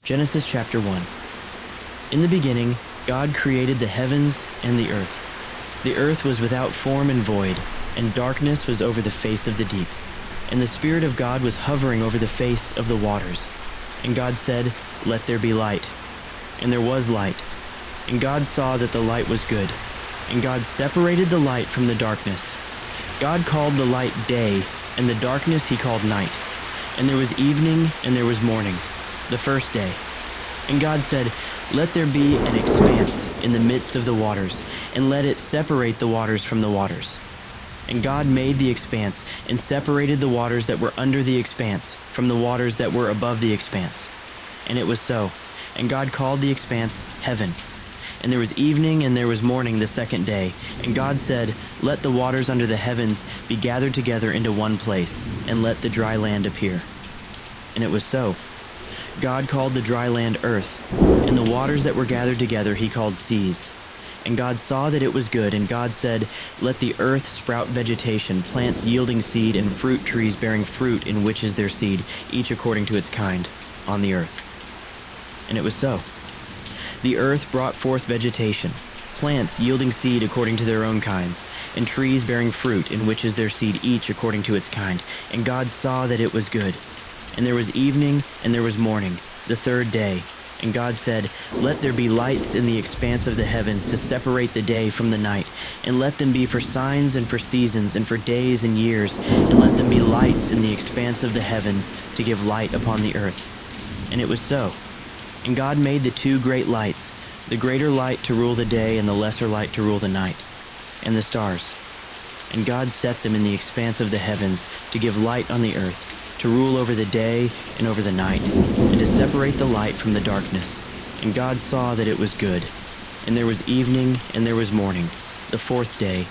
Genesis chapter 1. In the beginning, God created the heavens and the earth. The earth was without form and void, and darkness was over the face of the deep. And the Spirit of God was hovering over the face of the waters. And God said, "Let there be light." And there was light. And God saw that the light was good. And God separated the light from the darkness. God called the light day, and the darkness he called night. And there was evening and there was morning, the first day. And God said, "Let there be an expanse in the midst of the waters, and let it separate the waters from the waters." And God made the expanse, and separated the waters that were under the expanse from the waters that were above the expanse. And it was so. And God called the expanse heaven. And there was evening and there was morning the second day. And God said, "Let the waters under the heavens be gathered together into one place, and let the dry land appear." And it was so. God called the dry land earth, and the waters that were gathered together he called seas. And God saw that it was good, and God said, "Let the earth sprout vegetation, plants yielding seed, and fruit trees bearing fruit in which is their seed, each according to its kind, on the earth." And it was so. The earth brought forth vegetation, plants yielding seed according to their own kinds, and trees bearing fruit in which is their seed, each according to its kind. And God saw that it was good. And there was evening and there was morning, the third day. And God said, "Let there be lights in the expanse of the heavens to separate the day from the night, and let them be for signs and for seasons and for days and years, and let them be lights in the expanse of the heavens to give light upon the earth." And it was so. And God made the two great lights, the greater light to rule the day and the lesser light to rule the night, and the stars. And God set them in the expanse of the heavens to give light on the earth, to rule over the day and over the night, and to separate the light from the darkness. And God saw that it was good. And there was evening and there was morning, the fourth day.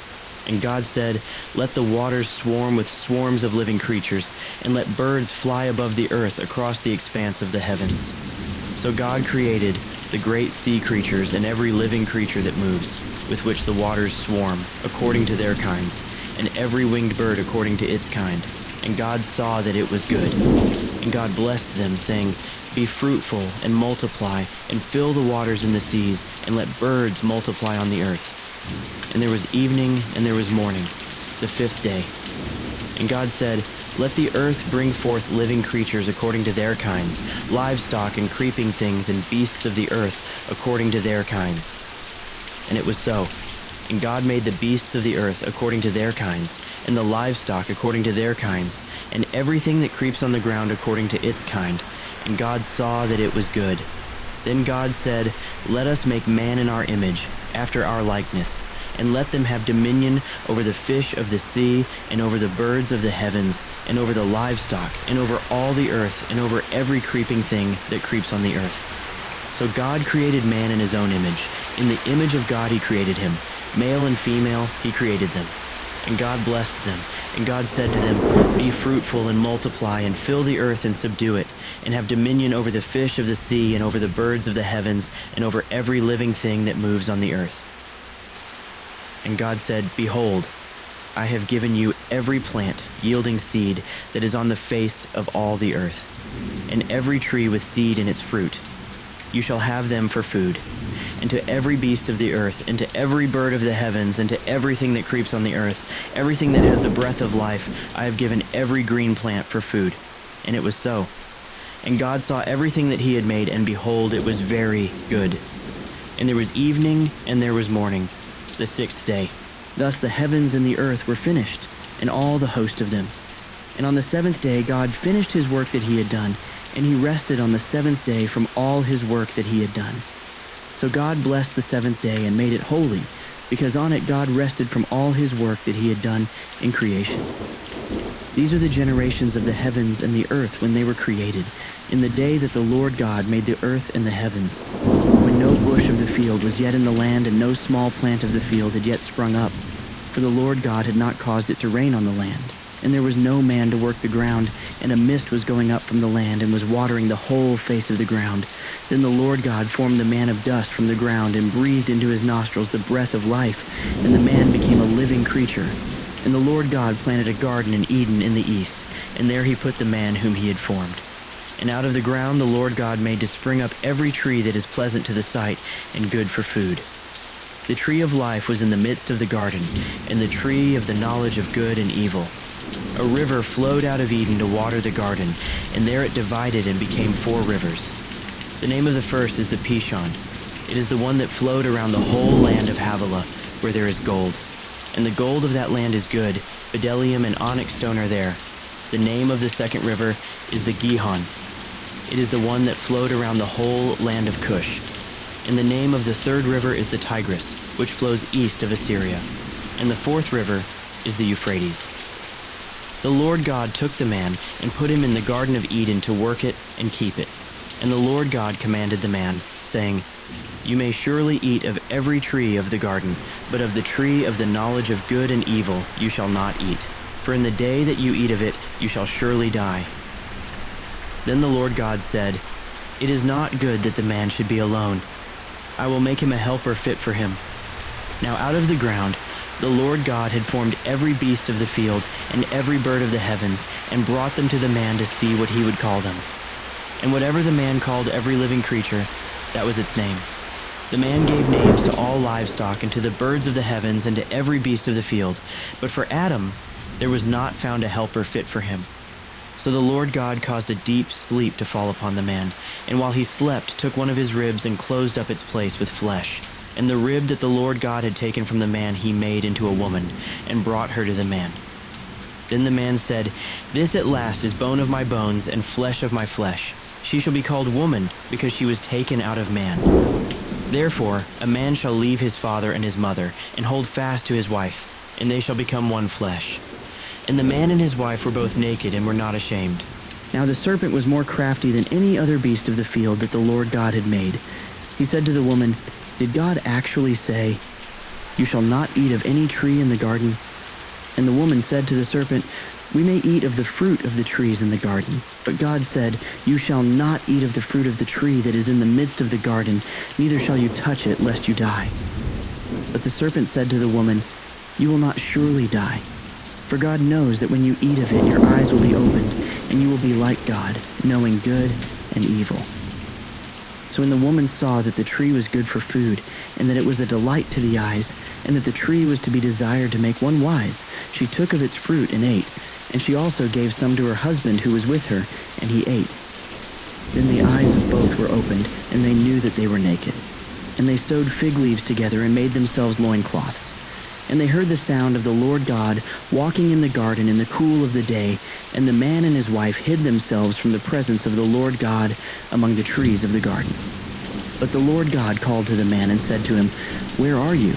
And God said, "Let the waters swarm with swarms of living creatures, and let birds fly above the earth across the expanse of the heavens." So God created the great sea creatures and every living creature that moves, with which the waters swarm, according to their kinds, and every winged bird according to its kind. And God saw that it was good. And God blessed them, saying, "Be fruitful and multiply, and fill the waters in the seas, and let birds multiply on the earth." And there was evening and there was morning, the fifth day. And God said, "Let the earth bring forth living creatures according to their kinds, livestock and creeping things and beasts of the earth according to their kinds." And it was so. And God made the beasts of the earth according to their kinds, and the livestock according to their kinds, and everything that creeps on the ground according to its kind. And God saw that it was good. Then God said, "Let us make man in our image, after our likeness, and let them have dominion over the fish of the sea, and over the birds of the heavens, and over the livestock, and over all the earth, and over every creeping thing that creeps on the earth." So God created man in his own image. In the image of God he created him. Male and female he created them. And God blessed them. And God said to them, "Be fruitful and multiply, and fill the earth and subdue it, and have dominion over the fish of the sea, and over the birds of the heavens, and over every living thing that moves on the earth." And God said, "Behold, I have given you every plant yielding seed that is on the face of all the earth, and every tree with seed in its fruit. You shall have them for food. And to every beast of the earth, and to every bird of the heavens, and to everything that creeps on the earth, everything that has the breath of life, I have given every green plant for food." And it was so. And God saw everything that he had made, and behold, it was very good. And there was evening and there was morning, the sixth day. Thus the heavens and the earth were finished, and all the host of them. And on the seventh day God finished his work that he had done, and he rested on the seventh day from all his work that he had done. So God blessed the seventh day and made it holy, because on it God rested from all his work that he had done in creation. These are the generations of the heavens and the earth when they were created, in the day that the Lord God made the earth and the heavens, when no bush of the field was yet in the land, and no small plant of the field had yet sprung up, for the Lord God had not caused it to rain on the land. And there was no man to work the ground, and a mist was going up from the land, and was watering the whole face of the ground. Then the Lord God formed the man of dust from the ground, and breathed into his nostrils the breath of life, and the man became a living creature. And the Lord God planted a garden in Eden in the east, and there he put the man whom he had formed. And out of the ground the Lord God made to spring up every tree that is pleasant to the sight and good for food. The tree of life was in the midst of the garden, and the tree of the knowledge of good and evil. A river flowed out of Eden to water the garden, and there it divided and became 4 rivers. The name of the first is the Pishon. It is the one that flowed around the whole land of Havilah, where there is gold. And the gold of that land is good, bdellium and onyx stone are there. The name of the second river is the Gihon. It is the one that flowed around the whole land of Cush. And the name of the third river is the Tigris, which flows east of Assyria. And the fourth river is the Euphrates. The Lord God took the man and put him in the Garden of Eden to work it and keep it. And the Lord God commanded the man, saying, "You may surely eat of every tree of the garden, but of the tree of the knowledge of good and evil you shall not eat. For in the day that you eat of it, you shall surely die." Then the Lord God said, "It is not good that the man should be alone. I will make him a helper fit for him." Now out of the ground the Lord God had formed every beast of the field and every bird of the heavens, and brought them to the man to see what he would call them. And whatever the man called every living creature, that was its name. The man gave names to all livestock and to the birds of the heavens and to every beast of the field. But for Adam there was not found a helper fit for him. So the Lord God caused a deep sleep to fall upon the man, and while he slept took one of his ribs and closed up its place with flesh. And the rib that the Lord God had taken from the man he made into a woman, and brought her to the man. Then the man said, "This at last is bone of my bones and flesh of my flesh. She shall be called woman, because she was taken out of man. Therefore a man shall leave his father and his mother, and hold fast to his wife, and they shall become one flesh." And the man and his wife were both naked and were not ashamed. Now the serpent was more crafty than any other beast of the field that the Lord God had made. He said to the woman, "Did God actually say, 'You shall not eat of any tree in the garden'?" And the woman said to the serpent, "We may eat of the fruit of the trees in the garden. But God said, 'You shall not eat of the fruit of the tree that is in the midst of the garden, neither shall you touch it, lest you die.' But the serpent said to the woman, 'You will not surely die. For God knows that when you eat of it, your eyes will be opened, and you will be like God, knowing good and evil.' So when the woman saw that the tree was good for food, and that it was a delight to the eyes, and that the tree was to be desired to make one wise, she took of its fruit and ate. And she also gave some to her husband who was with her, and he ate. Then the eyes of both were opened, and they knew that they were naked. And they sewed fig leaves together and made themselves loincloths. And they heard the sound of the Lord God walking in the garden in the cool of the day, and the man and his wife hid themselves from the presence of the Lord God among the trees of the garden. But the Lord God called to the man and said to him, "Where are you?"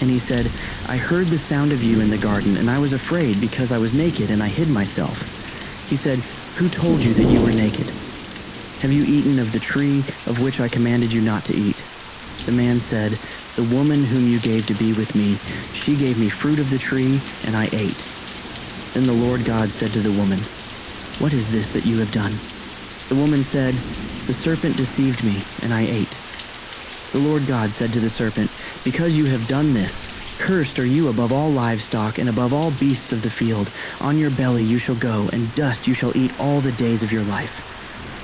And he said, "I heard the sound of you in the garden, and I was afraid because I was naked, and I hid myself." He said, "Who told you that you were naked? Have you eaten of the tree of which I commanded you not to eat?" The man said, "The woman whom you gave to be with me, she gave me fruit of the tree, and I ate." Then the Lord God said to the woman, "What is this that you have done?" The woman said, "The serpent deceived me, and I ate." The Lord God said to the serpent, "Because you have done this, cursed are you above all livestock and above all beasts of the field. On your belly you shall go, and dust you shall eat all the days of your life.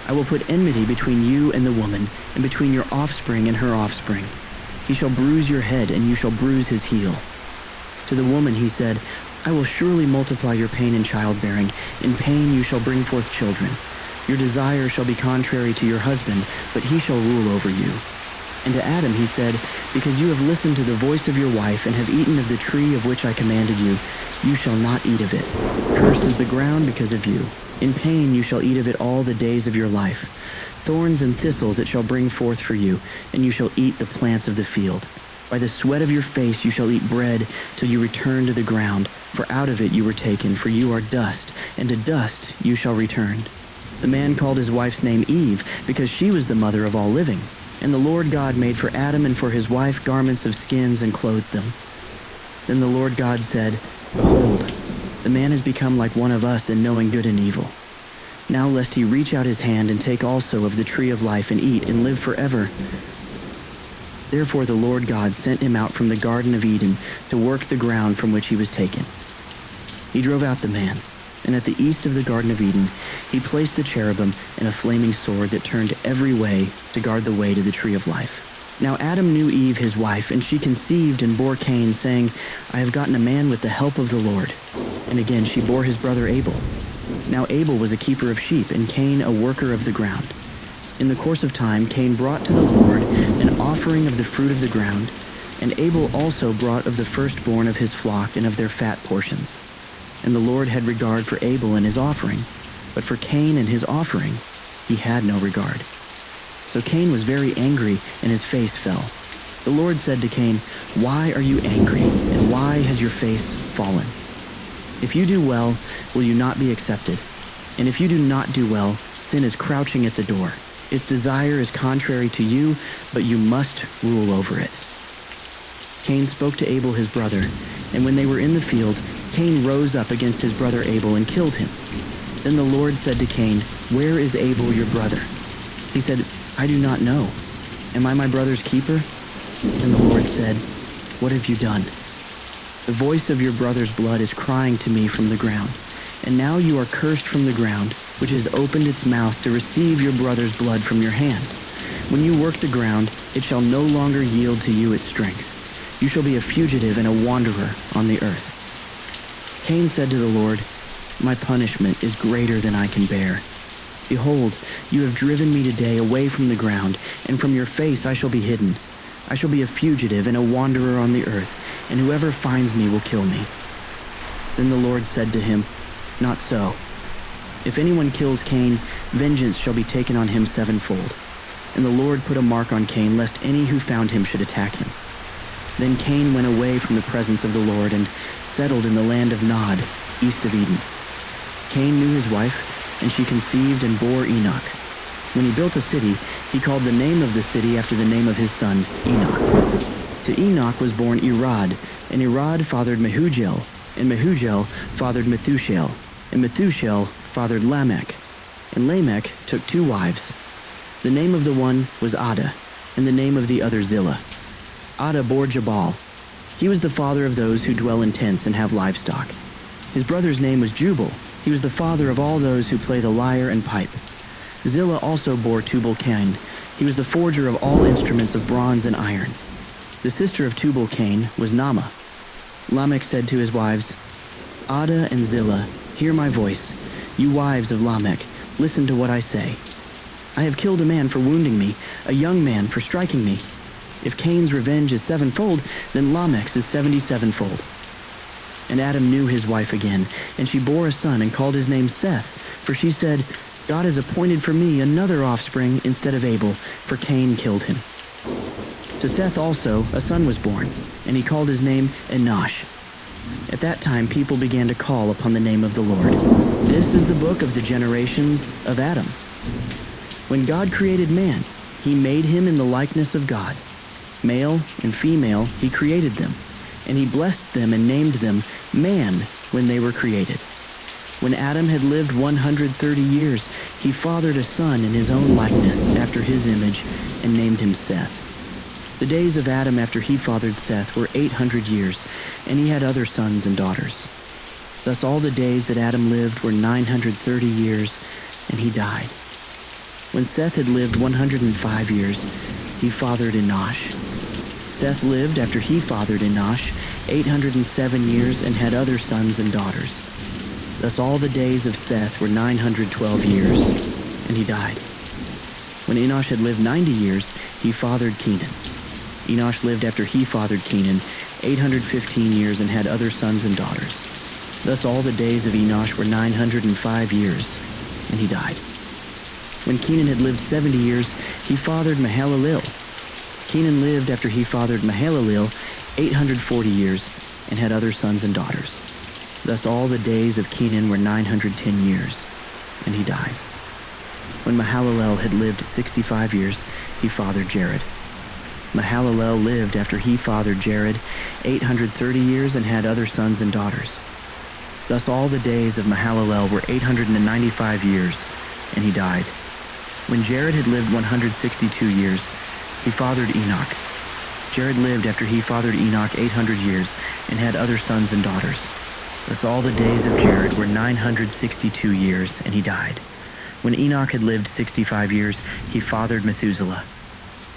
I will put enmity between you and the woman, and between your offspring and her offspring. He shall bruise your head, and you shall bruise his heel." To the woman he said, "I will surely multiply your pain in childbearing. In pain you shall bring forth children. Your desire shall be contrary to your husband, but he shall rule over you." And to Adam he said, "Because you have listened to the voice of your wife, and have eaten of the tree of which I commanded you, you shall not eat of it. Cursed is the ground because of you. In pain you shall eat of it all the days of your life. Thorns and thistles it shall bring forth for you, and you shall eat the plants of the field. By the sweat of your face you shall eat bread till you return to the ground, for out of it you were taken, for you are dust, and to dust you shall return." The man called his wife's name Eve, because she was the mother of all living. And the Lord God made for Adam and for his wife garments of skins and clothed them. Then the Lord God said, "Behold, the man has become like one of us in knowing good and evil. Now lest he reach out his hand and take also of the tree of life and eat and live forever." Therefore the Lord God sent him out from the Garden of Eden to work the ground from which he was taken. He drove out the man, And at the east of the Garden of Eden, he placed the cherubim and a flaming sword that turned every way to guard the way to the tree of life. Now Adam knew Eve his wife, and she conceived and bore Cain, saying, I have gotten a man with the help of the Lord. And again she bore his brother Abel. Now Abel was a keeper of sheep, and Cain a worker of the ground. In the course of time, Cain brought to the Lord an offering of the fruit of the ground, and Abel also brought of the firstborn of his flock and of their fat portions. And the Lord had regard for Abel and his offering, but for Cain and his offering he had no regard. So Cain was very angry, and his face fell. The Lord said to Cain, Why are you angry, and why has your face fallen? If you do well, will you not be accepted? And if you do not do well, sin is crouching at the door. Its desire is contrary to you, but you must rule over it. Cain spoke to Abel his brother, and when they were in the field, Cain rose up against his brother Abel and killed him. Then the Lord said to Cain, Where is Abel your brother? He said, I do not know. Am I my brother's keeper? And the Lord said, What have you done? The voice of your brother's blood is crying to me from the ground. And now you are cursed from the ground, which has opened its mouth to receive your brother's blood from your hand. When you work the ground, it shall no longer yield to you its strength. You shall be a fugitive and a wanderer on the earth. Cain said to the Lord, My punishment is greater than I can bear. Behold, you have driven me today away from the ground, and from your face I shall be hidden. I shall be a fugitive and a wanderer on the earth, and whoever finds me will kill me. Then the Lord said to him, Not so. If anyone kills Cain, vengeance shall be taken on him sevenfold. And the Lord put a mark on Cain, lest any who found him should attack him. Then Cain went away from the presence of the Lord and settled in the land of Nod, east of Eden. Cain knew his wife, and she conceived and bore Enoch. When he built a city, he called the name of the city after the name of his son, Enoch. To Enoch was born Irad, and Irad fathered Mehujael, and Mehujael fathered Methushael, and Methushael fathered Lamech. And Lamech took 2 wives. The name of the one was Ada, and the name of the other Zillah. Ada bore Jabal. He was the father of those who dwell in tents and have livestock. His brother's name was Jubal. He was the father of all those who play the lyre and pipe. Zillah also bore Tubal-Cain. He was the forger of all instruments of bronze and iron. The sister of Tubal-Cain was Naamah. Lamech said to his wives, Ada and Zillah, hear my voice. You wives of Lamech, listen to what I say. I have killed a man for wounding me, a young man for striking me. If Cain's revenge is 7-fold, then Lamech's is 77-fold. And Adam knew his wife again, and she bore a son and called his name Seth, for she said, God has appointed for me another offspring instead of Abel, for Cain killed him. To Seth also a son was born, and he called his name Enosh. At that time people began to call upon the name of the Lord. This is the book of the generations of Adam. When God created man, he made him in the likeness of God. Male and female he created them, and he blessed them and named them man when they were created. When Adam had lived 130 years, he fathered a son in his own likeness after his image and named him Seth. The days of Adam after he fathered Seth were 800 years, and he had other sons and daughters. Thus all the days that Adam lived were 930 years, and he died. When Seth had lived 105 years, he fathered Enosh. Seth lived after he fathered Enosh 807 years and had other sons and daughters. Thus all the days of Seth were 912 years, and he died. When Enosh had lived 90 years, he fathered Kenan. Enosh lived after he fathered Kenan 815 years and had other sons and daughters. Thus all the days of Enosh were 905 years, and he died. When Kenan had lived 70 years, he fathered Mahalalel. Kenan lived after he fathered Mahalalel 840 years and had other sons and daughters. Thus all the days of Kenan were 910 years, and he died. When Mahalalel had lived 65 years, he fathered Jared. Mahalalel lived after he fathered Jared 830 years and had other sons and daughters. Thus all the days of Mahalalel were 895 years, and he died. When Jared had lived 162 years, he fathered Enoch. Jared lived after he fathered Enoch 800 years and had other sons and daughters. Thus all the days of Jared were 962 years, and he died. When Enoch had lived 65 years, he fathered Methuselah.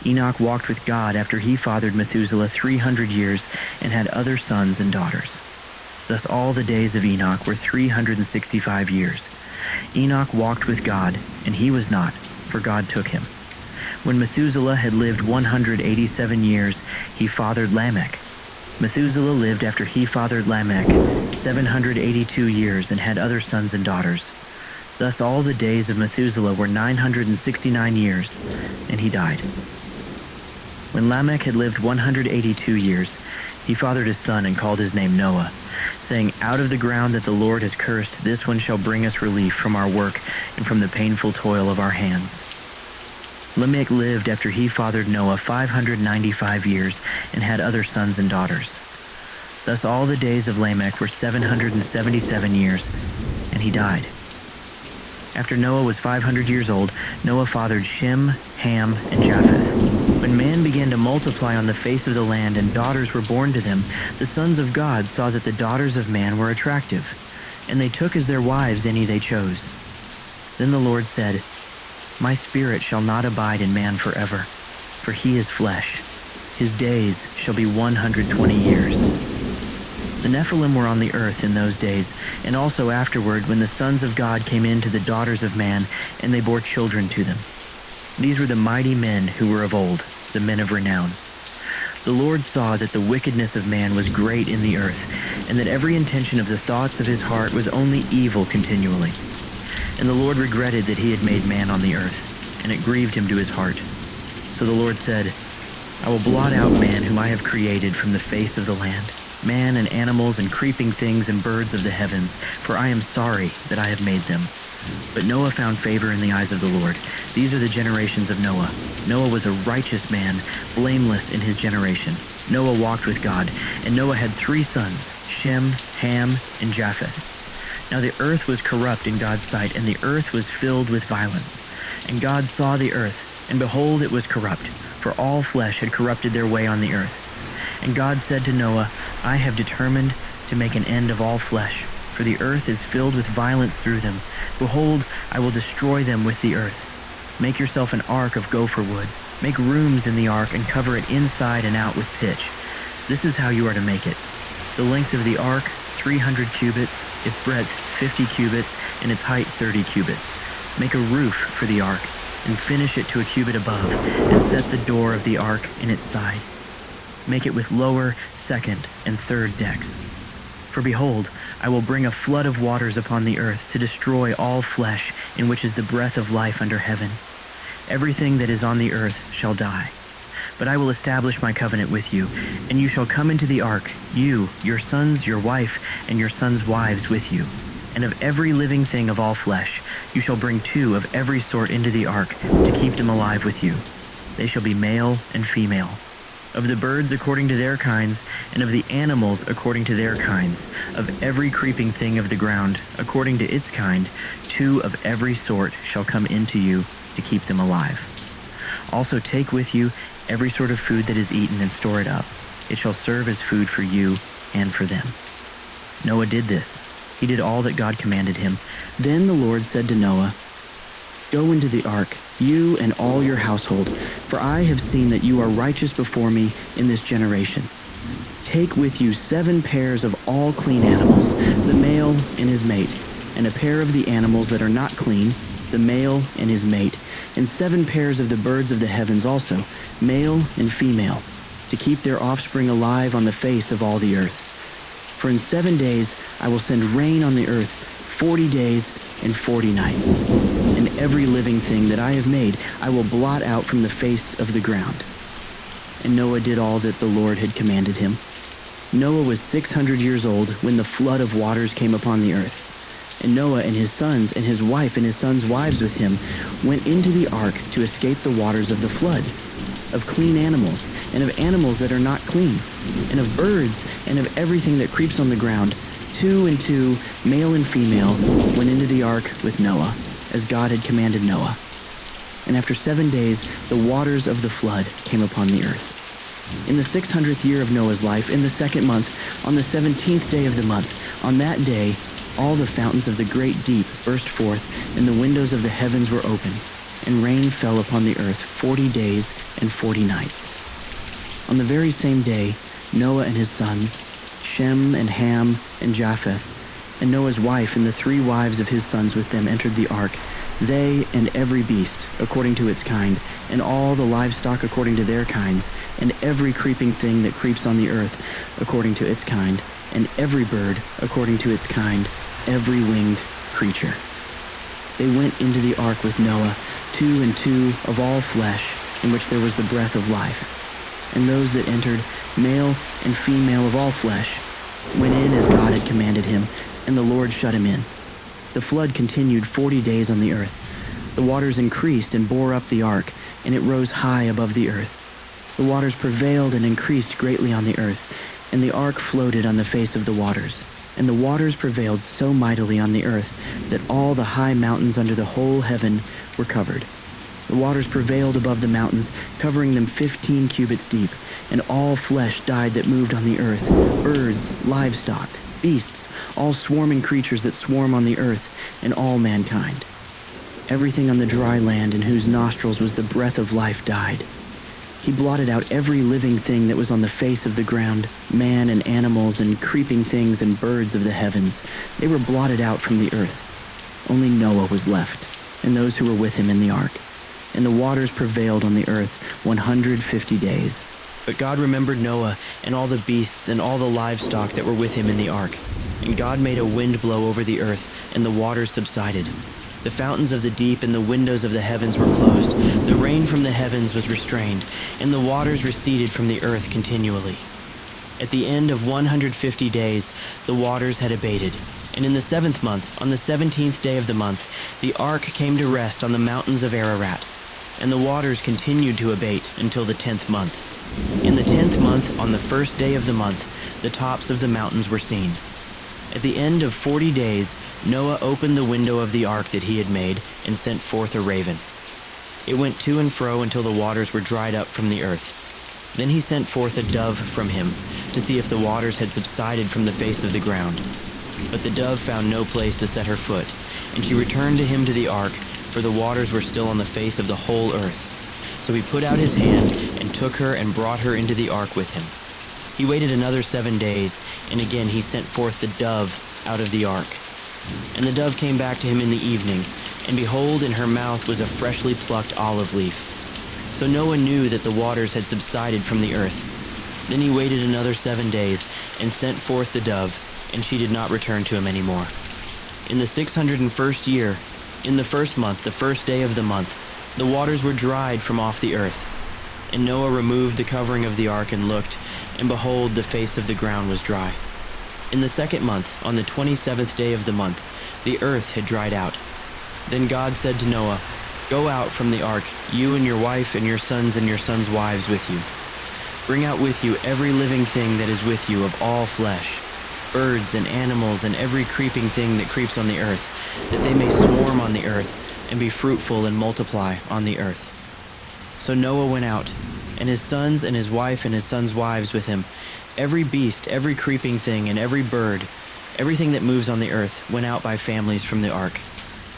Enoch walked with God after he fathered Methuselah 300 years and had other sons and daughters. Thus all the days of Enoch were 365 years. Enoch walked with God, and he was not, for God took him. When Methuselah had lived 187 years, he fathered Lamech. Methuselah lived after he fathered Lamech 782 years and had other sons and daughters. Thus all the days of Methuselah were 969 years, and he died. When Lamech had lived 182 years, he fathered a son and called his name Noah, saying, "Out of the ground that the Lord has cursed, this one shall bring us relief from our work and from the painful toil of our hands." Lamech lived after he fathered Noah 595 years and had other sons and daughters. Thus all the days of Lamech were 777 years, and he died. After Noah was 500 years old, Noah fathered Shem, Ham, and Japheth. When man began to multiply on the face of the land and daughters were born to them, the sons of God saw that the daughters of man were attractive, and they took as their wives any they chose. Then the Lord said, "My spirit shall not abide in man forever, for he is flesh. His days shall be 120 years. The Nephilim were on the earth in those days, and also afterward when the sons of God came in to the daughters of man, and they bore children to them. These were the mighty men who were of old, the men of renown. The Lord saw that the wickedness of man was great in the earth, and that every intention of the thoughts of his heart was only evil continually. And the Lord regretted that he had made man on the earth, and it grieved him to his heart. So the Lord said, "I will blot out man whom I have created from the face of the land, man and animals and creeping things and birds of the heavens, for I am sorry that I have made them." But Noah found favor in the eyes of the Lord. These are the generations of Noah. Noah was a righteous man, blameless in his generation. Noah walked with God, and Noah had 3 sons, Shem, Ham, and Japheth. Now the earth was corrupt in God's sight, and the earth was filled with violence. And God saw the earth, and behold, it was corrupt, for all flesh had corrupted their way on the earth. And God said to Noah, "I have determined to make an end of all flesh, for the earth is filled with violence through them. Behold, I will destroy them with the earth. Make yourself an ark of gopher wood. Make rooms in the ark and cover it inside and out with pitch. This is how you are to make it. The length of the ark, 300 cubits, its breadth 50 cubits, and its height 30 cubits. Make a roof for the ark, and finish it to a cubit above, and set the door of the ark in its side. Make it with lower, second, and third decks. For behold, I will bring a flood of waters upon the earth to destroy all flesh, in which is the breath of life under heaven. Everything that is on the earth shall die. But I will establish my covenant with you, and you shall come into the ark, you, your sons, your wife, and your sons' wives with you. And of every living thing of all flesh, you shall bring 2 of every sort into the ark, to keep them alive with you. They shall be male and female. Of the birds according to their kinds, and of the animals according to their kinds, of every creeping thing of the ground according to its kind, 2 of every sort shall come into you to keep them alive. Also take with you every sort of food that is eaten and store it up. It shall serve as food for you and for them." Noah did this. He did all that God commanded him. Then the Lord said to Noah, "Go into the ark, you and all your household, for I have seen that you are righteous before me in this generation. Take with you 7 pairs of all clean animals, the male and his mate, and a pair of the animals that are not clean, the male and his mate, and 7 pairs of the birds of the heavens also, male and female, to keep their offspring alive on the face of all the earth. For in 7 days I will send rain on the earth, 40 days and 40 nights. And every living thing that I have made I will blot out from the face of the ground." And Noah did all that the Lord had commanded him. Noah was 600 years old when the flood of waters came upon the earth. And Noah and his sons and his wife and his sons' wives with him went into the ark to escape the waters of the flood, of clean animals and of animals that are not clean, and of birds and of everything that creeps on the ground. 2 and 2, male and female, went into the ark with Noah, as God had commanded Noah. And after 7 days, the waters of the flood came upon the earth. In the 600th year of Noah's life, in the 2nd month, on the 17th day of the month, On that day, all the fountains of the great deep burst forth, and the windows of the heavens were opened, and rain fell upon the earth 40 days and 40 nights. On the very same day, Noah and his sons, Shem and Ham and Japheth, and Noah's wife and the 3 wives of his sons with them entered the ark, they and every beast according to its kind, and all the livestock according to their kinds, and every creeping thing that creeps on the earth according to its kind, and every bird according to its kind, every winged creature. They went into the ark with Noah, 2 and 2 of all flesh, in which there was the breath of life. And those that entered, male and female of all flesh, went in as God had commanded him, and the Lord shut him in. The flood continued 40 days on the earth. The waters increased and bore up the ark, and it rose high above the earth. The waters prevailed and increased greatly on the earth, and the ark floated on the face of the waters. And the waters prevailed so mightily on the earth that all the high mountains under the whole heaven were covered. The waters prevailed above the mountains, covering them 15 cubits deep, and all flesh died that moved on the earth, birds, livestock, beasts, all swarming creatures that swarm on the earth, and all mankind. Everything on the dry land in whose nostrils was the breath of life died. He blotted out every living thing that was on the face of the ground, man and animals and creeping things and birds of the heavens. They were blotted out from the earth. Only Noah was left, and those who were with him in the ark. And the waters prevailed on the earth 150 days. But God remembered Noah and all the beasts and all the livestock that were with him in the ark. And God made a wind blow over the earth, and the waters subsided. The fountains of the deep and the windows of the heavens were closed. The rain from the heavens was restrained, and the waters receded from the earth continually. At the end of 150 days, the waters had abated. And in the 7th month, on the 17th day of the month, the ark came to rest on the mountains of Ararat. And the waters continued to abate until the 10th month. In the 10th month, on the 1st day of the month, the tops of the mountains were seen. At the end of 40 days, Noah opened the window of the ark that he had made and sent forth a raven. It went to and fro until the waters were dried up from the earth. Then he sent forth a dove from him to see if the waters had subsided from the face of the ground. But the dove found no place to set her foot, and she returned to him to the ark, for the waters were still on the face of the whole earth. So he put out his hand and took her and brought her into the ark with him. He waited another 7 days, and again he sent forth the dove out of the ark. And the dove came back to him in the evening, and behold, in her mouth was a freshly plucked olive leaf. So Noah knew that the waters had subsided from the earth. Then he waited another 7 days, and sent forth the dove, and she did not return to him any more. In the 601st year, in the 1st month, the 1st day of the month, the waters were dried from off the earth. And Noah removed the covering of the ark and looked, and behold, the face of the ground was dry. In the 2nd month, on the 27th day of the month, the earth had dried out. Then God said to Noah, "Go out from the ark, you and your wife and your sons wives with you. Bring out with you every living thing that is with you of all flesh, birds and animals and every creeping thing that creeps on the earth, that they may swarm on the earth and be fruitful and multiply on the earth." So Noah went out, and his sons and his wife and his sons' wives with him. Every beast, every creeping thing, and every bird, everything that moves on the earth, went out by families from the ark.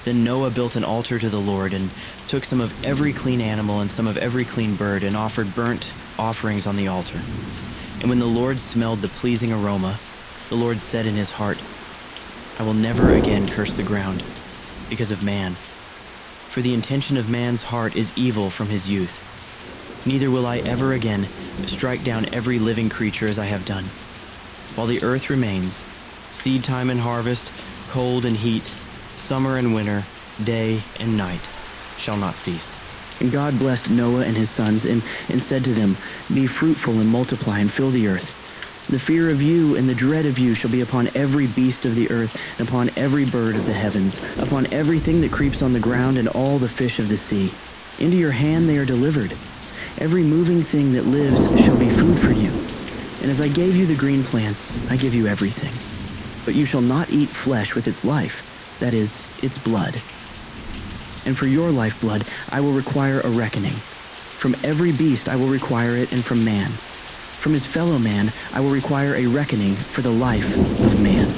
Then Noah built an altar to the Lord, and took some of every clean animal and some of every clean bird, and offered burnt offerings on the altar. And when the Lord smelled the pleasing aroma, the Lord said in his heart, "I will never again curse the ground because of man. For the intention of man's heart is evil from his youth. Neither will I ever again strike down every living creature as I have done. While the earth remains, seed time and harvest, cold and heat, summer and winter, day and night shall not cease." And God blessed Noah and his sons and said to them, "Be fruitful and multiply and fill the earth. The fear of you and the dread of you shall be upon every beast of the earth, and upon every bird of the heavens, upon everything that creeps on the ground and all the fish of the sea. Into your hand they are delivered. Every moving thing that lives shall be food for you. And as I gave you the green plants, I give you everything. But you shall not eat flesh with its life, that is, its blood. And for your lifeblood I will require a reckoning. From every beast I will require it, and from man. From his fellow man I will require a reckoning for the life of man.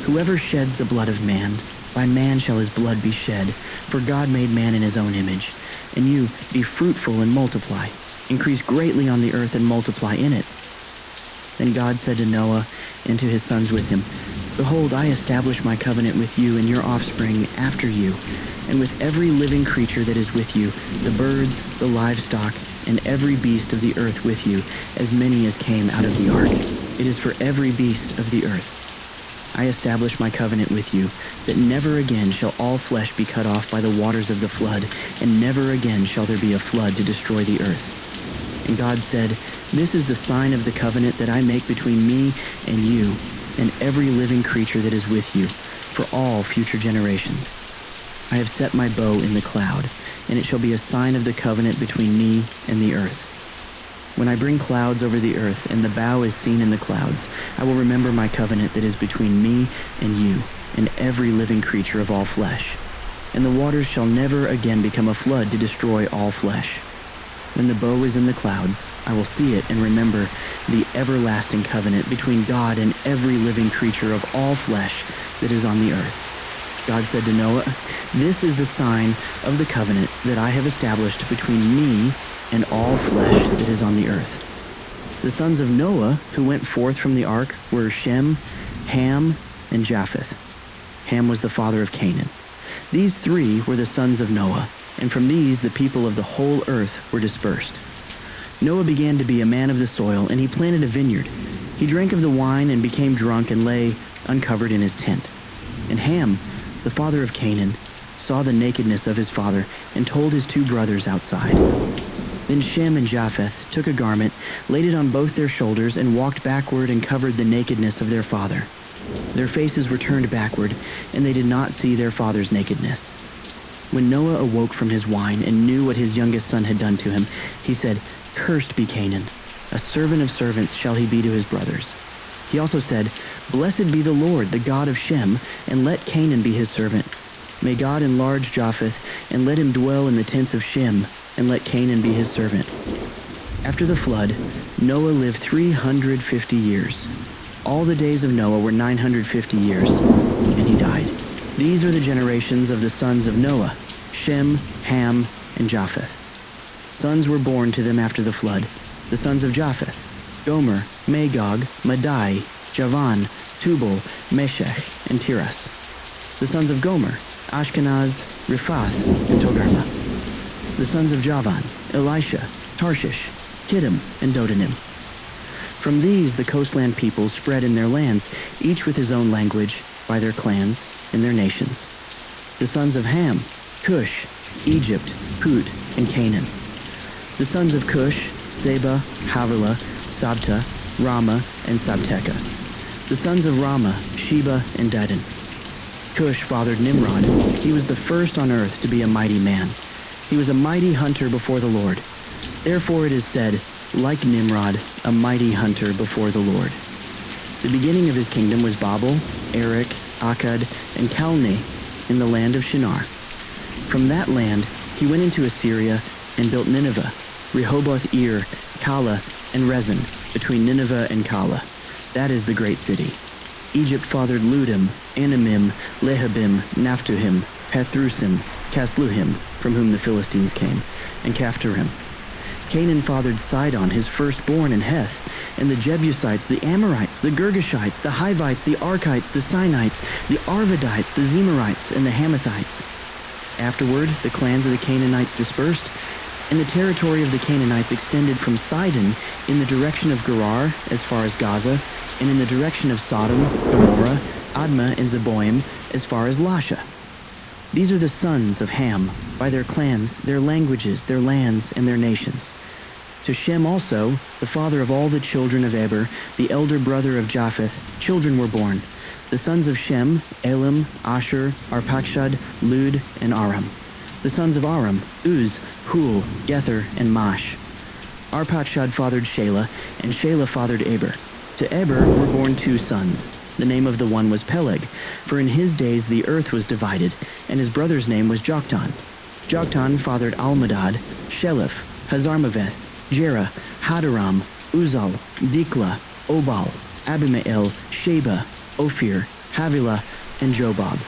Whoever sheds the blood of man, by man shall his blood be shed, for God made man in his own image. And you, be fruitful and multiply. Increase greatly on the earth and multiply in it. Then God said to Noah and to his sons with him, Behold, I establish my covenant with you and your offspring after you, and with every living creature that is with you, the birds, the livestock, and every beast of the earth with you, as many as came out of the ark. It is for every beast of the earth. I establish my covenant with you, that never again shall all flesh be cut off by the waters of the flood, and never again shall there be a flood to destroy the earth. And God said, This is the sign of the covenant that I make between me and you, and every living creature that is with you, for all future generations. I have set my bow in the cloud, and it shall be a sign of the covenant between me and the earth. When I bring clouds over the earth, and the bow is seen in the clouds, I will remember my covenant that is between me and you, and every living creature of all flesh. And the waters shall never again become a flood to destroy all flesh. When the bow is in the clouds, I will see it and remember the everlasting covenant between God and every living creature of all flesh that is on the earth. God said to Noah, This is the sign of the covenant that I have established between me and all flesh that is on the earth. The sons of Noah who went forth from the ark were Shem, Ham, and Japheth. Ham was the father of Canaan. These three were the sons of Noah, and from these the people of the whole earth were dispersed. Noah began to be a man of the soil, and he planted a vineyard. He drank of the wine and became drunk and lay uncovered in his tent. And Ham, the father of Canaan, saw the nakedness of his father and told his two brothers outside. Then Shem and Japheth took a garment, laid it on both their shoulders, and walked backward and covered the nakedness of their father. Their faces were turned backward, and they did not see their father's nakedness. When Noah awoke from his wine and knew what his youngest son had done to him, he said, Cursed be Canaan. A servant of servants shall he be to his brothers. He also said, Blessed be the Lord, the God of Shem, and let Canaan be his servant. May God enlarge Japheth, and let him dwell in the tents of Shem, and let Canaan be his servant. After the flood, Noah lived 350 years. All the days of Noah were 950 years, and he died. These are the generations of the sons of Noah, Shem, Ham, and Japheth. Sons were born to them after the flood, the sons of Japheth, Gomer, Magog, Madai, Javan, Tubal, Meshech, and Tiras. The sons of Gomer, Ashkenaz, Riphath, and Togarmah. The sons of Javan, Elisha, Tarshish, Kittim, and Dodanim. From these the coastland peoples spread in their lands, each with his own language, by their clans and their nations. The sons of Ham, Cush, Egypt, Put, and Canaan. The sons of Cush, Seba, Havilah, Sabta, Rama, and Sabteka. The sons of Rama, Sheba, and Dedan. Cush fathered Nimrod. He was the first on earth to be a mighty man. He was a mighty hunter before the Lord. Therefore it is said, like Nimrod, a mighty hunter before the Lord. The beginning of his kingdom was Babel, Erech, Akkad, and Calneh in the land of Shinar. From that land he went into Assyria and built Nineveh, Rehoboth-ir, Calah, and Rezin, between Nineveh and Calah. That is the great city. Egypt fathered Ludim, Anamim, Lehabim, Naphtuhim, Pathrusim, Casluhim, from whom the Philistines came, and Caphtorim. Canaan fathered Sidon, his firstborn, and Heth, and the Jebusites, the Amorites, the Girgashites, the Hivites, the Arkites, the Sinites, the Arvadites, the Zemarites, and the Hamathites. Afterward, the clans of the Canaanites dispersed, and the territory of the Canaanites extended from Sidon in the direction of Gerar as far as Gaza, and in the direction of Sodom, Gomorrah, Admah, and Zeboim as far as Lasha. These are the sons of Ham, by their clans, their languages, their lands, and their nations. To Shem also, the father of all the children of Eber, the elder brother of Japheth, children were born. The sons of Shem, Elam, Asher, Arpachshad, Lud, and Aram. The sons of Aram, Uz, Hul, Gether, and Mash. Arpachshad fathered Shelah, and Shelah fathered Eber. To Eber were born two sons. The name of the one was Peleg, for in his days the earth was divided, and his brother's name was Joktan. Joktan fathered Almadad, Sheleph, Hazarmaveth, Jerah, Hadaram, Uzal, Dikla, Obal, Abimael, Sheba, Ophir, Havilah, and Jobab.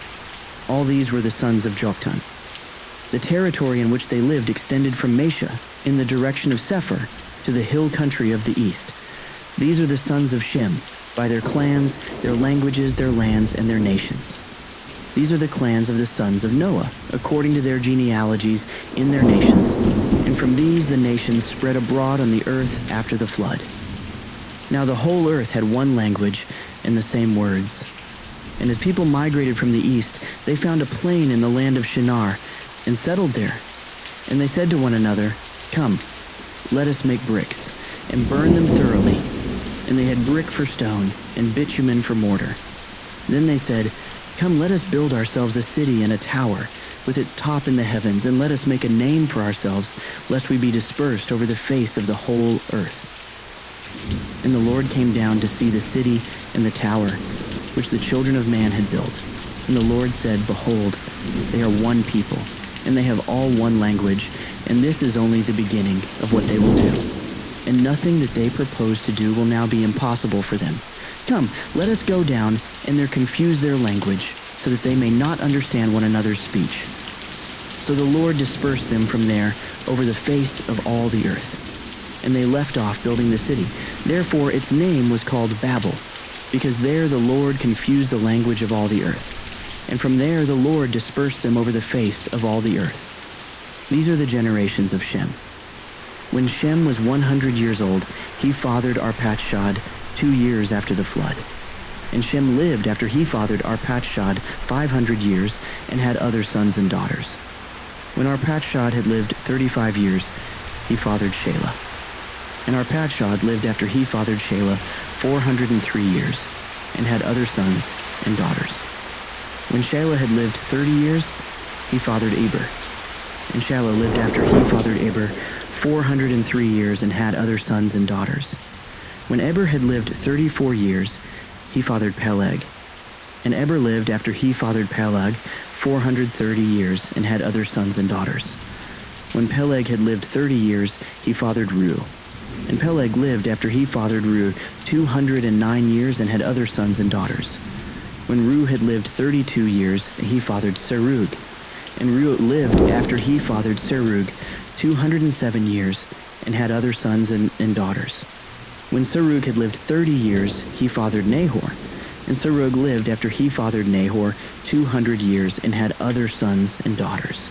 All these were the sons of Joktan. The territory in which they lived extended from Mesha in the direction of Sephir to the hill country of the east. These are the sons of Shem, by their clans, their languages, their lands, and their nations. These are the clans of the sons of Noah, according to their genealogies in their nations. And from these the nations spread abroad on the earth after the flood. Now the whole earth had one language and the same words. And as people migrated from the east, they found a plain in the land of Shinar and settled there. And they said to one another, "Come, let us make bricks, and burn them thoroughly." And they had brick for stone, and bitumen for mortar. Then they said, "Come, let us build ourselves a city and a tower, with its top in the heavens, and let us make a name for ourselves, lest we be dispersed over the face of the whole earth." And the Lord came down to see the city and the tower, which the children of man had built. And the Lord said, "Behold, they are one people, and they have all one language, and this is only the beginning of what they will do. And nothing that they propose to do will now be impossible for them. Come, let us go down, and there confuse their language, so that they may not understand one another's speech." So the Lord dispersed them from there over the face of all the earth. And they left off building the city. Therefore its name was called Babel, because there the Lord confused the language of all the earth. And from there the Lord dispersed them over the face of all the earth. These are the generations of Shem. When Shem was 100 years old, he fathered Arpachshad 2 years after the flood. And Shem lived after he fathered Arpachshad 500 years and had other sons and daughters. When Arpachshad had lived 35 years, he fathered Shelah. And Arpachshad lived after he fathered Shelah 403 years and had other sons and daughters. When Shelah had lived 30 years, he fathered Eber. And Shelah lived after he fathered Eber 403 years and had other sons and daughters. When Eber had lived 34 years, he fathered Peleg. And Eber lived after he fathered Peleg 430 years and had other sons and daughters. When Peleg had lived 30 years, he fathered Reu. And Peleg lived after he fathered Reu 209 years and had other sons and daughters. When Reu had lived 32 years, he fathered Serug. And Reu lived after he fathered Serug 207 years and had other sons and daughters. When Serug had lived 30 years, he fathered Nahor. And Serug lived after he fathered Nahor 200 years and had other sons and daughters.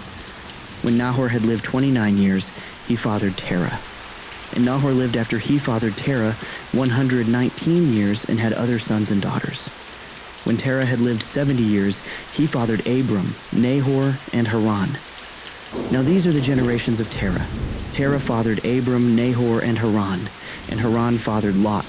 When Nahor had lived 29 years, he fathered Terah. And Nahor lived after he fathered Terah 119 years and had other sons and daughters. When Terah had lived 70 years, he fathered Abram, Nahor, and Haran. Now these are the generations of Terah. Terah fathered Abram, Nahor, and Haran. And Haran fathered Lot.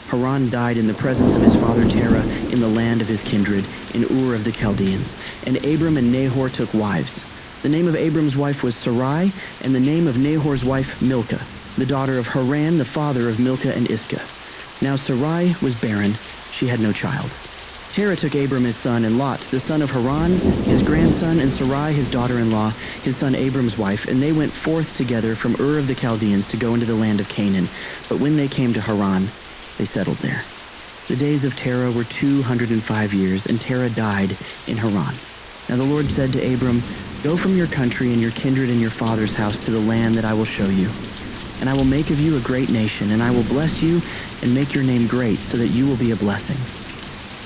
Haran died in the presence of his father Terah in the land of his kindred, in Ur of the Chaldeans. And Abram and Nahor took wives. The name of Abram's wife was Sarai, and the name of Nahor's wife Milcah, the daughter of Haran, the father of Milcah and Iscah. Now Sarai was barren, she had no child. Terah took Abram his son, and Lot, the son of Haran, his grandson, and Sarai his daughter-in-law, his son Abram's wife, and they went forth together from Ur of the Chaldeans to go into the land of Canaan. But when they came to Haran, they settled there. The days of Terah were 205 years, and Terah died in Haran. Now the Lord said to Abram, "Go from your country and your kindred and your father's house to the land that I will show you. And I will make of you a great nation, and I will bless you and make your name great, so that you will be a blessing.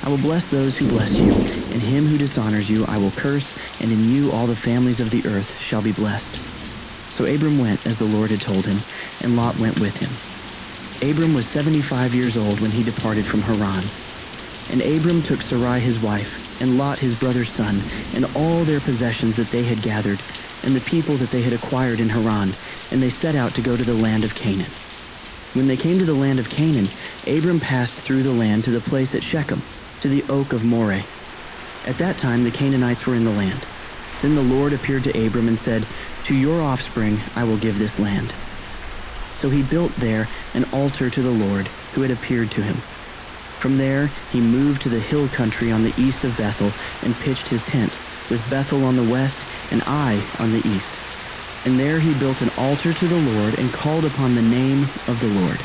I will bless those who bless you, and him who dishonors you I will curse, and in you all the families of the earth shall be blessed." So Abram went as the Lord had told him, and Lot went with him. Abram was 75 years old when he departed from Haran. And Abram took Sarai his wife, and Lot his brother's son, and all their possessions that they had gathered, and the people that they had acquired in Haran, and they set out to go to the land of Canaan. When they came to the land of Canaan, Abram passed through the land to the place at Shechem, to the oak of Moreh. At that time the Canaanites were in the land. Then the Lord appeared to Abram and said, "To your offspring I will give this land." So he built there an altar to the Lord, who had appeared to him. From there he moved to the hill country on the east of Bethel and pitched his tent, with Bethel on the west and Ai on the east. And there he built an altar to the Lord and called upon the name of the Lord.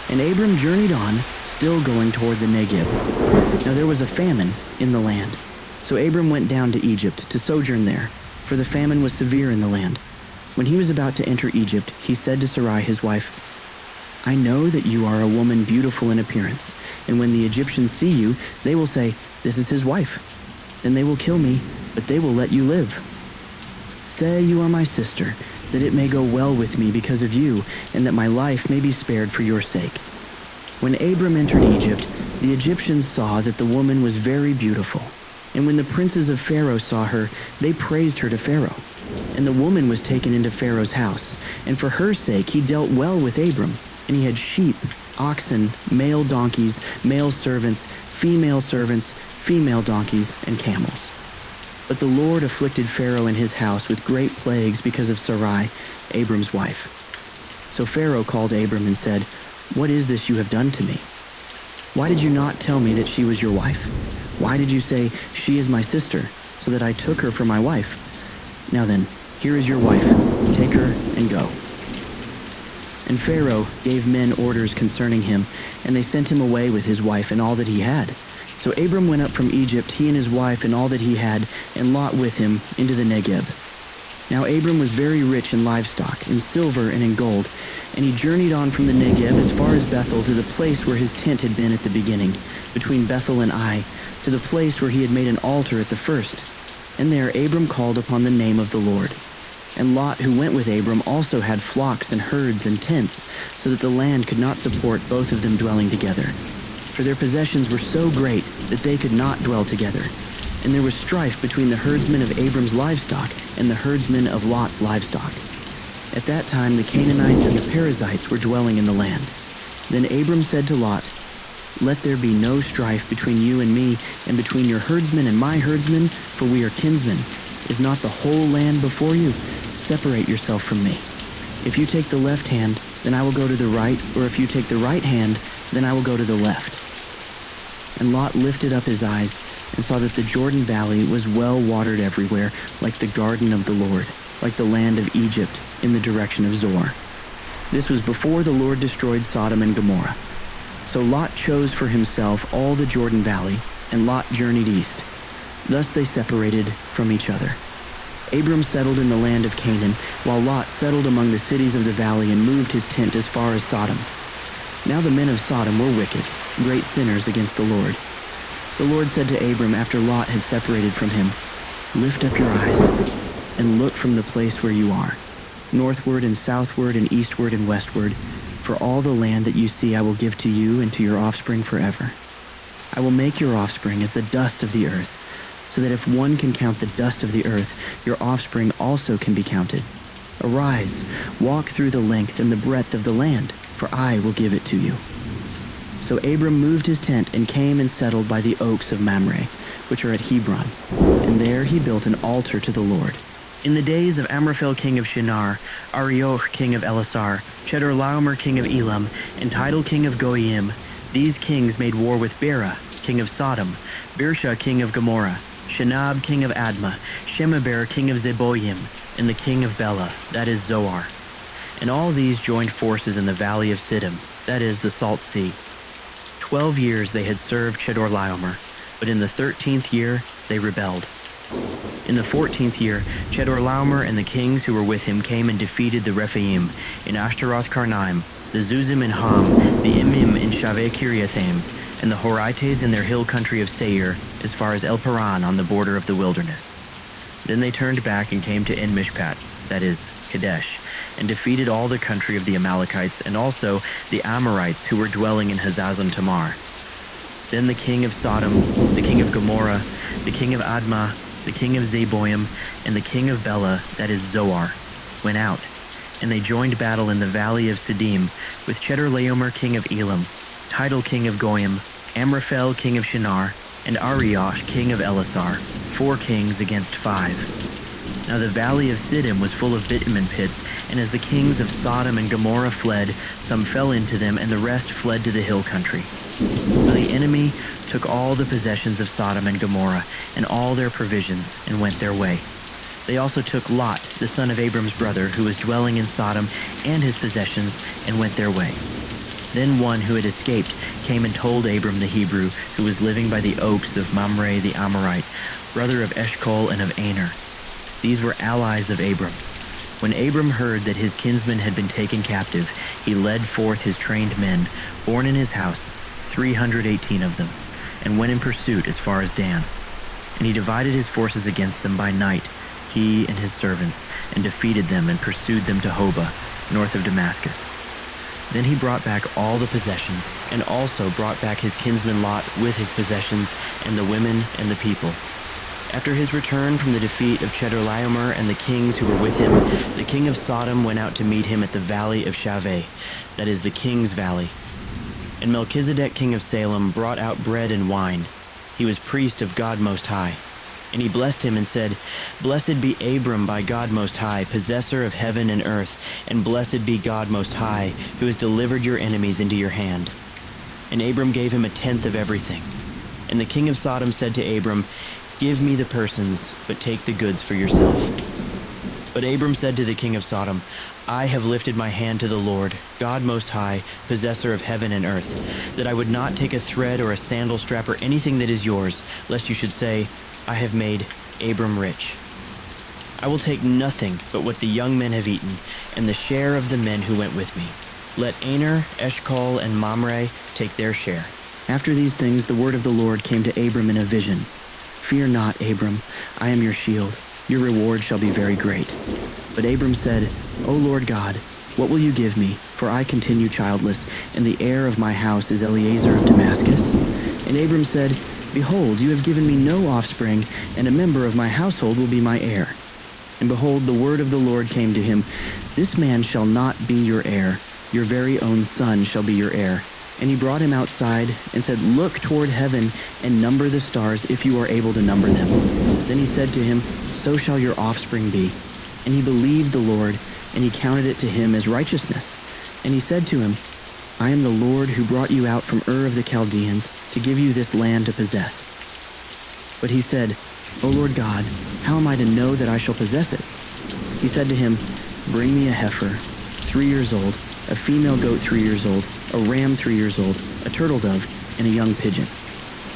And Abram journeyed on, still going toward the Negev. Now there was a famine in the land. So Abram went down to Egypt to sojourn there, for the famine was severe in the land. When he was about to enter Egypt, he said to Sarai his wife, I know that you are a woman beautiful in appearance, and when the Egyptians see you, they will say, This is his wife. Then they will kill me, but they will let you live. Say you are my sister, that it may go well with me because of you, and that my life may be spared for your sake. When Abram entered Egypt, the Egyptians saw that the woman was very beautiful. And when the princes of Pharaoh saw her, they praised her to Pharaoh. And the woman was taken into Pharaoh's house, and for her sake he dealt well with Abram. And he had sheep, oxen, male donkeys, male servants, female donkeys, and camels. But the Lord afflicted Pharaoh and his house with great plagues because of Sarai, Abram's wife. So Pharaoh called Abram and said, What is this you have done to me? Why did you not tell me that she was your wife? Why did you say, She is my sister, so that I took her for my wife? Now then, here is your wife. Take her and go. And Pharaoh gave men orders concerning him, and they sent him away with his wife and all that he had. So Abram went up from Egypt, he and his wife and all that he had, and Lot with him, into the Negev. Now Abram was very rich in livestock, in silver and in gold, and he journeyed on from the Negev as far as Bethel to the place where his tent had been at the beginning, between Bethel and Ai, to the place where he had made an altar at the first. And there Abram called upon the name of the Lord. And Lot, who went with Abram, also had flocks and herds and tents, so that the land could not support both of them dwelling together. For their possessions were so great that they could not dwell together. And there was strife between the herdsmen of Abram's livestock and the herdsmen of Lot's livestock. At that time the Canaanites and the Perizzites were dwelling in the land. Then Abram said to Lot, Let there be no strife between you and me, and between your herdsmen and my herdsmen, for we are kinsmen. Is not the whole land before you? Separate yourself from me. If you take the left hand, then I will go to the right, or if you take the right hand, then I will go to the left. And Lot lifted up his eyes, and saw that the Jordan Valley was well watered everywhere, like the garden of the Lord, like the land of Egypt, in the direction of Zoar. This was before the Lord destroyed Sodom and Gomorrah. So Lot chose for himself all the Jordan Valley, and Lot journeyed east. Thus they separated from each other. Abram settled in the land of Canaan, while Lot settled among the cities of the valley and moved his tent as far as Sodom. Now the men of Sodom were wicked, great sinners against the Lord. The Lord said to Abram after Lot had separated from him, Lift up your eyes, and look from the place where you are, northward and southward and eastward and westward, for all the land that you see I will give to you and to your offspring forever. I will make your offspring as the dust of the earth, so that if one can count the dust of the earth, your offspring also can be counted. Arise, walk through the length and the breadth of the land, for I will give it to you. So Abram moved his tent and came and settled by the oaks of Mamre, which are at Hebron, and there he built an altar to the Lord. In the days of Amraphel king of Shinar, Arioch king of Elasar, Chedorlaomer king of Elam, and Tidal king of Goyim, these kings made war with Bera, king of Sodom, Birsha king of Gomorrah, Shinab king of Admah, Shemeber king of Zeboyim, and the king of Bela, that is Zoar. And all these joined forces in the valley of Siddim, that is the Salt Sea. 12 years they had served Chedorlaomer, but in the 13th year they rebelled. In the 14th year, Chedorlaomer and the kings who were with him came and defeated the Rephaim in Ashtaroth Karnaim, the Zuzim in Ham, the Imim in Shaveh Kiriathaim, and the Horites in their hill country of Seir, as far as El Paran on the border of the wilderness. Then they turned back and came to En-Mishpat, that is, Kadesh, and defeated all the country of the Amalekites and also the Amorites who were dwelling in Hazazon Tamar. Then the king of Sodom, the king of Gomorrah, the king of Admah, the king of Zeboim, and the king of Bela, that is Zoar, went out, and they joined battle in the valley of Siddim with Chedorlaomer king of Elam, Tidal king of Goyim, Amraphel king of Shinar, and Arioch king of Elasar, 4 kings against 5. Now the valley of Siddim was full of bitumen pits, and as the kings of Sodom and Gomorrah fled, some fell into them, and the rest fled to the hill country. So the enemy took all the possessions of Sodom and Gomorrah, and all their provisions, and went their way. They also took Lot, the son of Abram's brother, who was dwelling in Sodom, and his possessions, and went their way. Then one who had escaped came and told Abram the Hebrew, who was living by the oaks of Mamre the Amorite, brother of Eshcol and of Aner. These were allies of Abram. When Abram heard that his kinsmen had been taken captive, he led forth his trained men, born in his house, 318 of them, and went in pursuit as far as Dan. And he divided his forces against them by night, he and his servants, and defeated them and pursued them to Hobah, north of Damascus. Then he brought back all the possessions, and also brought back his kinsman Lot with his possessions, and the women and the people. After his return from the defeat of Chedorlaomer and the kings who were with him, the king of Sodom went out to meet him at the valley of Shaveh, that is the king's valley. And Melchizedek king of Salem brought out bread and wine. He was priest of God Most High. And he blessed him and said, Blessed be Abram by God Most High, possessor of heaven and earth, and blessed be God Most High, who has delivered your enemies into your hand. And Abram gave him a tenth of everything. And the king of Sodom said to Abram, Give me the persons, but take the goods for yourself. But Abram said to the king of Sodom, I have lifted my hand to the Lord, God Most High, possessor of heaven and earth, that I would not take a thread or a sandal strap or anything that is yours, lest you should say, I have made Abram rich. I will take nothing but what the young men have eaten, and the share of the men who went with me. Let Aner, Eshcol, and Mamre take their share. After these things the word of the Lord came to Abram in a vision. Fear not, Abram, I am your shield. Your reward shall be very great. But Abram said, O Lord God, what will you give me? For I continue childless, and the heir of my house is Eliezer of Damascus. And Abram said, Behold, you have given me no offspring, and a member of my household will be my heir. And behold, the word of the Lord came to him, This man shall not be your heir, your very own son shall be your heir. And he brought him outside and said, Look toward heaven and number the stars if you are able to number them. Then he said to him, So shall your offspring be. And he believed the Lord, and he counted it to him as righteousness. And he said to him, I am the Lord who brought you out from Ur of the Chaldeans to give you this land to possess. But he said, O Lord God, how am I to know that I shall possess it? He said to him, Bring me a heifer, 3 years old, a female goat 3 years old, a ram 3 years old, a turtle dove, and a young pigeon.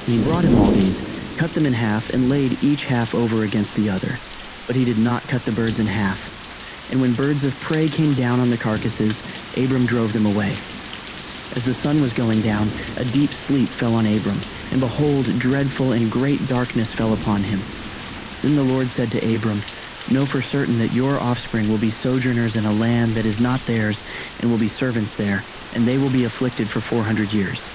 And he brought him all these, cut them in half, and laid each half over against the other. But he did not cut the birds in half. And when birds of prey came down on the carcasses, Abram drove them away. As the sun was going down, a deep sleep fell on Abram, and behold, dreadful and great darkness fell upon him. Then the Lord said to Abram, Know for certain that your offspring will be sojourners in a land that is not theirs, and will be servants there, and they will be afflicted for 400 years.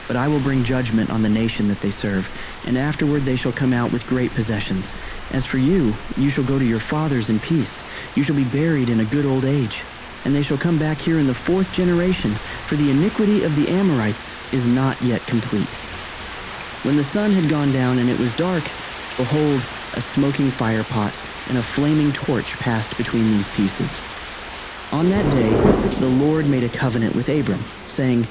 But I will bring judgment on the nation that they serve, and afterward they shall come out with great possessions. As for you, you shall go to your fathers in peace. You shall be buried in a good old age. And they shall come back here in the 4th generation, for the iniquity of the Amorites is not yet complete. When the sun had gone down and it was dark, behold, a smoking firepot and a flaming torch passed between these pieces. On that day, the Lord made a covenant with Abram, saying,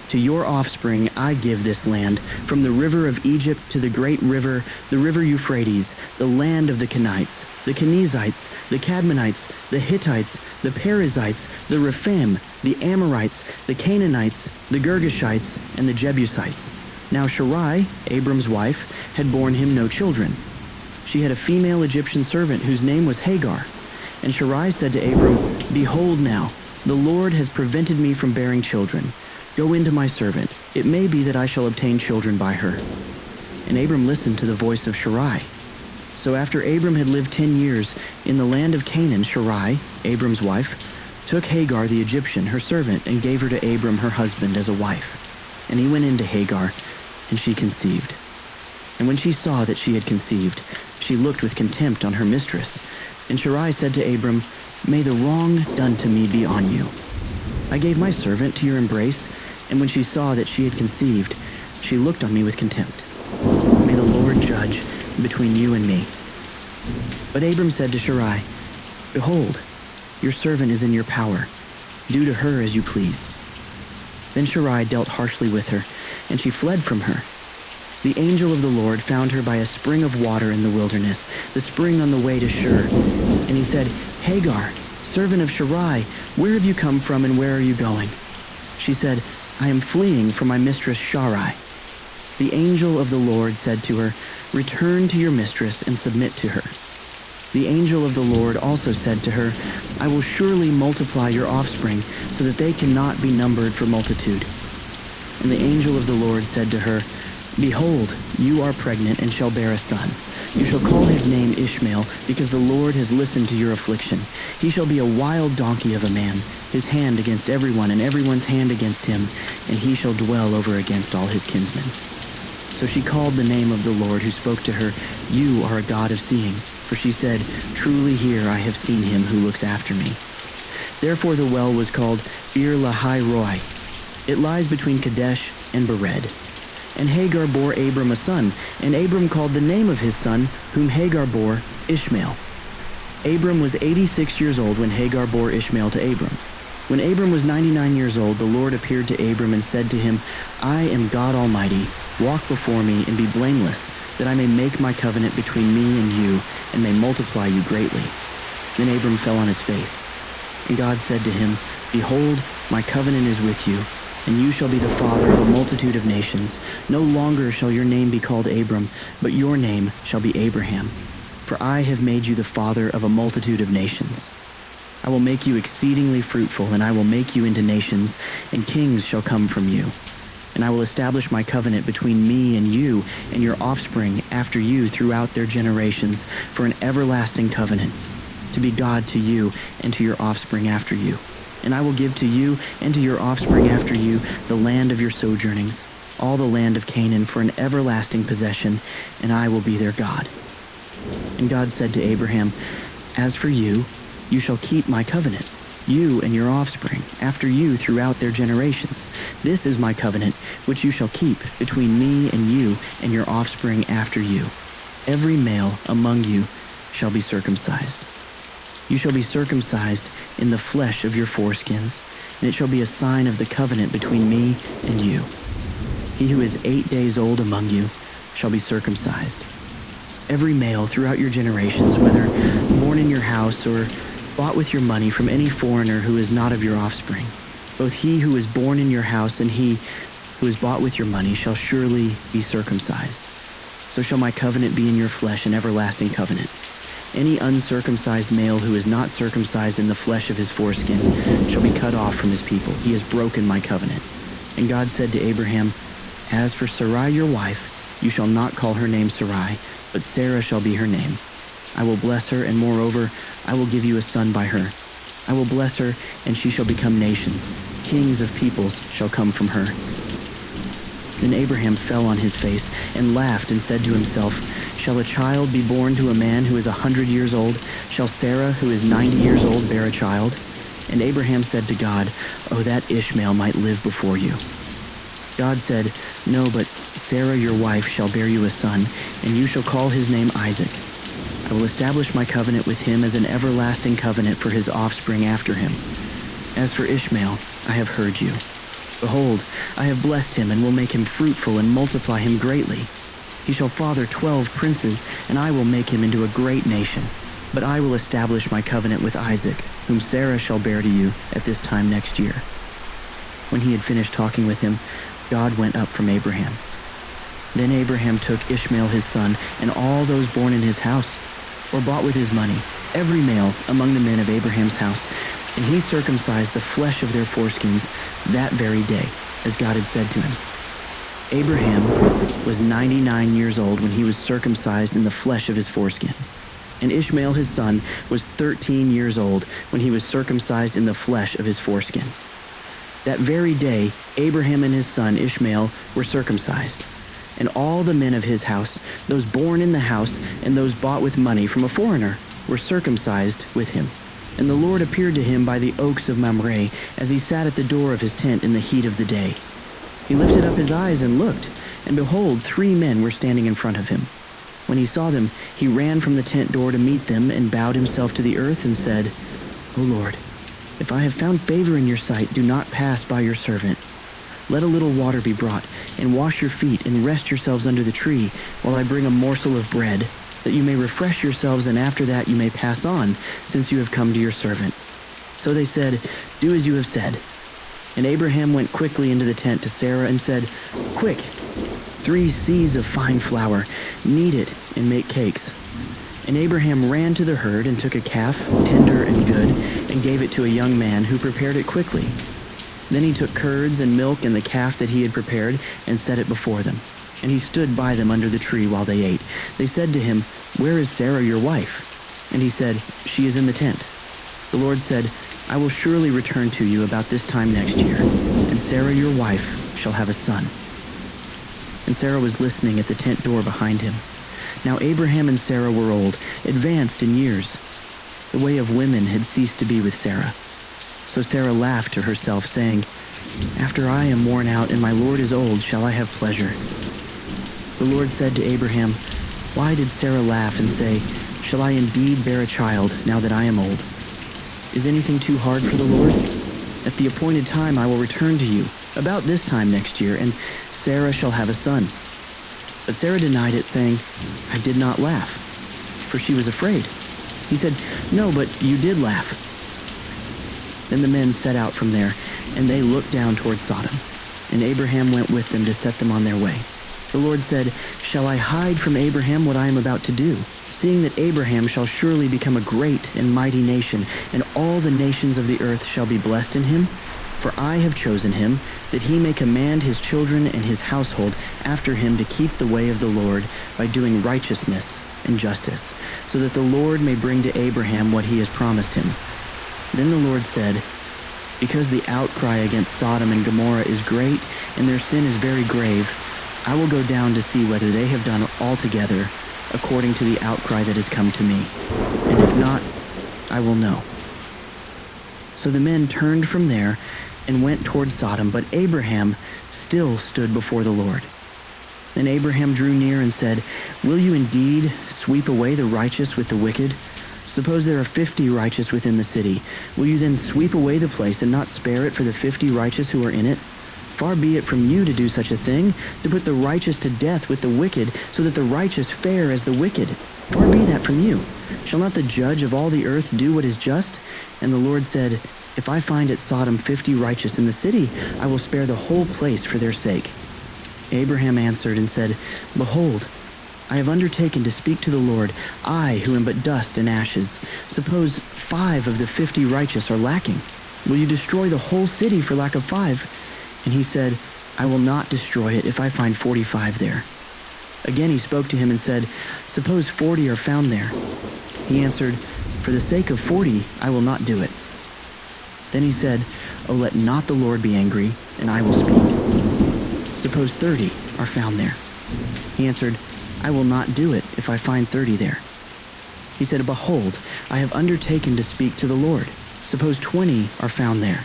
To your offspring I give this land, from the river of Egypt to the great river, the river Euphrates, the land of the Kenites, the Kenizzites, the Cadmonites, the Hittites, the Perizzites, the Rephaim, the Amorites, the Canaanites, the Girgashites, and the Jebusites. Now Sarai, Abram's wife, had borne him no children. She had a female Egyptian servant whose name was Hagar. And Sarai said to Abram, Behold now, the Lord has prevented me from bearing children. Go into my servant. It may be that I shall obtain children by her. And Abram listened to the voice of Sarai. So after Abram had lived 10 years in the land of Canaan, Sarai, Abram's wife, took Hagar the Egyptian, her servant, and gave her to Abram her husband as a wife. And he went in to Hagar, and she conceived. And when she saw that she had conceived, she looked with contempt on her mistress. And Sarai said to Abram, May the wrong done to me be on you. I gave my servant to your embrace, and when she saw that she had conceived, she looked on me with contempt. May the Lord judge between you and me. But Abram said to Sarai, Behold, your servant is in your power. Do to her as you please. Then Sarai dealt harshly with her, and she fled from her. The angel of the Lord found her by a spring of water in the wilderness, the spring on the way to Shur. And he said, Hagar, servant of Sarai, where have you come from and where are you going? She said, I am fleeing from my mistress Sarai." The angel of the Lord said to her, "Return to your mistress and submit to her." The angel of the Lord also said to her, "I will surely multiply your offspring, so that they cannot be numbered for multitude." And the angel of the Lord said to her, "Behold, you are pregnant and shall bear a son. You shall call his name Ishmael, because the Lord has listened to your affliction. He shall be a wild donkey of a man, his hand against everyone, and everyone's hand against him, and he shall dwell over against all his kinsmen." So she called the name of the Lord who spoke to her, "You are a God of seeing." For she said, "Truly here I have seen him who looks after me." Therefore the well was called Bir Lahai Roi. It lies between Kadesh and Bered. And Hagar bore Abram a son, and Abram called the name of his son, whom Hagar bore, Ishmael. Abram was 86 years old when Hagar bore Ishmael to Abram. When Abram was 99 years old, the Lord appeared to Abram and said to him, "I am God Almighty. Walk before me and be blameless, that I may make my covenant between me and you, and may multiply you greatly." Then Abram fell on his face. And God said to him, "Behold, my covenant is with you, and you shall be the father of a multitude of nations. No longer shall your name be called Abram, but your name shall be Abraham. For I have made you the father of a multitude of nations. I will make you exceedingly fruitful, and I will make you into nations, and kings shall come from you. And I will establish my covenant between me and you and your offspring after you throughout their generations for an everlasting covenant, to be God to you and to your offspring after you. And I will give to you and to your offspring after you the land of your sojournings, all the land of Canaan for an everlasting possession, and I will be their God." And God said to Abraham, "As for you, you shall keep my covenant, you and your offspring after you throughout their generations. This is my covenant which you shall keep between me and you and your offspring after you. Every male among you shall be circumcised. You shall be circumcised in the flesh of your foreskins, and it shall be a sign of the covenant between me and you. He who is 8 days old among you shall be circumcised. Every male throughout your generations, whether born in your house or bought with your money from any foreigner who is not of your offspring, both he who is born in your house and he who is bought with your money shall surely be circumcised. So shall my covenant be in your flesh, an everlasting covenant. Any uncircumcised male who is not circumcised in the flesh of his foreskin shall be cut off from his people. He has broken my covenant." And God said to Abraham, "As for Sarai your wife, you shall not call her name Sarai, but Sarah shall be her name. I will bless her, and moreover, I will give you a son by her. I will bless her, and she shall become nations. Kings of peoples shall come from her." Then Abraham fell on his face and laughed and said to himself, "Shall a child be born to a man who is 100 years old? Shall Sarah, who is 90 years old, bear a child?" And Abraham said to God, "Oh, that Ishmael might live before you." God said, "No, but Sarah your wife shall bear you a son, and you shall call his name Isaac. I will establish my covenant with him as an everlasting covenant for his offspring after him. As for Ishmael, I have heard you. Behold, I have blessed him and will make him fruitful and multiply him greatly. He shall father 12 princes, and I will make him into a great nation. But I will establish my covenant with Isaac, whom Sarah shall bear to you at this time next year." When he had finished talking with him, God went up from Abraham. Then Abraham took Ishmael his son, and all those born in his house, or bought with his money, every male among the men of Abraham's house, and he circumcised the flesh of their foreskins that very day, as God had said to him. Abraham was 99 years old when he was circumcised in the flesh of his foreskin. And Ishmael his son was 13 years old when he was circumcised in the flesh of his foreskin. That very day, Abraham and his son Ishmael were circumcised. And all the men of his house, those born in the house and those bought with money from a foreigner, were circumcised with him. And the Lord appeared to him by the oaks of Mamre as he sat at the door of his tent in the heat of the day. He lifted up his eyes and looked, and behold, 3 men were standing in front of him. When he saw them, he ran from the tent door to meet them and bowed himself to the earth and said, "O Lord, if I have found favor in your sight, do not pass by your servant. Let a little water be brought, and wash your feet, and rest yourselves under the tree, while I bring a morsel of bread, that you may refresh yourselves, and after that you may pass on, since you have come to your servant." So they said, "Do as you have said." And Abraham went quickly into the tent to Sarah and said, "Quick, 3 seahs of fine flour, knead it and make cakes." And Abraham ran to the herd and took a calf, tender and good, and gave it to a young man who prepared it quickly. Then he took curds and milk and the calf that he had prepared and set it before them. And he stood by them under the tree while they ate. They said to him, "Where is Sarah your wife?" And he said, "She is in the tent." The Lord said, "I will surely return to you about this time next year, and Sarah your wife shall have a son." And Sarah was listening at the tent door behind him. Now Abraham and Sarah were old, advanced in years. The way of women had ceased to be with Sarah. So Sarah laughed to herself, saying, "After I am worn out and my Lord is old, shall I have pleasure?" The Lord said to Abraham, "Why did Sarah laugh and say, 'Shall I indeed bear a child now that I am old?' Is anything too hard for the Lord? At the appointed time I will return to you, about this time next year, and Sarah shall have a son." But Sarah denied it, saying, "I did not laugh," for she was afraid. He said, "No, but you did laugh." Then the men set out from there, and they looked down toward Sodom. And Abraham went with them to set them on their way. The Lord said, "Shall I hide from Abraham what I am about to do? Seeing that Abraham shall surely become a great and mighty nation, and all the nations of the earth shall be blessed in him? For I have chosen him, that he may command his children and his household after him to keep the way of the Lord by doing righteousness and justice, so that the Lord may bring to Abraham what he has promised him." Then the Lord said, "Because the outcry against Sodom and Gomorrah is great, and their sin is very grave, I will go down to see whether they have done altogether according to the outcry that has come to me. And if not, I will know." So the men turned from there and went toward Sodom, but Abraham still stood before the Lord. Then Abraham drew near and said, "Will you indeed sweep away the righteous with the wicked? Suppose there are 50 righteous within the city. Will you then sweep away the place and not spare it for the 50 righteous who are in it? Far be it from you to do such a thing, to put the righteous to death with the wicked, so that the righteous fare as the wicked. Far be that from you. Shall not the judge of all the earth do what is just?" And the Lord said, "If I find at Sodom 50 righteous in the city, I will spare the whole place for their sake." Abraham answered and said, "Behold, I have undertaken to speak to the Lord, I who am but dust and ashes. Suppose 5 of the 50 righteous are lacking. Will you destroy the whole city for lack of 5? And he said, "I will not destroy it if I find 45 there." Again he spoke to him and said, "Suppose 40 are found there." He answered, "For the sake of 40, I will not do it." Then he said, "Oh, let not the Lord be angry, and I will speak. Suppose 30 are found there." He answered, "I will not do it if I find 30 there." He said, "Behold, I have undertaken to speak to the Lord. Suppose 20 are found there."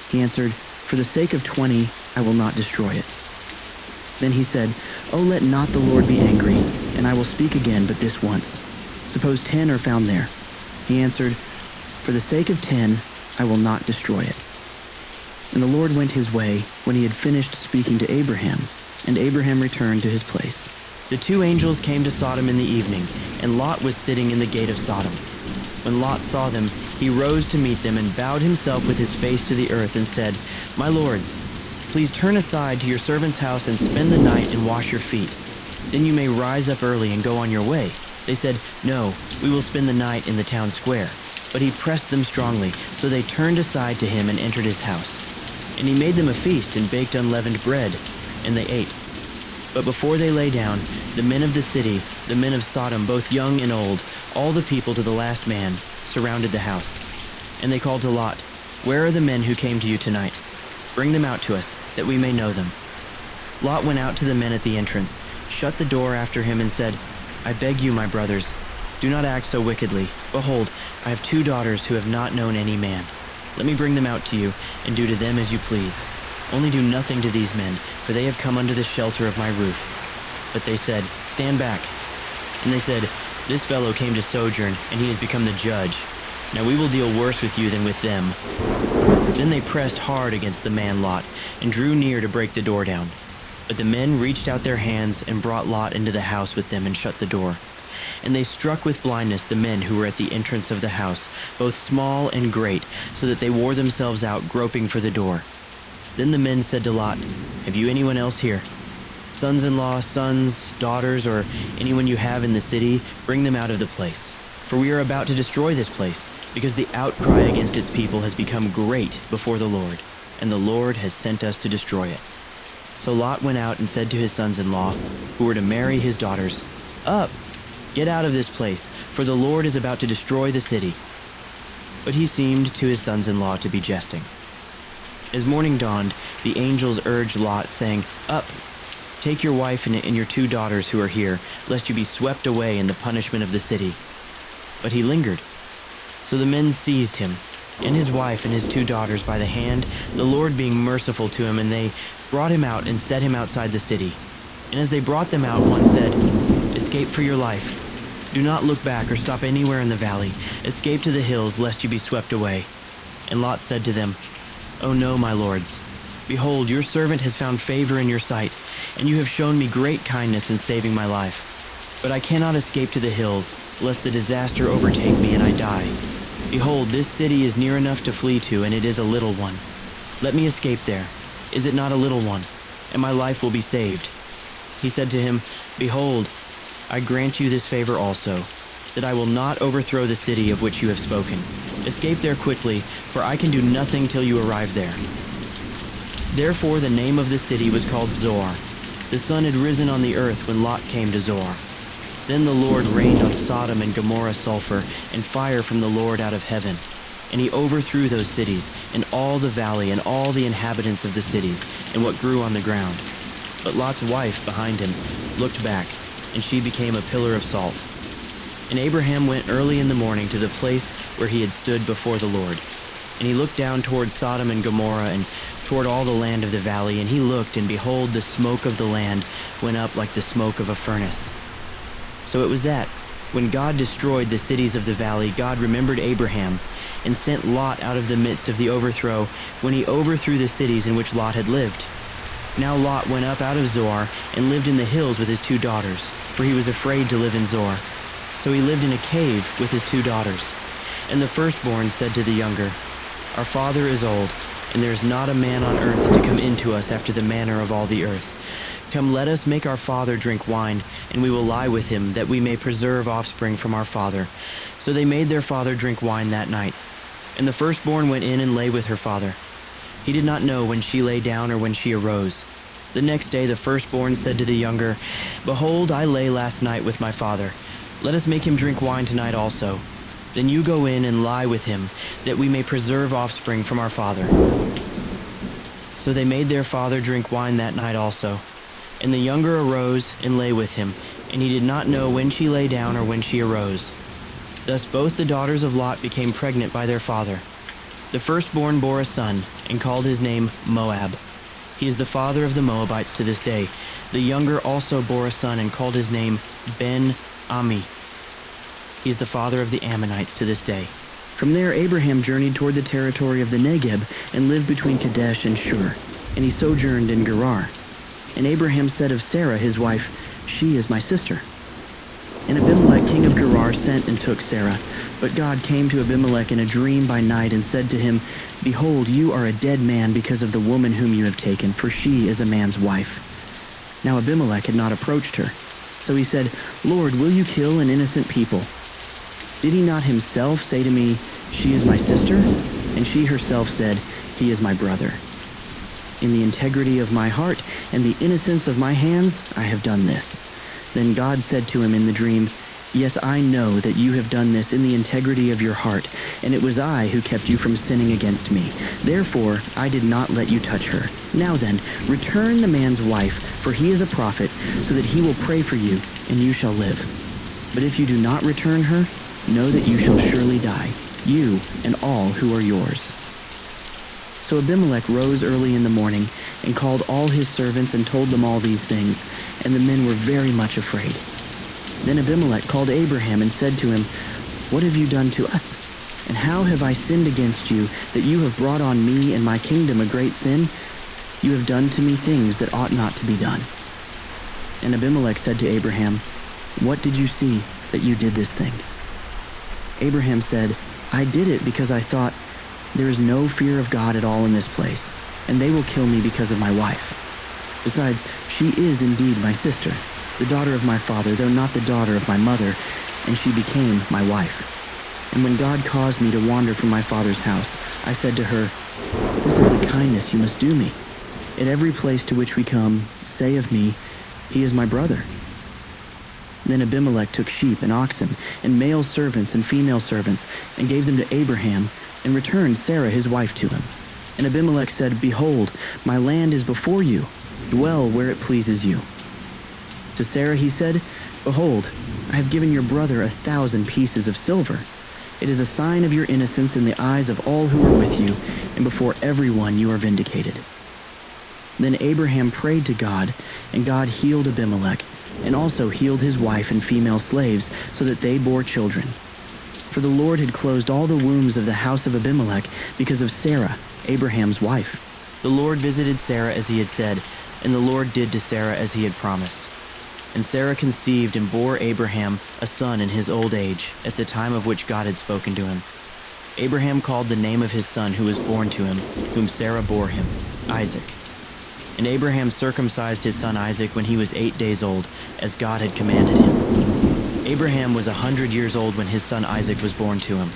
He answered, "For the sake of 20, I will not destroy it." Then he said, "Oh, let not the Lord be angry, and I will speak again but this once. Suppose 10 are found there." He answered, "For the sake of 10, I will not destroy it." And the Lord went his way when he had finished speaking to Abraham, and Abraham returned to his place. The 2 angels came to Sodom in the evening, and Lot was sitting in the gate of Sodom. When Lot saw them, he rose to meet them and bowed himself with his face to the earth and said, "My lords, please turn aside to your servant's house and spend the night and wash your feet. Then you may rise up early and go on your way." They said, "No, we will spend the night in the town square." But he pressed them strongly, so they turned aside to him and entered his house. And he made them a feast and baked unleavened bread, and they ate. But before they lay down, the men of the city, the men of Sodom, both young and old, all the people to the last man, surrounded the house. And they called to Lot, "Where are the men who came to you tonight? Bring them out to us, that we may know them." Lot went out to the men at the entrance, shut the door after him, and said, "I beg you, my brothers, do not act so wickedly. Behold, I have 2 daughters who have not known any man. Let me bring them out to you, and do to them as you please. Only do nothing to these men, for they have come under the shelter of my roof." But they said, "Stand back." And they said, "This fellow came to sojourn, and he has become the judge. Now we will deal worse with you than with them." Then they pressed hard against the man Lot, and drew near to break the door down. But the men reached out their hands and brought Lot into the house with them and shut the door. And they struck with blindness the men who were at the entrance of the house, both small and great, so that they wore themselves out groping for the door. Then the men said to Lot, "Have you anyone else here? Sons-in-law, sons, daughters, or anyone you have in the city, bring them out of the place. For we are about to destroy this place, because the outcry against its people has become great before the Lord, and the Lord has sent us to destroy it." So Lot went out and said to his sons-in-law, who were to marry his daughters, "Up, get out of this place, for the Lord is about to destroy the city." But he seemed to his sons-in-law to be jesting. As morning dawned, the angels urged Lot, saying, "Up, take your wife and your 2 daughters who are here, lest you be swept away in the punishment of the city." But he lingered. So the men seized him, and his wife and his 2 daughters by the hand, the Lord being merciful to him, and they brought him out and set him outside the city. And as they brought them out, one said, "Escape for your life. Do not look back or stop anywhere in the valley. Escape to the hills, lest you be swept away." And Lot said to them, "Oh no, my lords. Behold, your servant has found favor in your sight, and you have shown me great kindness in saving my life. But I cannot escape to the hills, lest the disaster overtake me and I die. Behold, this city is near enough to flee to, and it is a little one. Let me escape there. Is it not a little one? And my life will be saved." He said to him, "Behold, I grant you this favor also, that I will not overthrow the city of which you have spoken. Escape there quickly, for I can do nothing till you arrive there." Therefore the name of the city was called Zoar. The sun had risen on the earth when Lot came to Zoar. Then the Lord rained on Sodom and Gomorrah sulfur and fire from the Lord out of heaven. And he overthrew those cities, and all the valley, and all the inhabitants of the cities, and what grew on the ground. But Lot's wife behind him looked back, and she became a pillar of salt. And Abraham went early in the morning to the place where he had stood before the Lord. And he looked down toward Sodom and Gomorrah, and toward all the land of the valley, and he looked, and behold, the smoke of the land went up like the smoke of a furnace. So it was that, when God destroyed the cities of the valley, God remembered Abraham, and sent Lot out of the midst of the overthrow, when he overthrew the cities in which Lot had lived. Now Lot went up out of Zoar, and lived in the hills with his 2 daughters, for he was afraid to live in Zoar. So he lived in a cave with his 2 daughters. And the firstborn said to the younger, "Our father is old, and there is not a man on earth to come into us after the manner of all the earth. Come, let us make our father drink wine, and we will lie with him, that we may preserve offspring from our father." So they made their father drink wine that night. And the firstborn went in and lay with her father. He did not know when she lay down or when she arose. The next day the firstborn said to the younger, "Behold, I lay last night with my father. Let us make him drink wine tonight also. Then you go in and lie with him, that we may preserve offspring from our father." So they made their father drink wine that night also. And the younger arose and lay with him, and he did not know when she lay down or when she arose. Thus both the daughters of Lot became pregnant by their father. The firstborn bore a son, and called his name Moab. He is the father of the Moabites to this day. The younger also bore a son, and called his name Ben-Ami. He is the father of the Ammonites to this day. From there Abraham journeyed toward the territory of the Negeb, and lived between Kadesh and Shur, and he sojourned in Gerar. And Abraham said of Sarah his wife, "She is my sister." And Abimelech king of Gerar sent and took Sarah. But God came to Abimelech in a dream by night, and said to him, "Behold, you are a dead man because of the woman whom you have taken, for she is a man's wife." Now Abimelech had not approached her. So he said, "Lord, will you kill an innocent people? Did he not himself say to me, 'She is my sister'?" And she herself said, "He is my brother." In the integrity of my heart and the innocence of my hands, I have done this. Then God said to him in the dream, "Yes, I know that you have done this in the integrity of your heart, and it was I who kept you from sinning against me. Therefore, I did not let you touch her. Now then, return the man's wife, for he is a prophet, so that he will pray for you, and you shall live. But if you do not return her, know that you shall surely die, you and all who are yours." So Abimelech rose early in the morning, and called all his servants, and told them all these things, and the men were very much afraid. Then Abimelech called Abraham, and said to him, "What have you done to us? And how have I sinned against you, that you have brought on me and my kingdom a great sin? You have done to me things that ought not to be done." And Abimelech said to Abraham, "What did you see that you did this thing?" Abraham said, "I did it because I thought, there is no fear of God at all in this place, and they will kill me because of my wife. Besides, she is indeed my sister, the daughter of my father, though not the daughter of my mother, and she became my wife. And when God caused me to wander from my father's house, I said to her, This is the kindness you must do me. At every place to which we come, say of me, He is my brother. Then Abimelech took sheep and oxen, and male servants and female servants, and gave them to Abraham, and returned Sarah his wife to him. And Abimelech said, Behold, my land is before you. Dwell where it pleases you. To Sarah he said, Behold, I have given your brother 1,000 pieces of silver. It is a sign of your innocence in the eyes of all who are with you, and before everyone you are vindicated. Then Abraham prayed to God, and God healed Abimelech, and also healed his wife and female slaves, so that they bore children. For the Lord had closed all the wombs of the house of Abimelech because of Sarah, Abraham's wife. The Lord visited Sarah as he had said, and the Lord did to Sarah as he had promised. And Sarah conceived and bore Abraham a son in his old age, at the time of which God had spoken to him. Abraham called the name of his son who was born to him, whom Sarah bore him, Isaac. And Abraham circumcised his son Isaac when he was 8 days old, as God had commanded him. Abraham was 100 years old when his son Isaac was born to him.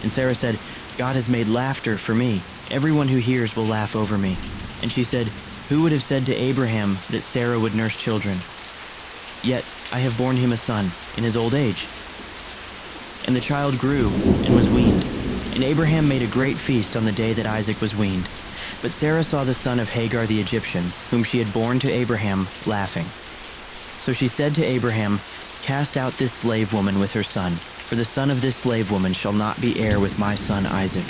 And Sarah said, God has made laughter for me. Everyone who hears will laugh over me. And she said, Who would have said to Abraham that Sarah would nurse children? Yet I have borne him a son in his old age. And the child grew and was weaned. And Abraham made a great feast on the day that Isaac was weaned. But Sarah saw the son of Hagar the Egyptian, whom she had borne to Abraham, laughing. So she said to Abraham, Cast out this slave woman with her son, for the son of this slave woman shall not be heir with my son Isaac.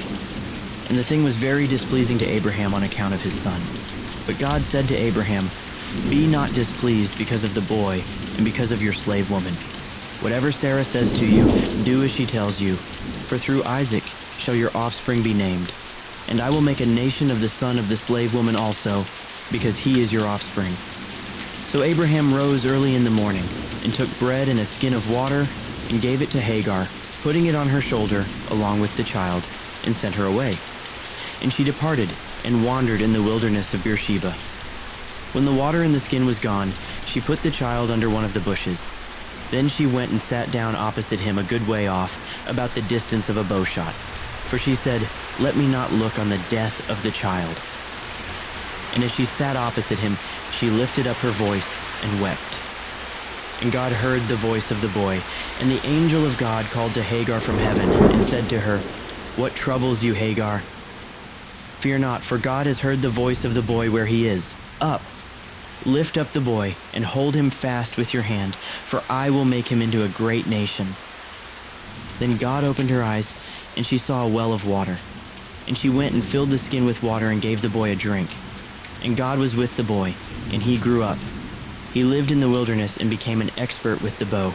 And the thing was very displeasing to Abraham on account of his son. But God said to Abraham, Be not displeased because of the boy and because of your slave woman. Whatever Sarah says to you, do as she tells you. For through Isaac shall your offspring be named. And I will make a nation of the son of the slave woman also, because he is your offspring. So Abraham rose early in the morning, and took bread and a skin of water, and gave it to Hagar, putting it on her shoulder along with the child, and sent her away. And she departed, and wandered in the wilderness of Beersheba. When the water in the skin was gone, she put the child under one of the bushes. Then she went and sat down opposite him a good way off, about the distance of a bow shot. For she said, Let me not look on the death of the child. And as she sat opposite him, she lifted up her voice and wept. And God heard the voice of the boy, and the angel of God called to Hagar from heaven, and said to her, What troubles you, Hagar? Fear not, for God has heard the voice of the boy where he is. Up, lift up the boy, and hold him fast with your hand, for I will make him into a great nation. Then God opened her eyes, and she saw a well of water. And she went and filled the skin with water and gave the boy a drink. And God was with the boy, and he grew up. He lived in the wilderness and became an expert with the bow.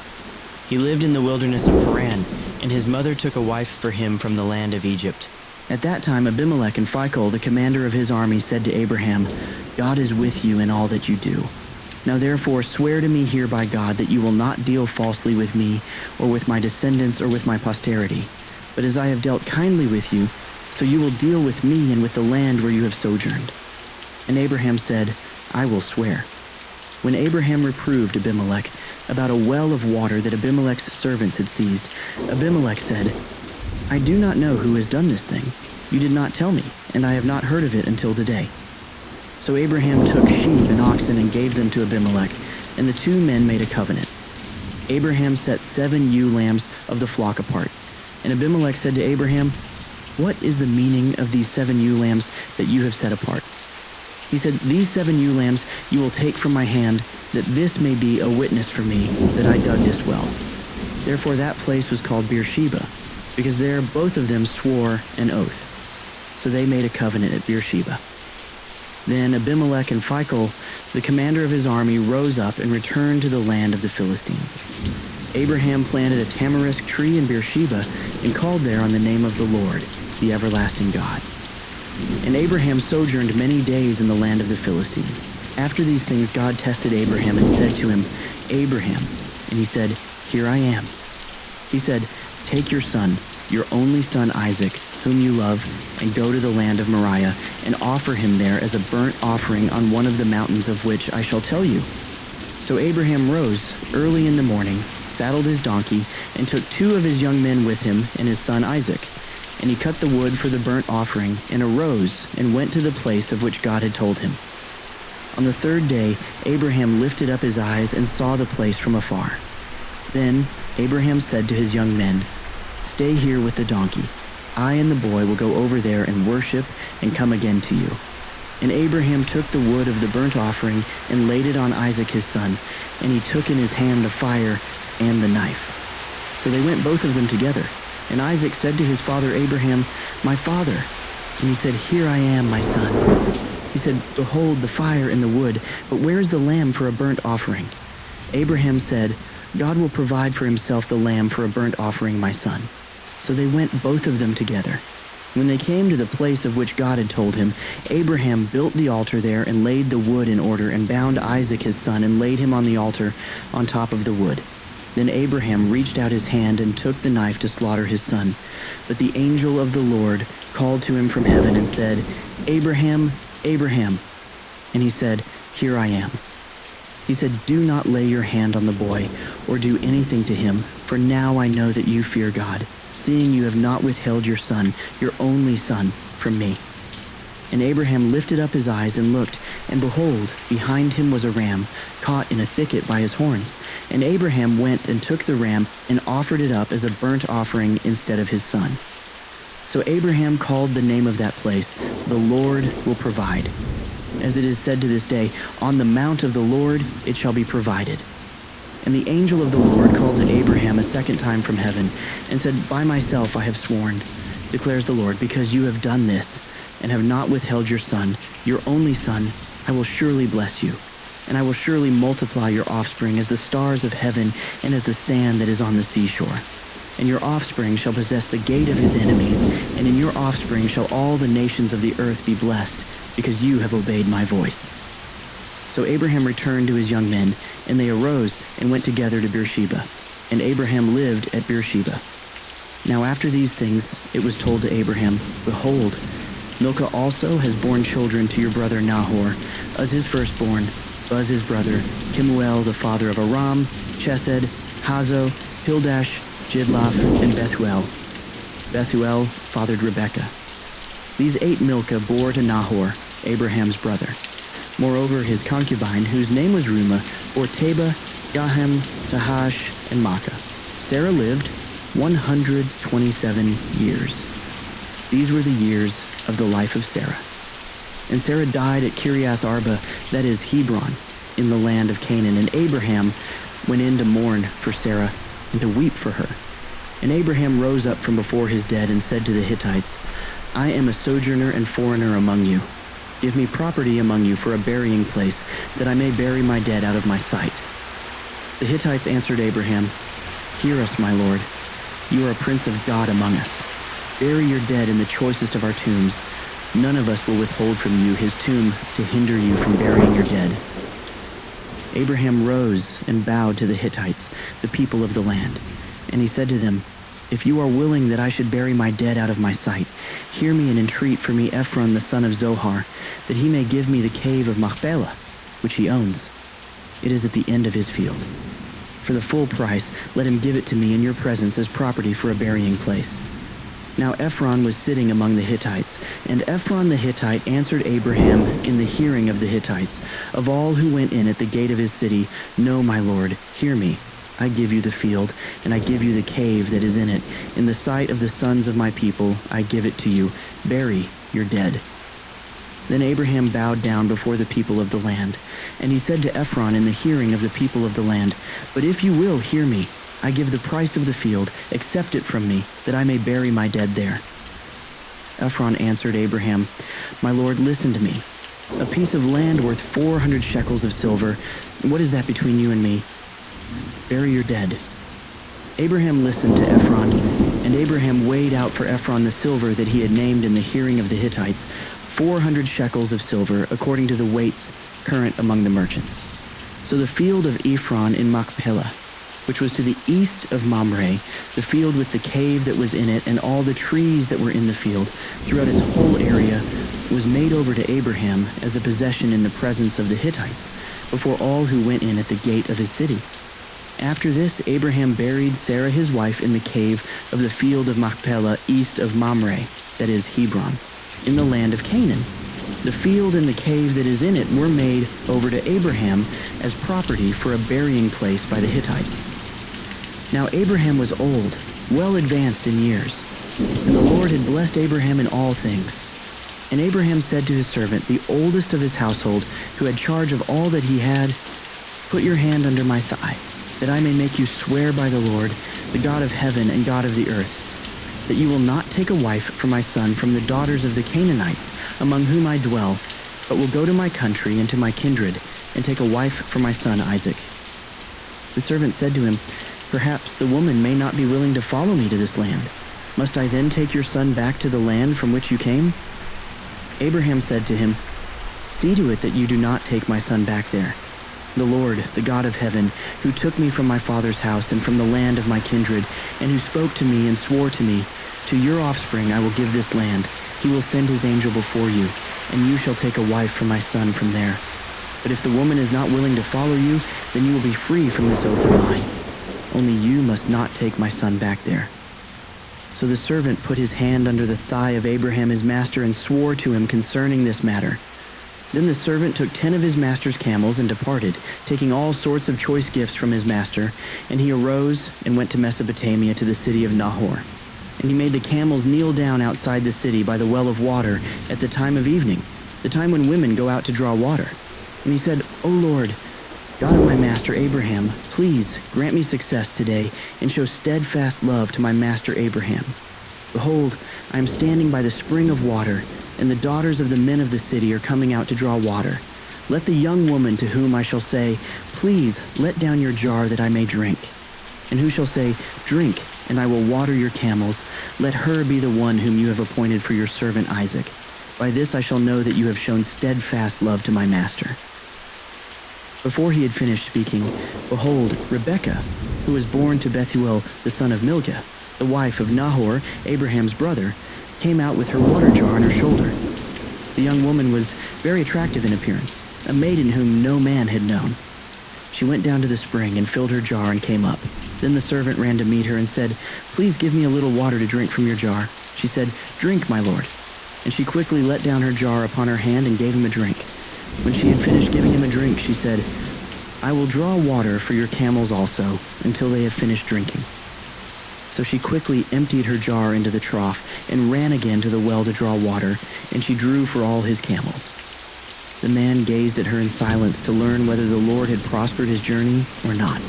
He lived in the wilderness of Paran, and his mother took a wife for him from the land of Egypt. At that time Abimelech and Phicol, the commander of his army, said to Abraham, God is with you in all that you do. Now therefore swear to me here by God that you will not deal falsely with me, or with my descendants, or with my posterity. But as I have dealt kindly with you, so you will deal with me and with the land where you have sojourned. And Abraham said, I will swear. When Abraham reproved Abimelech about a well of water that Abimelech's servants had seized, Abimelech said, I do not know who has done this thing. You did not tell me, and I have not heard of it until today. So Abraham took sheep and oxen and gave them to Abimelech, and the two men made a covenant. Abraham set 7 ewe lambs of the flock apart. And Abimelech said to Abraham, What is the meaning of these 7 ewe lambs that you have set apart? He said, These 7 ewe lambs you will take from my hand, that this may be a witness for me that I dug this well. Therefore that place was called Beersheba, because there both of them swore an oath. So they made a covenant at Beersheba. Then Abimelech and Phicol, the commander of his army, rose up and returned to the land of the Philistines. Abraham planted a tamarisk tree in Beersheba and called there on the name of the Lord, the everlasting God. And Abraham sojourned many days in the land of the Philistines. After these things God tested Abraham and said to him, Abraham. And he said, Here I am. He said, Take your son, your only son Isaac, whom you love, and go to the land of Moriah, and offer him there as a burnt offering on one of the mountains of which I shall tell you." So Abraham rose early in the morning, saddled his donkey, and took 2 of his young men with him and his son Isaac. And he cut the wood for the burnt offering, and arose and went to the place of which God had told him. On the 3rd day, Abraham lifted up his eyes and saw the place from afar. Then Abraham said to his young men, "Stay here with the donkey. I and the boy will go over there and worship and come again to you." And Abraham took the wood of the burnt offering and laid it on Isaac his son, and he took in his hand the fire and the knife. So they went both of them together. And Isaac said to his father Abraham, "My father." And he said, "Here I am, my son." He said, "Behold the fire and the wood, but where is the lamb for a burnt offering?" Abraham said, "God will provide for himself the lamb for a burnt offering, my son." So they went both of them together. When they came to the place of which God had told him, Abraham built the altar there and laid the wood in order and bound Isaac his son and laid him on the altar on top of the wood. Then Abraham reached out his hand and took the knife to slaughter his son. But the angel of the Lord called to him from heaven and said, "Abraham, Abraham." And he said, "Here I am." He said, "Do not lay your hand on the boy or do anything to him, for now I know that you fear God, seeing you have not withheld your son, your only son, from me." And Abraham lifted up his eyes and looked, and behold, behind him was a ram, caught in a thicket by his horns. And Abraham went and took the ram and offered it up as a burnt offering instead of his son. So Abraham called the name of that place, "The Lord will provide." As it is said to this day, "On the mount of the Lord it shall be provided." And the angel of the Lord called to Abraham a second time from heaven, and said, "By myself I have sworn, declares the Lord, because you have done this, and have not withheld your son, your only son, I will surely bless you. And I will surely multiply your offspring as the stars of heaven and as the sand that is on the seashore. And your offspring shall possess the gate of his enemies, and in your offspring shall all the nations of the earth be blessed, because you have obeyed my voice." So Abraham returned to his young men, and they arose and went together to Beersheba. And Abraham lived at Beersheba. Now after these things it was told to Abraham, "Behold, Milcah also has borne children to your brother Nahor, Uz his firstborn, Buz his brother, Kemuel the father of Aram, Chesed, Hazo, Pildash, Jidlaph, and Bethuel. Bethuel fathered Rebekah. These 8 Milcah bore to Nahor, Abraham's brother. Moreover, his concubine, whose name was Reumah, bore Teba, Gaham, Tahash, and Maachah. Sarah lived 127 years. These were the years of the life of Sarah. And Sarah died at Kiriath Arba, that is Hebron, in the land of Canaan. And Abraham went in to mourn for Sarah and to weep for her. And Abraham rose up from before his dead and said to the Hittites, "I am a sojourner and foreigner among you. Give me property among you for a burying place, that I may bury my dead out of my sight." The Hittites answered Abraham, "Hear us, my lord. You are a prince of God among us. Bury your dead in the choicest of our tombs. None of us will withhold from you his tomb to hinder you from burying your dead." Abraham rose and bowed to the Hittites, the people of the land. And he said to them, "If you are willing that I should bury my dead out of my sight, hear me and entreat for me Ephron the son of Zohar, that he may give me the cave of Machpelah, which he owns. It is at the end of his field. For the full price, let him give it to me in your presence as property for a burying place." Now Ephron was sitting among the Hittites, and Ephron the Hittite answered Abraham in the hearing of the Hittites, "Of all who went in at the gate of his city, no, my lord, hear me. I give you the field, and I give you the cave that is in it. In the sight of the sons of my people, I give it to you. Bury your dead." Then Abraham bowed down before the people of the land, and he said to Ephron in the hearing of the people of the land, "But if you will hear me, I give the price of the field, accept it from me, that I may bury my dead there." Ephron answered Abraham, "My lord, listen to me. A piece of land worth 400 shekels of silver, what is that between you and me? Bury your dead." Abraham listened to Ephron, and Abraham weighed out for Ephron the silver that he had named in the hearing of the Hittites, 400 shekels of silver, according to the weights current among the merchants. So the field of Ephron in Machpelah which was to the east of Mamre, the field with the cave that was in it and all the trees that were in the field, throughout its whole area, was made over to Abraham as a possession in the presence of the Hittites, before all who went in at the gate of his city. After this, Abraham buried Sarah his wife in the cave of the field of Machpelah east of Mamre, that is Hebron, in the land of Canaan. The field and the cave that is in it were made over to Abraham as property for a burying place by the Hittites. Now Abraham was old, well advanced in years, and the Lord had blessed Abraham in all things. And Abraham said to his servant, the oldest of his household, who had charge of all that he had, "Put your hand under my thigh, that I may make you swear by the Lord, the God of heaven and God of the earth, that you will not take a wife for my son from the daughters of the Canaanites, among whom I dwell, but will go to my country and to my kindred, and take a wife for my son Isaac." The servant said to him, "Perhaps the woman may not be willing to follow me to this land. Must I then take your son back to the land from which you came?" Abraham said to him, "See to it that you do not take my son back there. The Lord, the God of heaven, who took me from my father's house and from the land of my kindred, and who spoke to me and swore to me, 'To your offspring I will give this land. He will send his angel before you, and you shall take a wife for my son from there. But if the woman is not willing to follow you, then you will be free from this oath of mine. Only you must not take my son back there." So the servant put his hand under the thigh of Abraham his master and swore to him concerning this matter. Then the servant took 10 of his master's camels and departed, taking all sorts of choice gifts from his master, and he arose and went to Mesopotamia to the city of Nahor. And he made the camels kneel down outside the city by the well of water at the time of evening, the time when women go out to draw water. And he said, "O Lord, God of my master Abraham, please grant me success today and show steadfast love to my master Abraham. Behold, I am standing by the spring of water, and the daughters of the men of the city are coming out to draw water. Let the young woman to whom I shall say, 'Please let down your jar that I may drink,' and who shall say, 'Drink, and I will water your camels,' let her be the one whom you have appointed for your servant Isaac. By this I shall know that you have shown steadfast love to my master." Before he had finished speaking, behold, Rebekah, who was born to Bethuel the son of Milcah, the wife of Nahor, Abraham's brother, came out with her water jar on her shoulder. The young woman was very attractive in appearance, a maiden whom no man had known. She went down to the spring and filled her jar and came up. Then the servant ran to meet her and said, "Please give me a little water to drink from your jar." She said, "Drink, my lord." And she quickly let down her jar upon her hand and gave him a drink. When she had finished giving him a drink, she said, "I will draw water for your camels also, until they have finished drinking." So she quickly emptied her jar into the trough and ran again to the well to draw water, and she drew for all his camels. The man gazed at her in silence to learn whether the Lord had prospered his journey or not.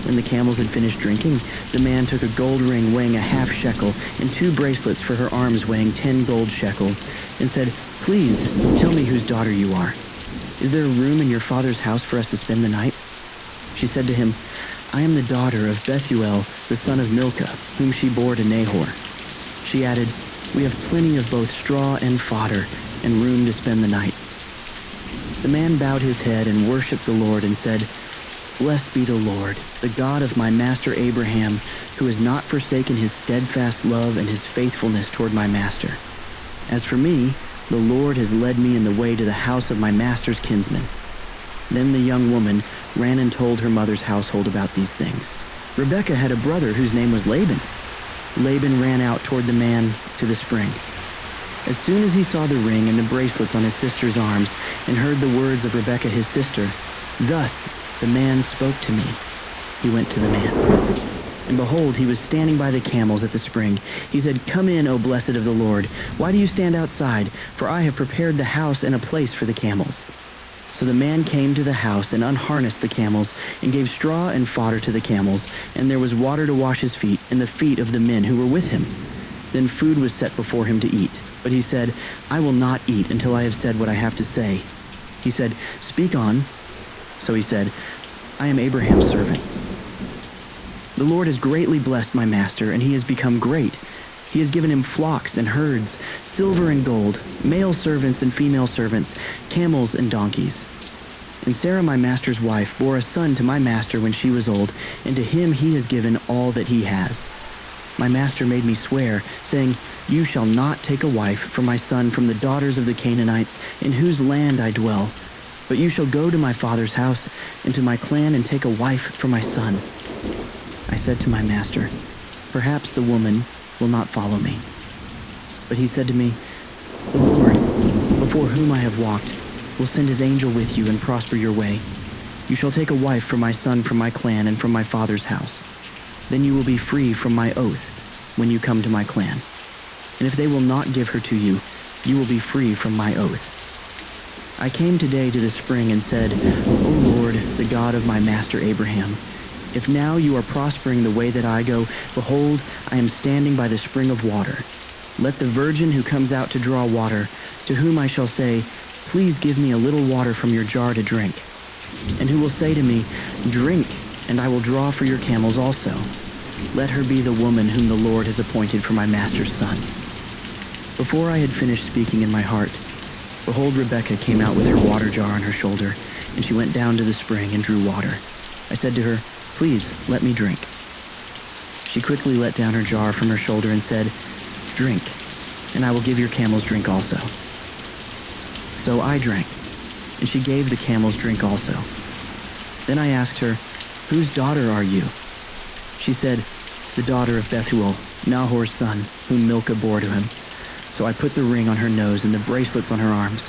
When the camels had finished drinking, the man took a gold ring weighing a half shekel and 2 bracelets for her arms weighing 10 gold shekels, and said, "Please tell me whose daughter you are. Is there a room in your father's house for us to spend the night?" She said to him, "I am the daughter of Bethuel, the son of Milcah, whom she bore to Nahor." She added, "We have plenty of both straw and fodder, and room to spend the night." The man bowed his head and worshipped the Lord and said, "Blessed be the Lord, the God of my master Abraham, who has not forsaken his steadfast love and his faithfulness toward my master. As for me, the Lord has led me in the way to the house of my master's kinsman." Then the young woman ran and told her mother's household about these things. Rebekah had a brother whose name was Laban. Laban ran out toward the man to the spring. As soon as he saw the ring and the bracelets on his sister's arms and heard the words of Rebekah his sister, "Thus the man spoke to me," he went to the man. And behold, he was standing by the camels at the spring. He said, "Come in, O blessed of the Lord. Why do you stand outside? For I have prepared the house and a place for the camels." So the man came to the house and unharnessed the camels and gave straw and fodder to the camels, and there was water to wash his feet and the feet of the men who were with him. Then food was set before him to eat. But he said, "I will not eat until I have said what I have to say." He said, "Speak on." So he said, "I am Abraham's servant. The Lord has greatly blessed my master, and he has become great. He has given him flocks and herds, silver and gold, male servants and female servants, camels and donkeys. And Sarah my master's wife bore a son to my master when she was old, and to him he has given all that he has. My master made me swear, saying, You shall not take a wife for my son from the daughters of the Canaanites, in whose land I dwell, but you shall go to my father's house and to my clan and take a wife for my son. I said to my master, Perhaps the woman will not follow me. But he said to me, The Lord, before whom I have walked, will send his angel with you and prosper your way. You shall take a wife for my son from my clan and from my father's house. Then you will be free from my oath when you come to my clan. And if they will not give her to you, you will be free from my oath. I came today to the spring and said, O Lord, the God of my master Abraham, if now you are prospering the way that I go, behold, I am standing by the spring of water. Let the virgin who comes out to draw water, to whom I shall say, Please give me a little water from your jar to drink, and who will say to me, Drink, and I will draw for your camels also. Let her be the woman whom the Lord has appointed for my master's son. Before I had finished speaking in my heart, behold, Rebekah came out with her water jar on her shoulder, and she went down to the spring and drew water. I said to her, Please, let me drink. She quickly let down her jar from her shoulder and said, Drink, and I will give your camels drink also. So I drank, and she gave the camels drink also. Then I asked her, Whose daughter are you? She said, The daughter of Bethuel, Nahor's son, whom Milcah bore to him. So I put the ring on her nose and the bracelets on her arms.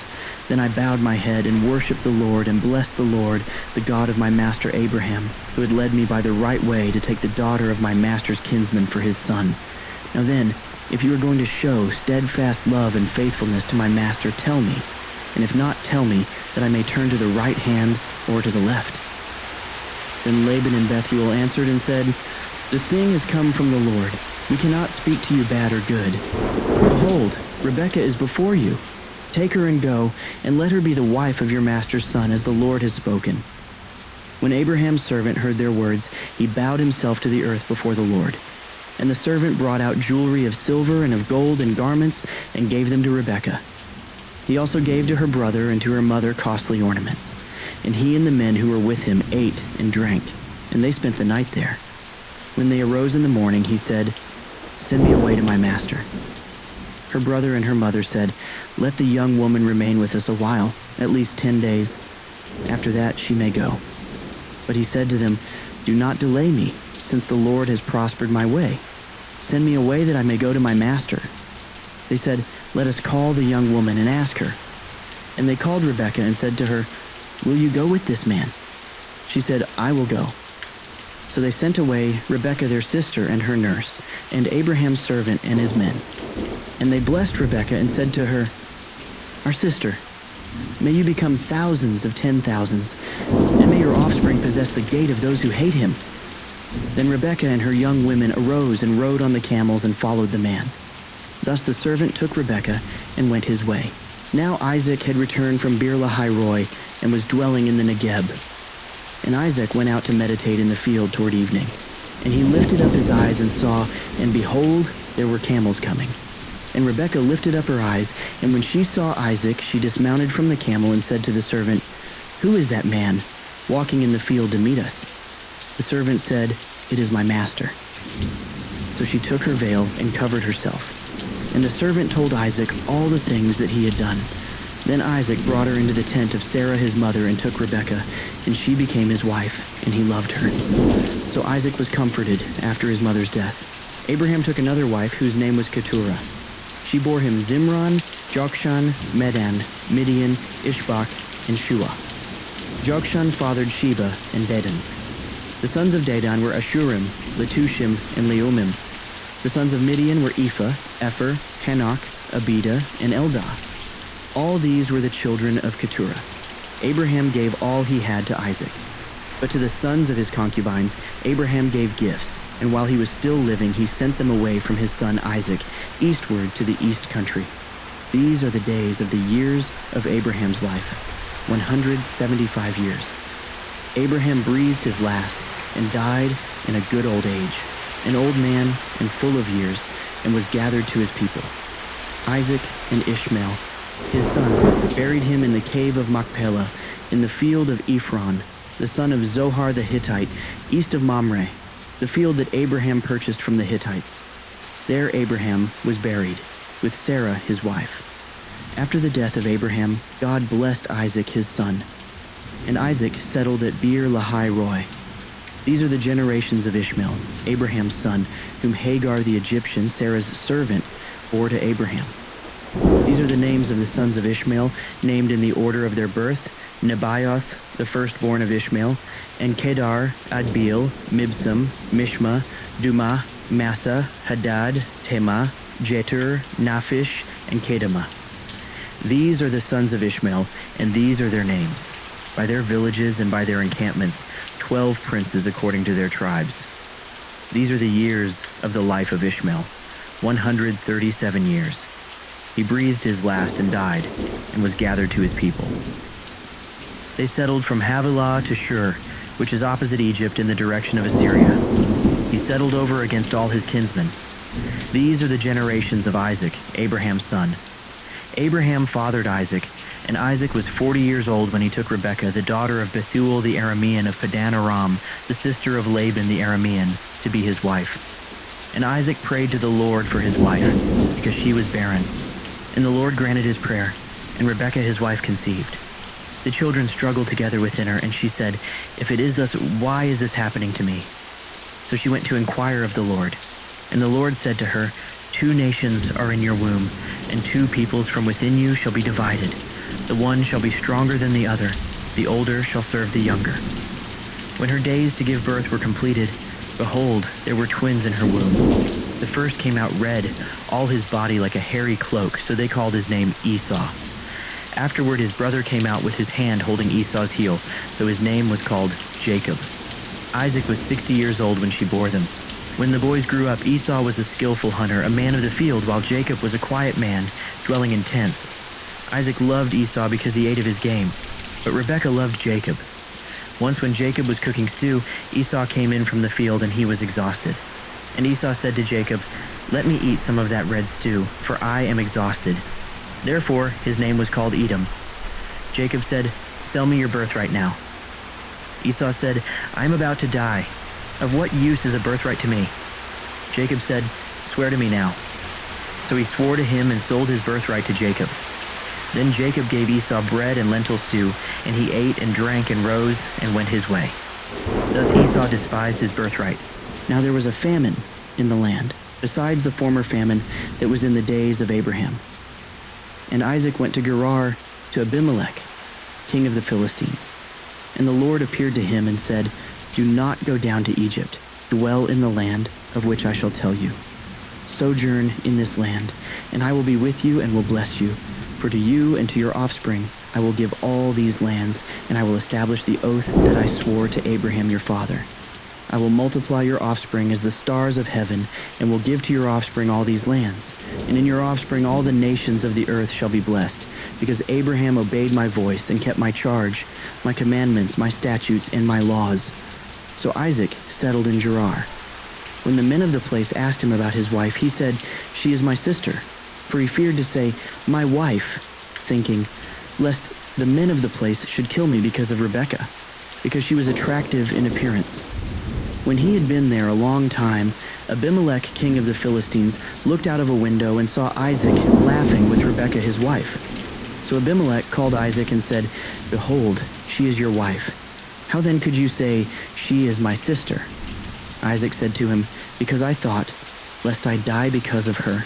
Then I bowed my head and worshipped the Lord and blessed the Lord, the God of my master Abraham, who had led me by the right way to take the daughter of my master's kinsman for his son. Now then, if you are going to show steadfast love and faithfulness to my master, tell me. And if not, tell me, that I may turn to the right hand or to the left. Then Laban and Bethuel answered and said, The thing has come from the Lord. We cannot speak to you bad or good. Behold, Rebekah is before you. Take her and go, and let her be the wife of your master's son, as the Lord has spoken. When Abraham's servant heard their words, he bowed himself to the earth before the Lord. And the servant brought out jewelry of silver and of gold and garments, and gave them to Rebekah. He also gave to her brother and to her mother costly ornaments. And he and the men who were with him ate and drank, and they spent the night there. When they arose in the morning, he said, Send me away to my master. Her brother and her mother said, Let the young woman remain with us a while, at least 10 days. After that she may go. But he said to them, Do not delay me, since the Lord has prospered my way. Send me away that I may go to my master. They said, Let us call the young woman and ask her. And they called Rebekah and said to her, Will you go with this man? She said, I will go. So they sent away Rebekah their sister and her nurse, and Abraham's servant and his men. And they blessed Rebekah and said to her, Our sister, may you become thousands of 10,000s, and may your offspring possess the gate of those who hate him. Then Rebekah and her young women arose and rode on the camels and followed the man. Thus the servant took Rebekah and went his way. Now Isaac had returned from Beer-lahai-roi and was dwelling in the Negeb. And Isaac went out to meditate in the field toward evening. And he lifted up his eyes and saw, and behold, there were camels coming. And Rebekah lifted up her eyes, and when she saw Isaac, she dismounted from the camel and said to the servant, Who is that man walking in the field to meet us? The servant said, It is my master. So she took her veil and covered herself. And the servant told Isaac all the things that he had done. Then Isaac brought her into the tent of Sarah his mother and took Rebekah, and she became his wife, and he loved her. So Isaac was comforted after his mother's death. Abraham took another wife whose name was Keturah. She bore him Zimran, Jokshan, Medan, Midian, Ishbak, and Shua. Jokshan fathered Sheba and Dedan. The sons of Dedan were Ashurim, Letushim, and Leumim. The sons of Midian were Ephah, Epher, Hanok, Abida, and Eldah. All these were the children of Keturah. Abraham gave all he had to Isaac. But to the sons of his concubines, Abraham gave gifts, and while he was still living, he sent them away from his son Isaac, eastward to the east country. These are the days of the years of Abraham's life, 175 years. Abraham breathed his last, and died in a good old age, an old man and full of years, and was gathered to his people. Isaac and Ishmael, his sons, buried him in the cave of Machpelah, in the field of Ephron, the son of Zohar the Hittite, east of Mamre, the field that Abraham purchased from the Hittites. There Abraham was buried, with Sarah his wife. After the death of Abraham, God blessed Isaac his son, and Isaac settled at Beer Lahai Roi. These are the generations of Ishmael, Abraham's son, whom Hagar the Egyptian, Sarah's servant, bore to Abraham. These are the names of the sons of Ishmael, named in the order of their birth: Nebaioth, the firstborn of Ishmael, and Kedar, Adbeel, Mibsam, Mishma, Dumah, Massa, Hadad, Tema, Jetur, Naphish, and Kedemah. These are the sons of Ishmael, and these are their names, by their villages and by their encampments, 12 princes according to their tribes. These are the years of the life of Ishmael, 137 years. He breathed his last and died, and was gathered to his people. They settled from Havilah to Shur, which is opposite Egypt in the direction of Assyria. He settled over against all his kinsmen. These are the generations of Isaac, Abraham's son. Abraham fathered Isaac, and Isaac was 40 years old when he took Rebekah, the daughter of Bethuel the Aramean of Padan Aram, the sister of Laban the Aramean, to be his wife. And Isaac prayed to the Lord for his wife, because she was barren. And the Lord granted his prayer, and Rebekah his wife conceived. The children struggled together within her, and she said, "If it is thus, why is this happening to me?" So she went to inquire of the Lord. And the Lord said to her, "2 nations are in your womb, and 2 peoples from within you shall be divided. The one shall be stronger than the other. The older shall serve the younger." When her days to give birth were completed, behold, there were twins in her womb. The first came out red, all his body like a hairy cloak, so they called his name Esau. Afterward his brother came out with his hand holding Esau's heel, so his name was called Jacob. Isaac was 60 years old when she bore them. When the boys grew up, Esau was a skillful hunter, a man of the field, while Jacob was a quiet man, dwelling in tents. Isaac loved Esau because he ate of his game, but Rebekah loved Jacob. Once when Jacob was cooking stew, Esau came in from the field, and he was exhausted. And Esau said to Jacob, "Let me eat some of that red stew, for I am exhausted." Therefore his name was called Edom. Jacob said, "Sell me your birthright now." Esau said, "I am about to die. Of what use is a birthright to me?" Jacob said, "Swear to me now." So he swore to him and sold his birthright to Jacob. Then Jacob gave Esau bread and lentil stew, and he ate and drank and rose and went his way. Thus Esau despised his birthright. Now there was a famine in the land, besides the former famine that was in the days of Abraham. And Isaac went to Gerar to Abimelech, king of the Philistines. And the Lord appeared to him and said, "Do not go down to Egypt. Dwell in the land of which I shall tell you. Sojourn in this land, and I will be with you and will bless you. For to you and to your offspring I will give all these lands, and I will establish the oath that I swore to Abraham your father. I will multiply your offspring as the stars of heaven, and will give to your offspring all these lands. And in your offspring all the nations of the earth shall be blessed, because Abraham obeyed my voice and kept my charge, my commandments, my statutes, and my laws." So Isaac settled in Gerar. When the men of the place asked him about his wife, he said, "She is my sister." For he feared to say, "My wife," thinking, lest the men of the place should kill me because of Rebekah, because she was attractive in appearance. When he had been there a long time, Abimelech, king of the Philistines, looked out of a window and saw Isaac laughing with Rebekah his wife. So Abimelech called Isaac and said, "Behold, she is your wife. How then could you say, 'She is my sister'?" Isaac said to him, "Because I thought, lest I die because of her."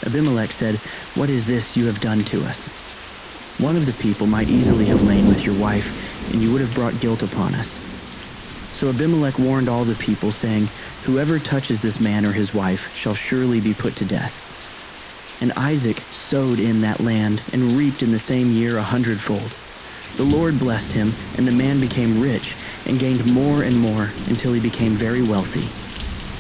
Abimelech said, "What is this you have done to us? One of the people might easily have lain with your wife, and you would have brought guilt upon us." So Abimelech warned all the people, saying, "Whoever touches this man or his wife shall surely be put to death." And Isaac sowed in that land and reaped in the same year 100-fold. The Lord blessed him, and the man became rich and gained more and more until he became very wealthy.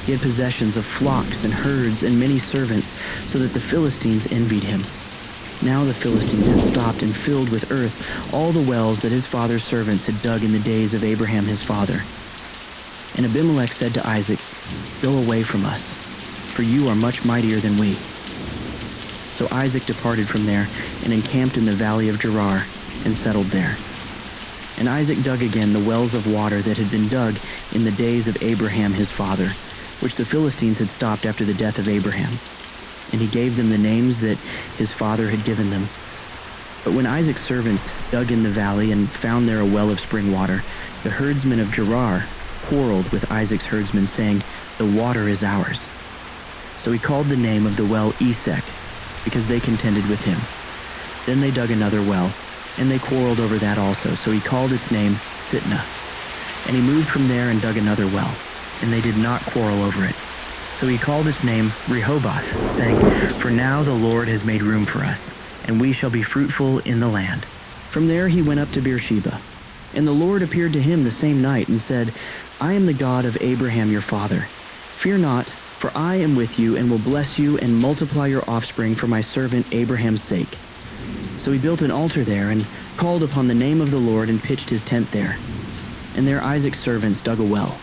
He had possessions of flocks and herds and many servants, so that the Philistines envied him. Now the Philistines had stopped and filled with earth all the wells that his father's servants had dug in the days of Abraham his father. And Abimelech said to Isaac, "Go away from us, for you are much mightier than we." So Isaac departed from there and encamped in the valley of Gerar and settled there. And Isaac dug again the wells of water that had been dug in the days of Abraham his father, which the Philistines had stopped after the death of Abraham. And he gave them the names that his father had given them. But when Isaac's servants dug in the valley and found there a well of spring water, the herdsmen of Gerar quarreled with Isaac's herdsmen, saying, "The water is ours." So he called the name of the well Esek, because they contended with him. Then they dug another well, and they quarreled over that also. So he called its name Sitnah. And he moved from there and dug another well, and they did not quarrel over it. So he called its name Rehoboth, saying, "For now the Lord has made room for us, and we shall be fruitful in the land." From there he went up to Beersheba. And the Lord appeared to him the same night and said, "I am the God of Abraham your father. Fear not, for I am with you and will bless you and multiply your offspring for my servant Abraham's sake." So he built an altar there and called upon the name of the Lord and pitched his tent there. And there Isaac's servants dug a well.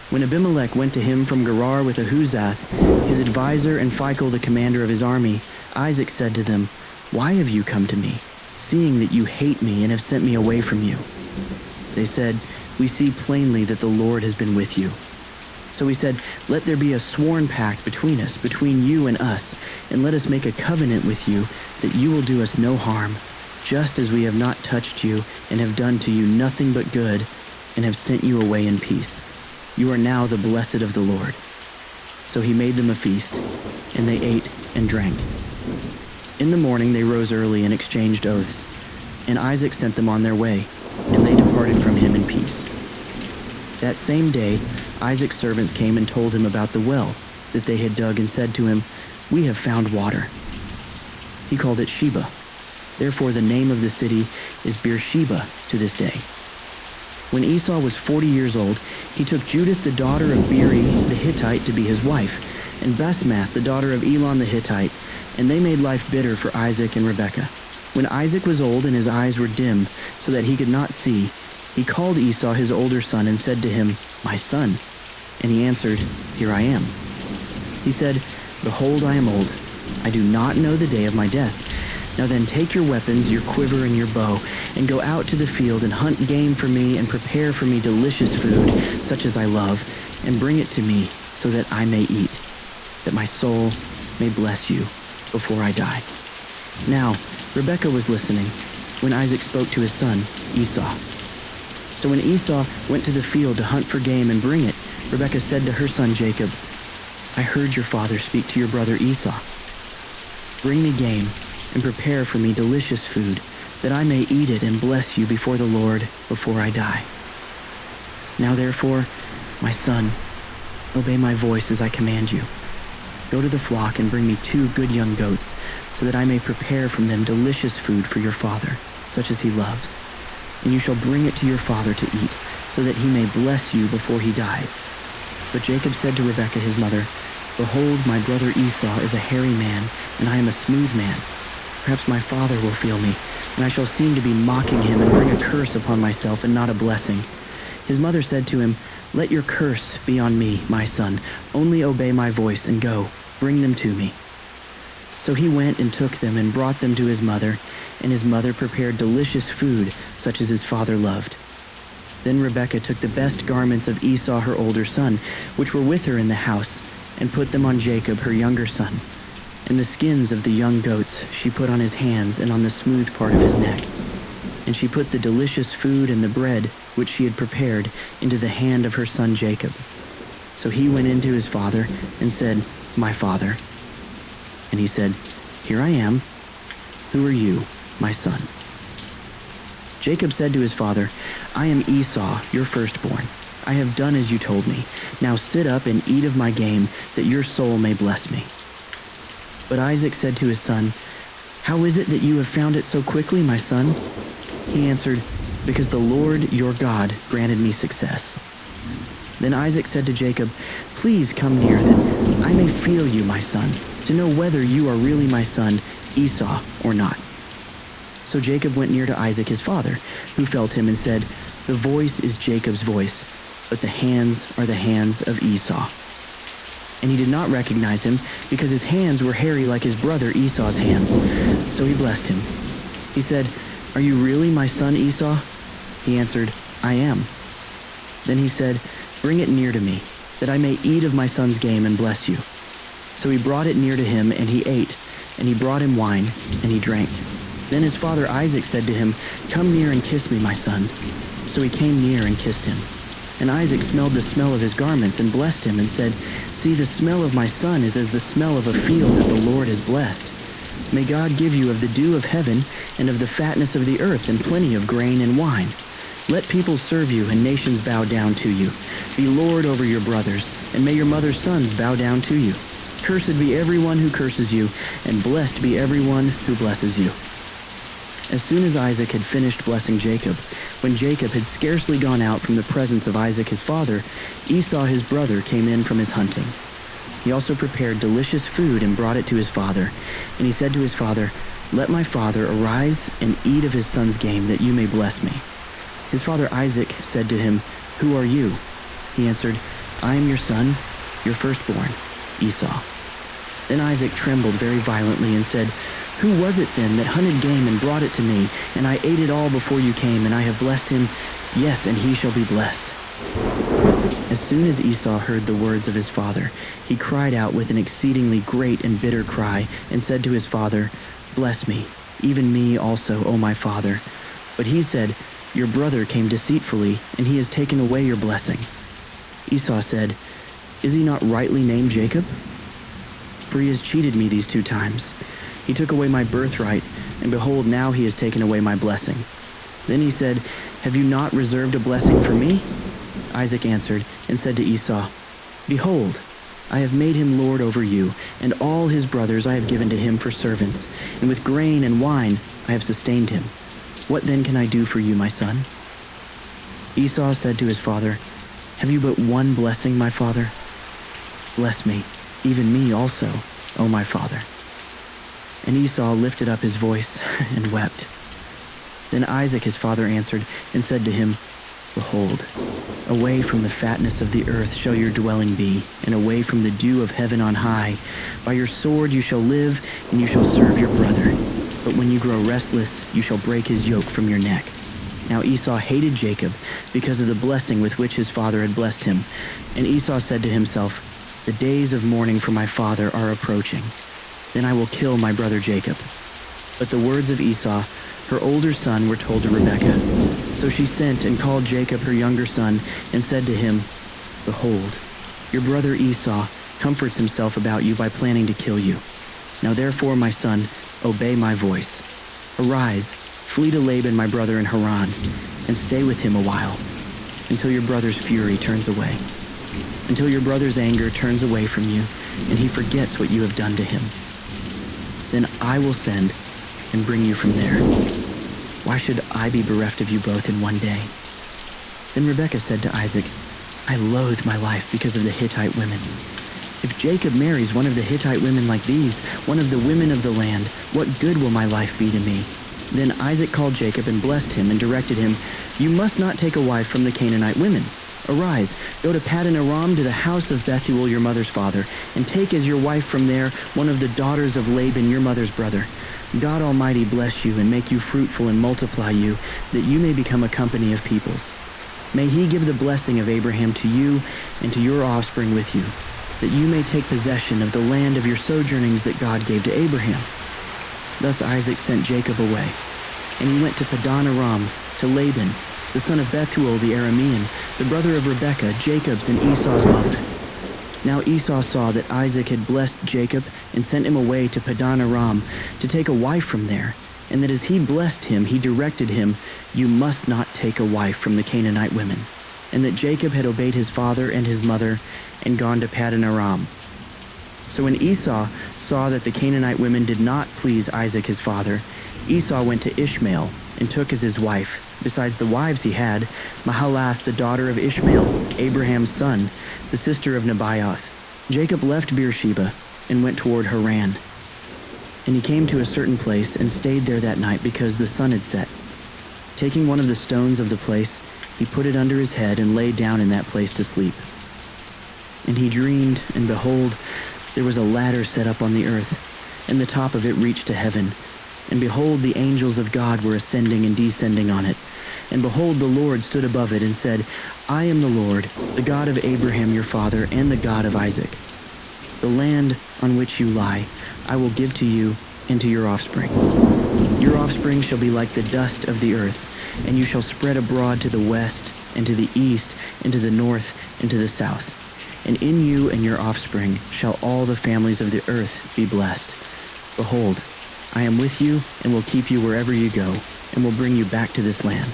When Abimelech went to him from Gerar with Ahuzath, his advisor, and Phicol the commander of his army, Isaac said to them, "Why have you come to me, seeing that you hate me and have sent me away from you?" They said, "We see plainly that the Lord has been with you." So he said, "Let there be a sworn pact between us, between you and us, and let us make a covenant with you that you will do us no harm, just as we have not touched you and have done to you nothing but good, and have sent you away in peace. You are now the blessed of the Lord." So he made them a feast, and they ate and drank. In the morning they rose early and exchanged oaths, and Isaac sent them on their way, and they departed from him in peace. That same day Isaac's servants came and told him about the well that they had dug, and said to him, "We have found water." He called it Sheba. Therefore the name of the city is Beersheba to this day. When Esau was 40 years old, he took Judith the daughter of Beeri the Hittite to be his wife, and Basemath the daughter of Elon the Hittite, and they made life bitter for Isaac and Rebekah. When Isaac was old and his eyes were dim, so that he could not see, he called Esau his older son and said to him, "My son." And he answered, "Here I am." He said, "Behold, I am old. I do not know the day of my death. Now then take your weapons, your quiver and your bow, and go out to the field and hunt game for me and prepare for me delicious food, such as I love, and bring it to me so that I may eat, that my soul may bless you before I die." Now Rebekah was listening when Isaac spoke to his son Esau. So when Esau went to the field to hunt for game and bring it, Rebekah said to her son Jacob, "I heard your father speak to your brother Esau. Bring me game and prepare for me delicious food, that I may eat it and bless you before the Lord before I die. Now therefore, my son, obey my voice as I command you. Go to the flock and bring me 2 good young goats, so that I may prepare from them delicious food for your father, such as he loves. And you shall bring it to your father to eat, so that he may bless you before he dies." But Jacob said to Rebekah his mother, "Behold, my brother Esau is a hairy man, and I am a smooth man. Perhaps my father will feel me, and I shall seem to be mocking him and bring a curse upon myself and not a blessing." His mother said to him, "Let your curse be on me, my son. Only obey my voice and go, bring them to me." So he went and took them and brought them to his mother, and his mother prepared delicious food, such as his father loved. Then Rebekah took the best garments of Esau her older son, which were with her in the house, and put them on Jacob her younger son. And the skins of the young goats she put on his hands and on the smooth part of his neck. And she put the delicious food and the bread which she had prepared into the hand of her son Jacob. So he went in to his father and said, "My father." And he said, "Here I am. Who are you, my son?" Jacob said to his father, "I am Esau, your firstborn. I have done as you told me. Now sit up and eat of my game, that your soul may bless me." But Isaac said to his son, "How is it that you have found it so quickly, my son?" He answered, "Because the Lord your God granted me success." Then Isaac said to Jacob, "Please come near, that I may feel you, my son, to know whether you are really my son, Esau, or not." So Jacob went near to Isaac his father, who felt him and said, "The voice is Jacob's voice, but the hands are the hands of Esau." And he did not recognize him, because his hands were hairy like his brother Esau's hands. So he blessed him. He said, "Are you really my son Esau?" He answered, I am. Then he said, Bring it near to me, that I may eat of my son's game and bless you. So he brought it near to him, and he ate, and he brought him wine, and he drank. Then his father Isaac said to him, Come near and kiss me, my son. So he came near and kissed him. And Isaac smelled the smell of his garments and blessed him and said, See, the smell of my son is as the smell of a field that the Lord has blessed. May God give you of the dew of heaven and of the fatness of the earth and plenty of grain and wine. Let people serve you and nations bow down to you. Be Lord over your brothers, and may your mother's sons bow down to you. Cursed be everyone who curses you, and blessed be everyone who blesses you. As soon as Isaac had finished blessing Jacob, when Jacob had scarcely gone out from the presence of Isaac his father, Esau his brother came in from his hunting. He also prepared delicious food and brought it to his father. And he said to his father, Let my father arise and eat of his son's game, that you may bless me. His father Isaac said to him, Who are you? He answered, I am your son, your firstborn, Esau. Then Isaac trembled very violently and said, Who was it then that hunted game and brought it to me? And I ate it all before you came, and I have blessed him. Yes, and he shall be blessed. As soon as Esau heard the words of his father, he cried out with an exceedingly great and bitter cry, and said to his father, Bless me, even me also, O my father. But he said, Your brother came deceitfully, and he has taken away your blessing. Esau said, Is he not rightly named Jacob? For he has cheated me these 2 times. He took away my birthright, and behold, now he has taken away my blessing. Then he said, Have you not reserved a blessing for me? Isaac answered and said to Esau, Behold, I have made him lord over you, and all his brothers I have given to him for servants, and with grain and wine I have sustained him. What then can I do for you, my son? Esau said to his father, Have you but one blessing, my father? Bless me, even me also, O my father. And Esau lifted up his voice and wept. Then Isaac his father answered and said to him, Behold, away from the fatness of the earth shall your dwelling be, and away from the dew of heaven on high. By your sword you shall live, and you shall serve your brother. But when you grow restless, you shall break his yoke from your neck. Now Esau hated Jacob because of the blessing with which his father had blessed him. And Esau said to himself, The days of mourning for my father are approaching. Then I will kill my brother Jacob. But the words of Esau, her older son, were told to Rebekah. So she sent and called Jacob her younger son, and said to him, Behold, your brother Esau comforts himself about you by planning to kill you. Now therefore, my son, obey my voice. Arise, flee to Laban my brother in Haran, and stay with him a while, until your brother's fury turns away, until your brother's anger turns away from you, and he forgets what you have done to him. Then I will send and bring you from there. Why should I be bereft of you both in one day? Then Rebekah said to Isaac, I loathe my life because of the Hittite women. If Jacob marries one of the Hittite women like these, one of the women of the land, what good will my life be to me? Then Isaac called Jacob and blessed him and directed him, You must not take a wife from the Canaanite women. Arise, go to Paddan Aram to the house of Bethuel your mother's father, and take as your wife from there one of the daughters of Laban your mother's brother. God Almighty bless you and make you fruitful and multiply you, that you may become a company of peoples. May he give the blessing of Abraham to you and to your offspring with you, that you may take possession of the land of your sojournings that God gave to Abraham. Thus Isaac sent Jacob away, and he went to Paddan Aram, to Laban, the son of Bethuel the Aramean, the brother of Rebekah, Jacob's and Esau's mother. Now Esau saw that Isaac had blessed Jacob and sent him away to Paddan Aram to take a wife from there, and that as he blessed him, he directed him, You must not take a wife from the Canaanite women, and that Jacob had obeyed his father and his mother and gone to Paddan Aram. So when Esau saw that the Canaanite women did not please Isaac his father, Esau went to Ishmael and took as his wife, besides the wives he had, Mahalath the daughter of Ishmael, Abraham's son, the sister of Nebaioth. Jacob left Beersheba and went toward Haran. And he came to a certain place and stayed there that night because the sun had set. Taking one of the stones of the place, he put it under his head and lay down in that place to sleep. And he dreamed, and behold, there was a ladder set up on the earth, and the top of it reached to heaven. And behold, the angels of God were ascending and descending on it. And behold, the Lord stood above it and said, I am the Lord, the God of Abraham your father, and the God of Isaac. The land on which you lie, I will give to you and to your offspring. Your offspring shall be like the dust of the earth, and you shall spread abroad to the west, and to the east, and to the north, and to the south. And in you and your offspring shall all the families of the earth be blessed. Behold, I am with you and will keep you wherever you go, and will bring you back to this land.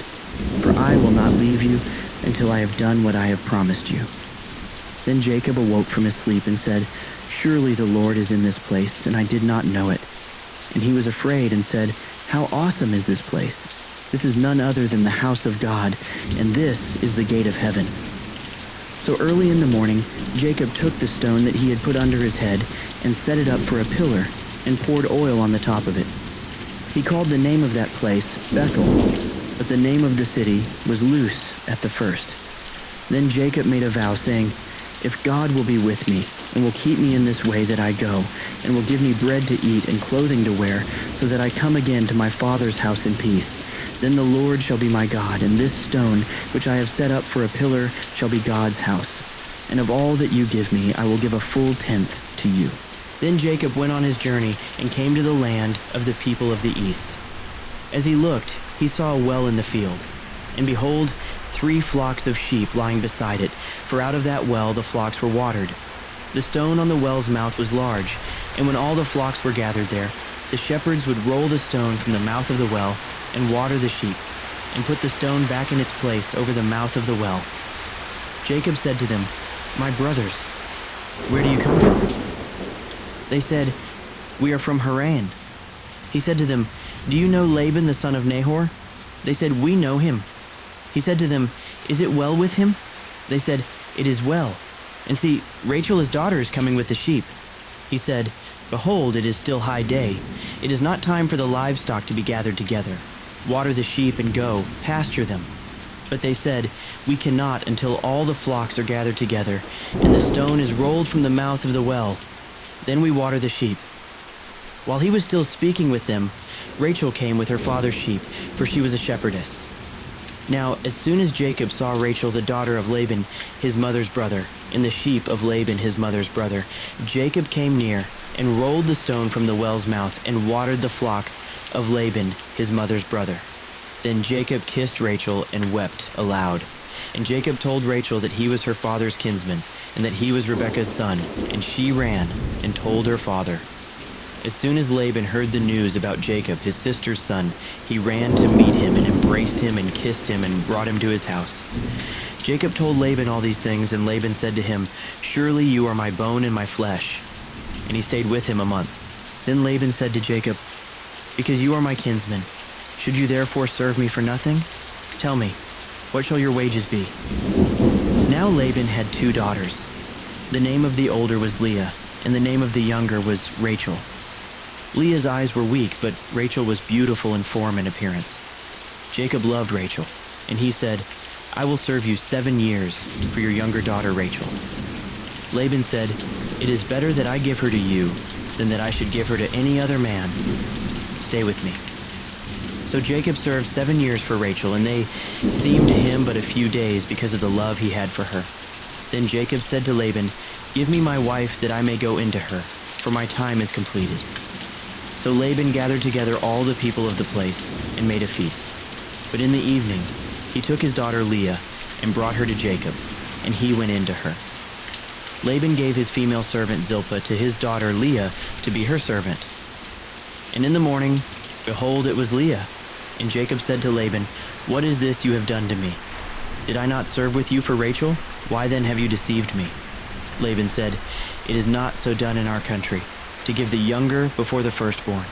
For I will not leave you until I have done what I have promised you. Then Jacob awoke from his sleep and said, Surely the Lord is in this place, and I did not know it. And he was afraid and said, How awesome is this place! This is none other than the house of God, and this is the gate of heaven. So early in the morning, Jacob took the stone that he had put under his head and set it up for a pillar and poured oil on the top of it. He called the name of that place Bethel, but the name of the city was Luz at the first. Then Jacob made a vow, saying, If God will be with me and will keep me in this way that I go, and will give me bread to eat and clothing to wear, so that I come again to my father's house in peace, then the Lord shall be my God, and this stone which I have set up for a pillar shall be God's house. And of all that you give me, I will give a full tenth to you. Then Jacob went on his journey and came to the land of the people of the east. As he looked, he saw a well in the field. And behold, 3 flocks of sheep lying beside it, for out of that well the flocks were watered. The stone on the well's mouth was large, and when all the flocks were gathered there, the shepherds would roll the stone from the mouth of the well and water the sheep, and put the stone back in its place over the mouth of the well. Jacob said to them, My brothers, where do you come from? They said, We are from Haran. He said to them, Do you know Laban the son of Nahor? They said, We know him. He said to them, Is it well with him? They said, It is well. And see, Rachel his daughter is coming with the sheep. He said, Behold, it is still high day. It is not time for the livestock to be gathered together. Water the sheep and go, pasture them. But they said, We cannot until all the flocks are gathered together, and the stone is rolled from the mouth of the well. Then we water the sheep. While he was still speaking with them, Rachel came with her father's sheep, for she was a shepherdess. Now, as soon as Jacob saw Rachel the daughter of Laban, his mother's brother, and the sheep of Laban his mother's brother, Jacob came near, and rolled the stone from the well's mouth, and watered the flock of Laban his mother's brother. Then Jacob kissed Rachel and wept aloud. And Jacob told Rachel that he was her father's kinsman, and that he was Rebekah's son, and she ran and told her father. As soon as Laban heard the news about Jacob, his sister's son, he ran to meet him and embraced him and kissed him and brought him to his house. Jacob told Laban all these things, and Laban said to him, Surely you are my bone and my flesh. And he stayed with him a month. Then Laban said to Jacob, Because you are my kinsman, should you therefore serve me for nothing? Tell me, what shall your wages be? Now Laban had 2 daughters. The name of the older was Leah, and the name of the younger was Rachel. Leah's eyes were weak, but Rachel was beautiful in form and appearance. Jacob loved Rachel, and he said, I will serve you 7 years for your younger daughter Rachel. Laban said, It is better that I give her to you than that I should give her to any other man. Stay with me. So Jacob served 7 years for Rachel, and they seemed to him but a few days because of the love he had for her. Then Jacob said to Laban, Give me my wife that I may go into her, for my time is completed. So Laban gathered together all the people of the place and made a feast. But in the evening he took his daughter Leah and brought her to Jacob, and he went in to her. Laban gave his female servant Zilpah to his daughter Leah to be her servant. And in the morning, behold, it was Leah. And Jacob said to Laban, What is this you have done to me? Did I not serve with you for Rachel? Why then have you deceived me? Laban said, It is not so done in our country, to give the younger before the firstborn.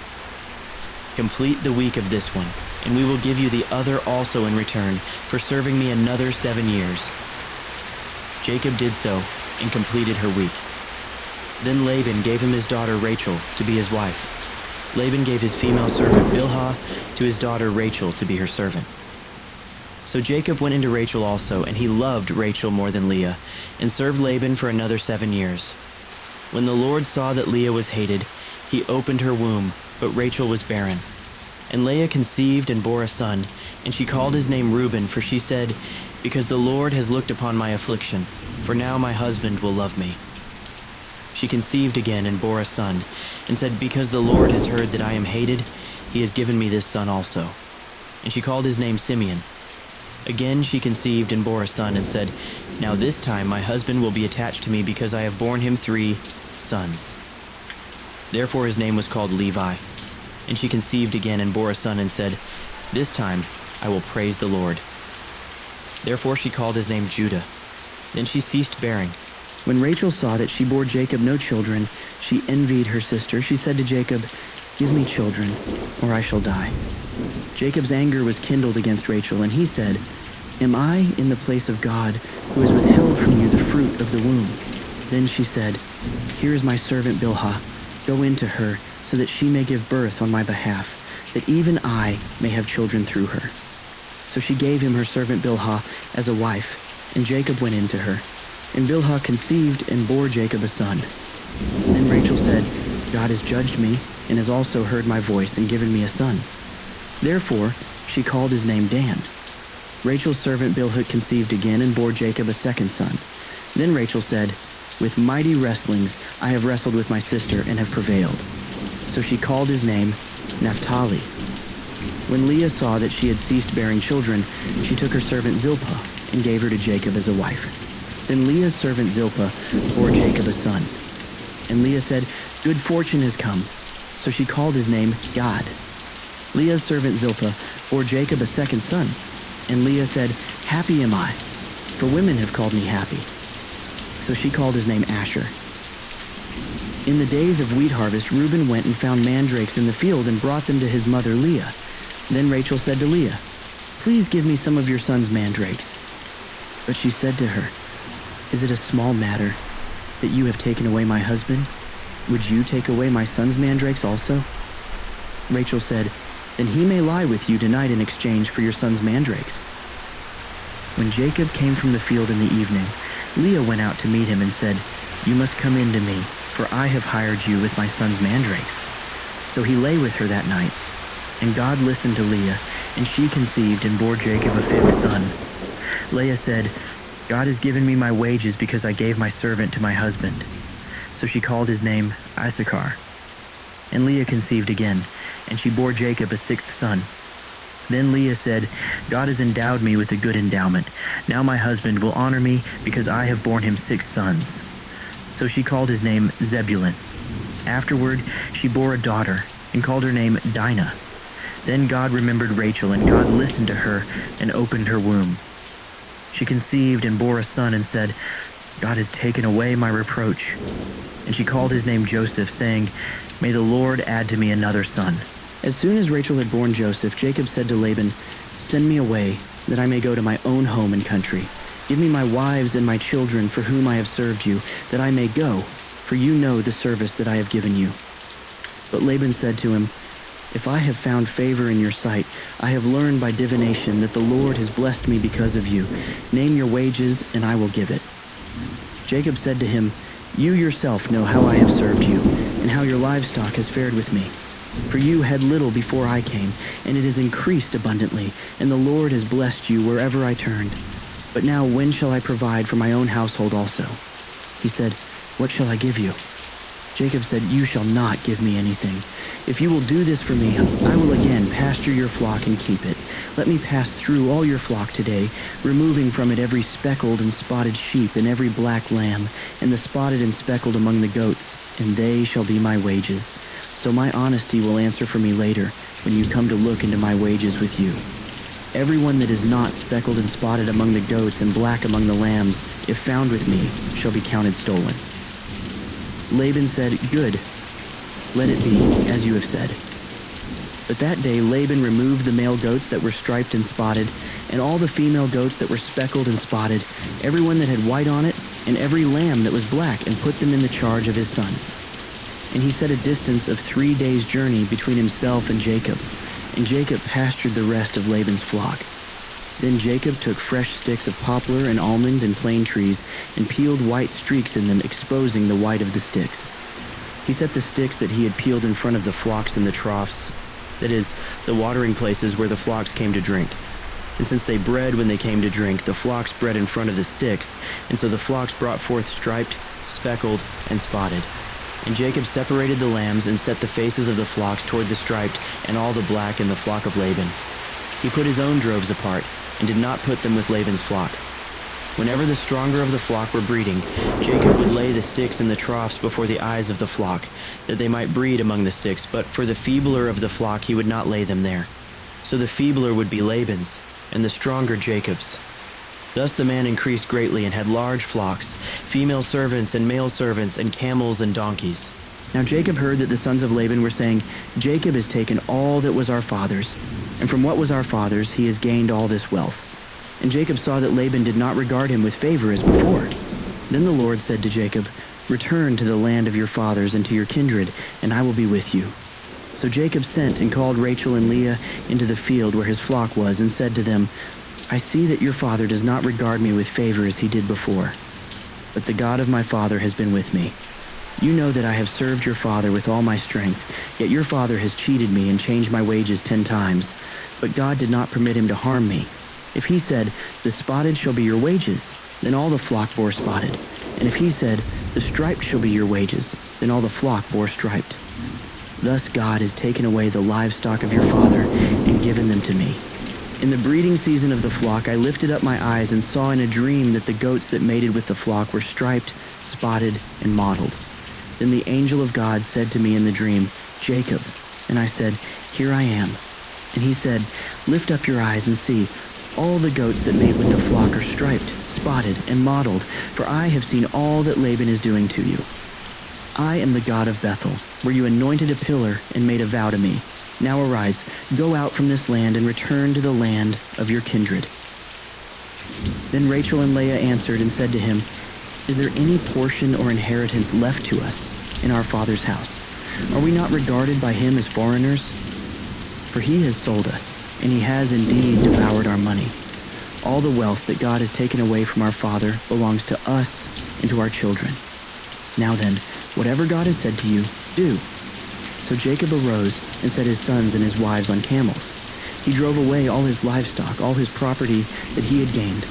Complete the week of this one, and we will give you the other also in return for serving me another 7 years. Jacob did so and completed her week. Then Laban gave him his daughter Rachel to be his wife. Laban gave his female servant Bilhah to his daughter Rachel to be her servant. So Jacob went into Rachel also, and he loved Rachel more than Leah, and served Laban for another 7 years. When the Lord saw that Leah was hated, he opened her womb, but Rachel was barren. And Leah conceived and bore a son, And she called his name Reuben, for she said, "Because the Lord has looked upon my affliction, for now my husband will love me." She conceived again and bore a son, and said, "Because the Lord has heard that I am hated, he has given me this son also." And she called his name Simeon. Again she conceived and bore a son, and said, "Now this time my husband will be attached to me, because I have borne him 3 sons." Therefore his name was called Levi. And she conceived again and bore a son, and said, "This time I will praise the Lord." Therefore she called his name Judah. Then she ceased bearing. When Rachel saw that she bore Jacob no children, she envied her sister. She said to Jacob, "Give me children, or I shall die." Jacob's anger was kindled against Rachel, and he said, "Am I in the place of God, who has withheld from you the fruit of the womb?" Then she said, "Here is my servant Bilhah. Go in to her, so that she may give birth on my behalf, that even I may have children through her." So she gave him her servant Bilhah as a wife, and Jacob went in to her. And Bilhah conceived and bore Jacob a son. Then Rachel said, "God has judged me, and has also heard my voice and given me a son." Therefore she called his name Dan. Rachel's servant Bilhah conceived again and bore Jacob a second son. Then Rachel said, "With mighty wrestlings I have wrestled with my sister and have prevailed." So she called his name Naphtali. When Leah saw that she had ceased bearing children, she took her servant Zilpah and gave her to Jacob as a wife. Then Leah's servant Zilpah bore Jacob a son. And Leah said, "Good fortune has come." So she called his name Gad. Leah's servant Zilpah bore Jacob a second son. And Leah said, "Happy am I, for women have called me happy." So she called his name Asher. In the days of wheat harvest, Reuben went and found mandrakes in the field and brought them to his mother Leah. Then Rachel said to Leah, "Please give me some of your son's mandrakes." But she said to her, "Is it a small matter that you have taken away my husband? Would you take away my son's mandrakes also?" Rachel said, "Then he may lie with you tonight in exchange for your son's mandrakes." When Jacob came from the field in the evening, Leah went out to meet him and said, "You must come in to me, for I have hired you with my son's mandrakes." So he lay with her that night. And God listened to Leah, and she conceived and bore Jacob a 5th son. Leah said, "God has given me my wages because I gave my servant to my husband." So she called his name Issachar. And Leah conceived again, and she bore Jacob a 6th son. Then Leah said, "God has endowed me with a good endowment. Now my husband will honor me because I have borne him 6 sons." So she called his name Zebulun. Afterward she bore a daughter and called her name Dinah. Then God remembered Rachel, and God listened to her and opened her womb. She conceived and bore a son and said, "God has taken away my reproach." And she called his name Joseph, saying, "May the Lord add to me another son." As soon as Rachel had borne Joseph, Jacob said to Laban, "Send me away, that I may go to my own home and country. Give me my wives and my children for whom I have served you, that I may go, for you know the service that I have given you." But Laban said to him, "If I have found favor in your sight, I have learned by divination that the Lord has blessed me because of you. Name your wages, and I will give it." Jacob said to him, "You yourself know how I have served you, and how your livestock has fared with me. For you had little before I came, and it has increased abundantly, and the Lord has blessed you wherever I turned. But now when shall I provide for my own household also?" He said, "What shall I give you?" Jacob said, "You shall not give me anything. If you will do this for me, I will again pasture your flock and keep it. Let me pass through all your flock today, removing from it every speckled and spotted sheep and every black lamb, and the spotted and speckled among the goats, and they shall be my wages. So my honesty will answer for me later, when you come to look into my wages with you. Everyone that is not speckled and spotted among the goats and black among the lambs, if found with me, shall be counted stolen." Laban said, "Good. Let it be, as you have said." But that day Laban removed the male goats that were striped and spotted, and all the female goats that were speckled and spotted, every one that had white on it, and every lamb that was black, and put them in the charge of his sons. And he set a distance of 3 days' journey between himself and Jacob, and Jacob pastured the rest of Laban's flock. Then Jacob took fresh sticks of poplar and almond and plane trees, and peeled white streaks in them, exposing the white of the sticks. He set the sticks that he had peeled in front of the flocks in the troughs, that is, the watering places where the flocks came to drink. And since they bred when they came to drink, the flocks bred in front of the sticks, and so the flocks brought forth striped, speckled, and spotted. And Jacob separated the lambs and set the faces of the flocks toward the striped and all the black in the flock of Laban. He put his own droves apart and did not put them with Laban's flock. Whenever the stronger of the flock were breeding, Jacob would lay the sticks in the troughs before the eyes of the flock, that they might breed among the sticks, but for the feebler of the flock he would not lay them there. So the feebler would be Laban's, and the stronger Jacob's. Thus the man increased greatly and had large flocks, female servants and male servants, and camels and donkeys. Now Jacob heard that the sons of Laban were saying, Jacob has taken all that was our father's, and from what was our father's he has gained all this wealth. And Jacob saw that Laban did not regard him with favor as before. Then the Lord said to Jacob, Return to the land of your fathers and to your kindred, and I will be with you. So Jacob sent and called Rachel and Leah into the field where his flock was, and said to them, I see that your father does not regard me with favor as he did before, but the God of my father has been with me. You know that I have served your father with all my strength, yet your father has cheated me and changed my wages 10 times. But God did not permit him to harm me. If he said, The spotted shall be your wages, then all the flock bore spotted. And if he said, The striped shall be your wages, then all the flock bore striped. Thus God has taken away the livestock of your father and given them to me. In the breeding season of the flock I lifted up my eyes and saw in a dream that the goats that mated with the flock were striped, spotted, and mottled. Then the angel of God said to me in the dream, Jacob. And I said, Here I am. And he said, Lift up your eyes and see. All the goats that mate with the flock are striped, spotted, and mottled, for I have seen all that Laban is doing to you. I am the God of Bethel, where you anointed a pillar and made a vow to me. Now arise, go out from this land and return to the land of your kindred. Then Rachel and Leah answered and said to him, Is there any portion or inheritance left to us in our father's house? Are we not regarded by him as foreigners? For he has sold us, and he has indeed devoured our money. All the wealth that God has taken away from our father belongs to us and to our children. Now then, whatever God has said to you, do. So Jacob arose and set his sons and his wives on camels. He drove away all his livestock, all his property that he had gained,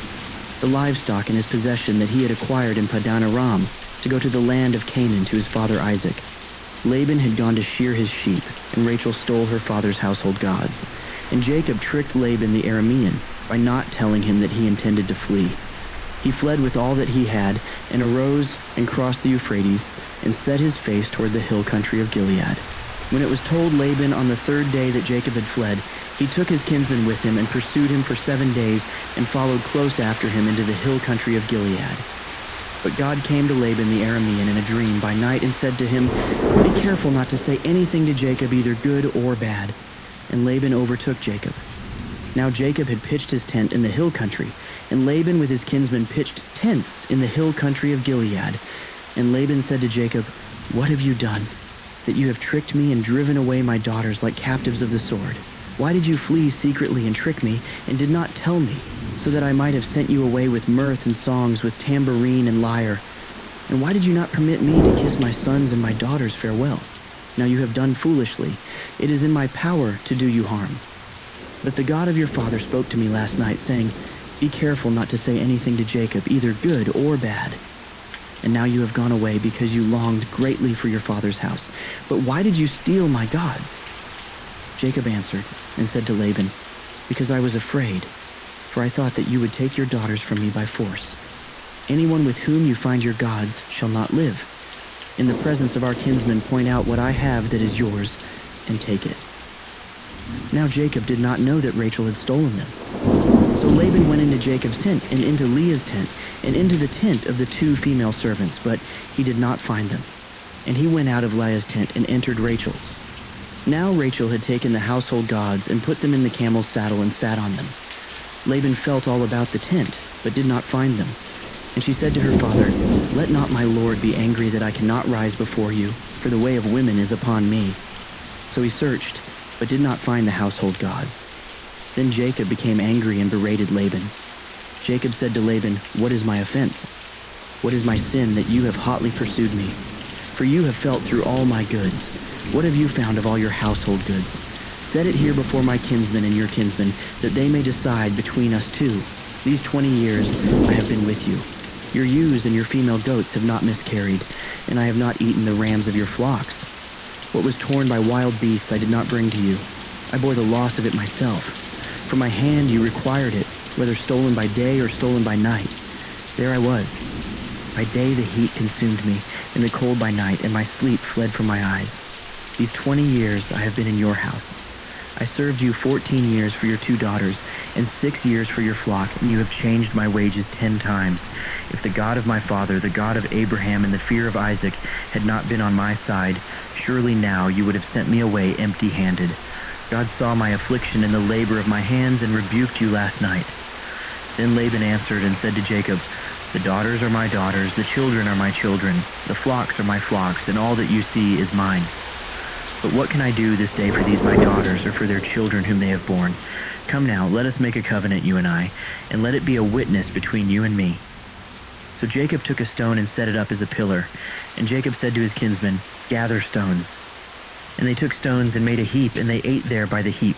the livestock and his possession that he had acquired in Padan Aram, to go to the land of Canaan to his father Isaac. Laban had gone to shear his sheep, and Rachel stole her father's household gods. And Jacob tricked Laban the Aramean by not telling him that he intended to flee. He fled with all that he had, and arose and crossed the Euphrates, and set his face toward the hill country of Gilead. When it was told Laban on the 3rd day that Jacob had fled, he took his kinsman with him and pursued him for 7 days and followed close after him into the hill country of Gilead. But God came to Laban the Aramean in a dream by night and said to him, Be careful not to say anything to Jacob, either good or bad. And Laban overtook Jacob. Now Jacob had pitched his tent in the hill country, and Laban with his kinsmen pitched tents in the hill country of Gilead. And Laban said to Jacob, What have you done, that you have tricked me and driven away my daughters like captives of the sword? Why did you flee secretly and trick me, and did not tell me, so that I might have sent you away with mirth and songs, with tambourine and lyre? And why did you not permit me to kiss my sons and my daughters farewell? Now you have done foolishly. It is in my power to do you harm. But the God of your father spoke to me last night, saying, Be careful not to say anything to Jacob, either good or bad. And now you have gone away because you longed greatly for your father's house. But why did you steal my gods? Jacob answered and said to Laban, Because I was afraid, for I thought that you would take your daughters from me by force. Anyone with whom you find your gods shall not live. In the presence of our kinsmen, point out what I have that is yours, and take it. Now Jacob did not know that Rachel had stolen them. So Laban went into Jacob's tent, and into Leah's tent, and into the tent of the 2 female servants, but he did not find them. And he went out of Leah's tent and entered Rachel's. Now Rachel had taken the household gods and put them in the camel's saddle and sat on them. Laban felt all about the tent, but did not find them. And she said to her father, Let not my lord be angry that I cannot rise before you, for the way of women is upon me. So he searched, but did not find the household gods. Then Jacob became angry and berated Laban. Jacob said to Laban, What is my offense? What is my sin that you have hotly pursued me? For you have felt through all my goods. What have you found of all your household goods? Set it here before my kinsmen and your kinsmen, that they may decide between us two. These 20 years I have been with you. Your ewes and your female goats have not miscarried, and I have not eaten the rams of your flocks. What was torn by wild beasts I did not bring to you. I bore the loss of it myself. From my hand you required it, whether stolen by day or stolen by night. There I was. By day the heat consumed me, and the cold by night, and my sleep fled from my eyes. These 20 years I have been in your house. I served you 14 years for your 2 daughters, and 6 years for your flock, and you have changed my wages 10 times. If the God of my father, the God of Abraham, and the fear of Isaac had not been on my side, surely now you would have sent me away empty-handed. God saw my affliction and the labor of my hands, and rebuked you last night. Then Laban answered and said to Jacob, The daughters are my daughters, the children are my children, the flocks are my flocks, and all that you see is mine. But what can I do this day for these my daughters, or for their children whom they have borne? Come now, let us make a covenant, you and I, and let it be a witness between you and me. So Jacob took a stone and set it up as a pillar. And Jacob said to his kinsmen, Gather stones. And they took stones and made a heap, and they ate there by the heap.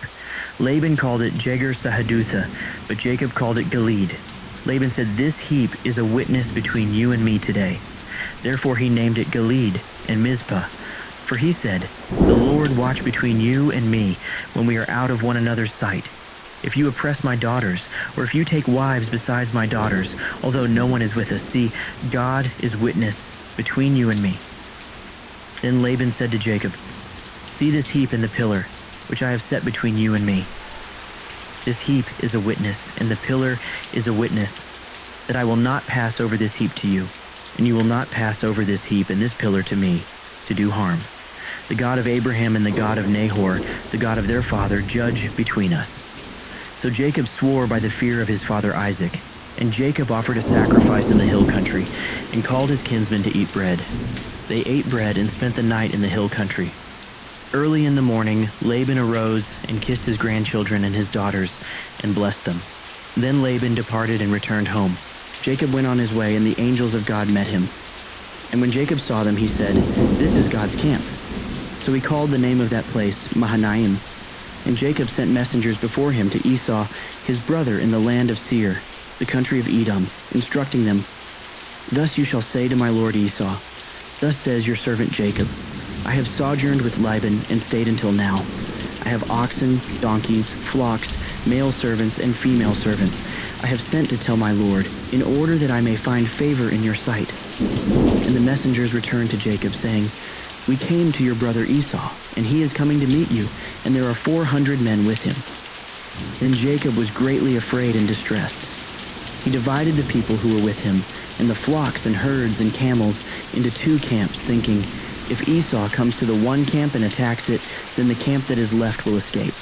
Laban called it Jegar-Sahadutha, but Jacob called it Gilead. Laban said, This heap is a witness between you and me today. Therefore he named it Gilead and Mizpah. For he said, The Lord watch between you and me when we are out of one another's sight. If you oppress my daughters, or if you take wives besides my daughters, although no one is with us, see, God is witness between you and me. Then Laban said to Jacob, See this heap and the pillar, which I have set between you and me. This heap is a witness, and the pillar is a witness, that I will not pass over this heap to you, and you will not pass over this heap and this pillar to me, to do harm. The God of Abraham and the God of Nahor, the God of their father, judge between us. So Jacob swore by the fear of his father Isaac, and Jacob offered a sacrifice in the hill country, and called his kinsmen to eat bread. They ate bread and spent the night in the hill country. Early in the morning, Laban arose and kissed his grandchildren and his daughters, and blessed them. Then Laban departed and returned home. Jacob went on his way, and the angels of God met him. And when Jacob saw them, he said, This is God's camp. So he called the name of that place Mahanaim. And Jacob sent messengers before him to Esau, his brother, in the land of Seir, the country of Edom, instructing them, Thus you shall say to my lord Esau, Thus says your servant Jacob, I have sojourned with Laban and stayed until now. I have oxen, donkeys, flocks, male servants, and female servants. I have sent to tell my lord, in order that I may find favor in your sight. And the messengers returned to Jacob, saying, We came to your brother Esau, and he is coming to meet you, and there are 400 men with him. Then Jacob was greatly afraid and distressed. He divided the people who were with him, and the flocks and herds and camels, into 2 camps, thinking, If Esau comes to the one camp and attacks it, then the camp that is left will escape.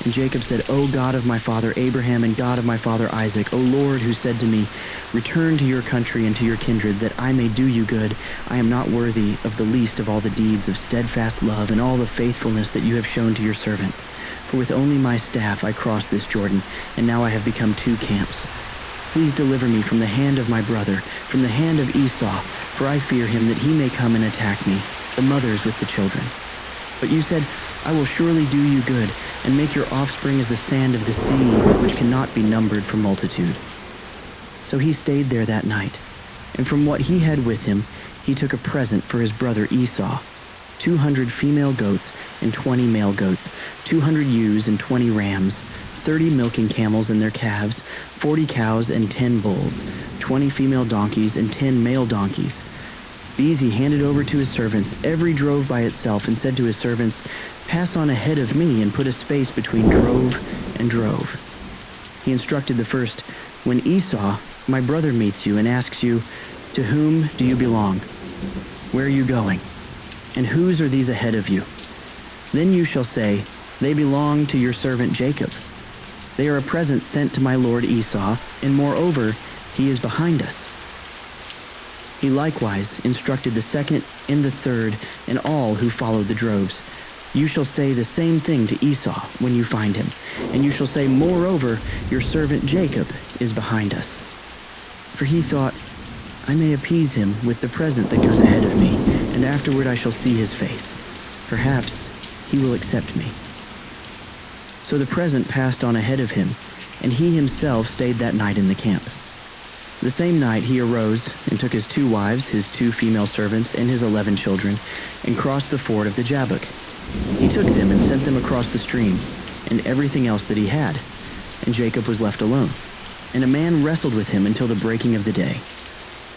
And Jacob said, O God of my father Abraham and God of my father Isaac, O Lord, who said to me, Return to your country and to your kindred, that I may do you good, I am not worthy of the least of all the deeds of steadfast love and all the faithfulness that you have shown to your servant. For with only my staff I crossed this Jordan, and now I have become 2 camps. Please deliver me from the hand of my brother, from the hand of Esau, for I fear him that he may come and attack me, the mothers with the children. But you said, I will surely do you good, and make your offspring as the sand of the sea, which cannot be numbered for multitude. So he stayed there that night, and from what he had with him, he took a present for his brother Esau, 200 female goats and 20 male goats, 200 ewes and 20 rams, 30 milking camels and their calves, 40 cows and 10 bulls, 20 female donkeys and 10 male donkeys. These he handed over to his servants, every drove by itself, and said to his servants, Pass on ahead of me and put a space between drove and drove. He instructed the first, When Esau, my brother, meets you and asks you, To whom do you belong? Where are you going? And whose are these ahead of you? Then you shall say, They belong to your servant Jacob. They are a present sent to my lord Esau, and moreover, he is behind us. He likewise instructed the second and the third and all who followed the droves. You shall say the same thing to Esau when you find him, and you shall say, Moreover, your servant Jacob is behind us. For he thought, I may appease him with the present that goes ahead of me, and afterward I shall see his face. Perhaps he will accept me. So the present passed on ahead of him, and he himself stayed that night in the camp. The same night he arose and took his 2 wives, his 2 female servants, and his 11 children, and crossed the ford of the Jabbok. He took them and sent them across the stream, and everything else that he had, and Jacob was left alone. And a man wrestled with him until the breaking of the day.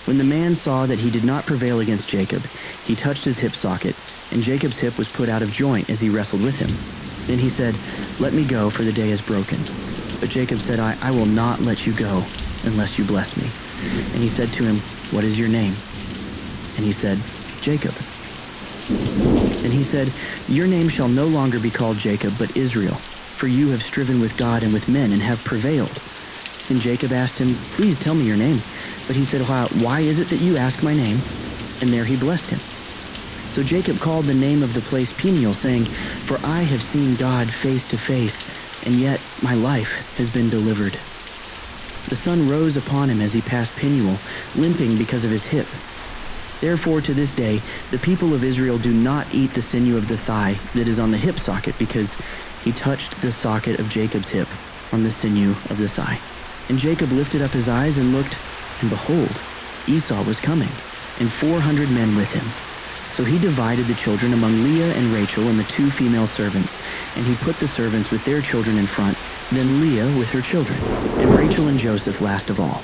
When the man saw that he did not prevail against Jacob, he touched his hip socket, and Jacob's hip was put out of joint as he wrestled with him. Then he said, "Let me go, for the day is broken." But Jacob said, I will not let you go unless you bless me. And he said to him, "What is your name?" And he said, "Jacob." And he said, "Your name shall no longer be called Jacob, but Israel, for you have striven with God and with men and have prevailed." And Jacob asked him, "Please tell me your name." But he said, "Why is it that you ask my name?" And there he blessed him. So Jacob called the name of the place Peniel, saying, "For I have seen God face to face, and yet my life has been delivered." The sun rose upon him as he passed Peniel, limping because of his hip. Therefore to this day the people of Israel do not eat the sinew of the thigh that is on the hip socket, because he touched the socket of Jacob's hip on the sinew of the thigh. And Jacob lifted up his eyes and looked, and behold, Esau was coming, and 400 men with him. So he divided the children among Leah and Rachel and the 2 female servants, and he put the servants with their children in front, then Leah with her children, and Rachel and Joseph last of all.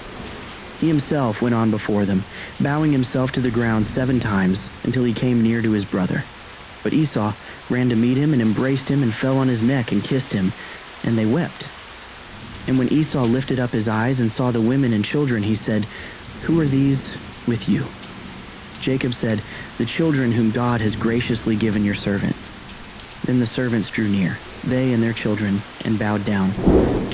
He himself went on before them, bowing himself to the ground 7 times until he came near to his brother. But Esau ran to meet him and embraced him and fell on his neck and kissed him, and they wept. And when Esau lifted up his eyes and saw the women and children, he said, "Who are these with you?" Jacob said, "The children whom God has graciously given your servant." Then the servants drew near, they and their children, and bowed down.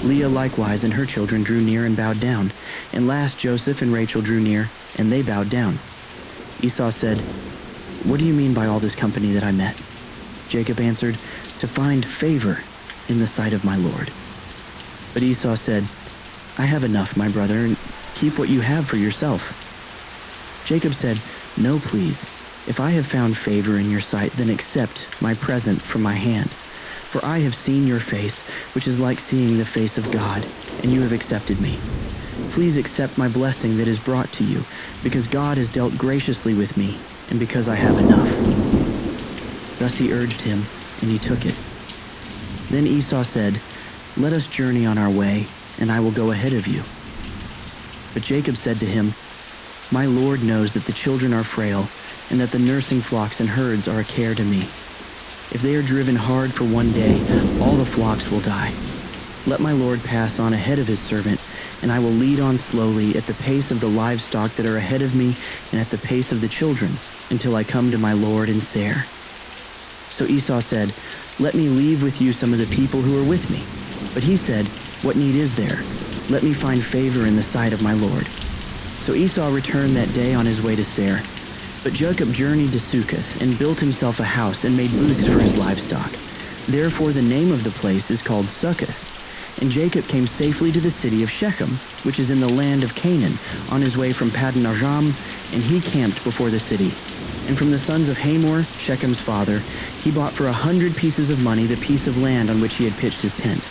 Leah likewise and her children drew near and bowed down. And last Joseph and Rachel drew near, and they bowed down. Esau said, "What do you mean by all this company that I met?" Jacob answered, "To find favor in the sight of my Lord." But Esau said, "I have enough, my brother, and keep what you have for yourself." Jacob said, "No, please. If I have found favor in your sight, then accept my present from my hand. For I have seen your face, which is like seeing the face of God, and you have accepted me. Please accept my blessing that is brought to you, because God has dealt graciously with me, and because I have enough." Thus he urged him, and he took it. Then Esau said, "Let us journey on our way, and I will go ahead of you." But Jacob said to him, "My Lord knows that the children are frail, and that the nursing flocks and herds are a care to me. If they are driven hard for one day, all the flocks will die. Let my Lord pass on ahead of his servant, and I will lead on slowly at the pace of the livestock that are ahead of me, and at the pace of the children, until I come to my Lord in Seir." So Esau said, "Let me leave with you some of the people who are with me." But he said, "What need is there? Let me find favor in the sight of my Lord." So Esau returned that day on his way to Seir. But Jacob journeyed to Succoth, and built himself a house, and made booths for his livestock. Therefore the name of the place is called Succoth. And Jacob came safely to the city of Shechem, which is in the land of Canaan, on his way from Paddan Aram, and he camped before the city. And from the sons of Hamor, Shechem's father, he bought for 100 pieces of money the piece of land on which he had pitched his tent.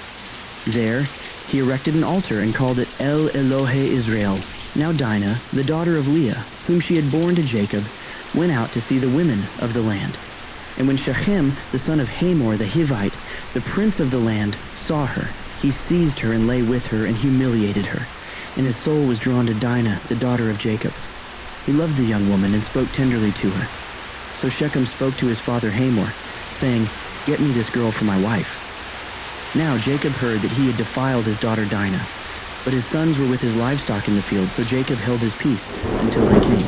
There he erected an altar and called it El Elohe Israel. Now Dinah, the daughter of Leah, whom she had borne to Jacob, went out to see the women of the land. And when Shechem, the son of Hamor the Hivite, the prince of the land, saw her, he seized her and lay with her and humiliated her. And his soul was drawn to Dinah, the daughter of Jacob. He loved the young woman and spoke tenderly to her. So Shechem spoke to his father Hamor, saying, "Get me this girl for my wife." Now Jacob heard that he had defiled his daughter Dinah, but his sons were with his livestock in the field, so Jacob held his peace until they came.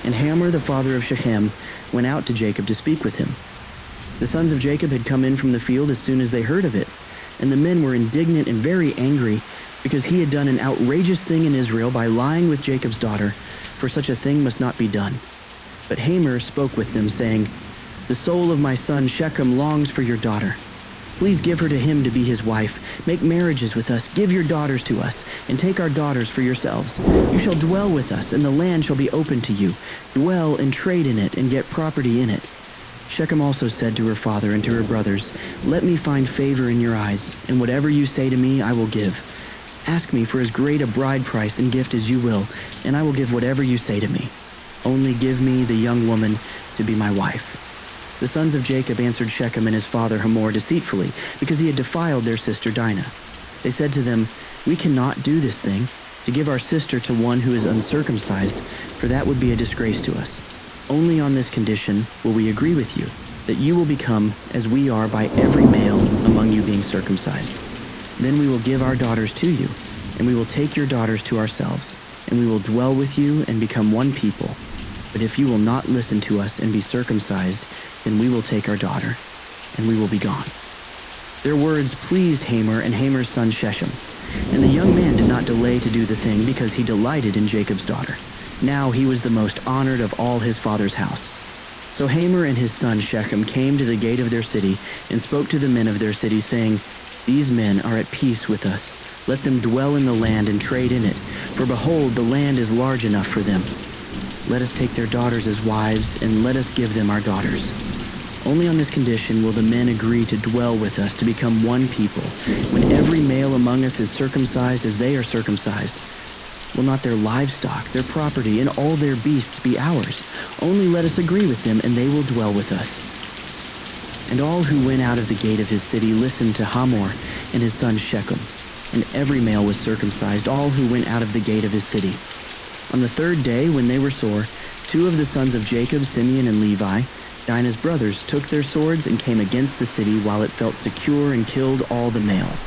And Hamor, the father of Shechem, went out to Jacob to speak with him. The sons of Jacob had come in from the field as soon as they heard of it, and the men were indignant and very angry, because he had done an outrageous thing in Israel by lying with Jacob's daughter, for such a thing must not be done. But Hamor spoke with them, saying, "The soul of my son Shechem longs for your daughter. Please give her to him to be his wife. Make marriages with us. Give your daughters to us, and take our daughters for yourselves. You shall dwell with us, and the land shall be open to you. Dwell and trade in it, and get property in it." Shechem also said to her father and to her brothers, "Let me find favor in your eyes, and whatever you say to me I will give. Ask me for as great a bride price and gift as you will, and I will give whatever you say to me. Only give me the young woman to be my wife." The sons of Jacob answered Shechem and his father Hamor deceitfully, because he had defiled their sister Dinah. They said to them, "We cannot do this thing, to give our sister to one who is uncircumcised, for that would be a disgrace to us. Only on this condition will we agree with you, that you will become as we are by every male among you being circumcised. Then we will give our daughters to you, and we will take your daughters to ourselves, and we will dwell with you and become one people. But if you will not listen to us and be circumcised, then we will take our daughter, and we will be gone." Their words pleased Hamor and Hamor's son Shechem, and the young man did not delay to do the thing because he delighted in Jacob's daughter. Now he was the most honored of all his father's house. So Hamor and his son Shechem came to the gate of their city and spoke to the men of their city, saying, "These men are at peace with us. Let them dwell in the land and trade in it, for behold, the land is large enough for them. Let us take their daughters as wives, and let us give them our daughters. Only on this condition will the men agree to dwell with us, to become one people, when every male among us is circumcised as they are circumcised. Will not their livestock, their property, and all their beasts be ours? Only let us agree with them, and they will dwell with us." And all who went out of the gate of his city listened to Hamor and his son Shechem, and every male was circumcised, all who went out of the gate of his city. On the third day, when they were sore, 2 of the sons of Jacob, Simeon and Levi, Dinah's brothers, took their swords and came against the city while it felt secure and killed all the males.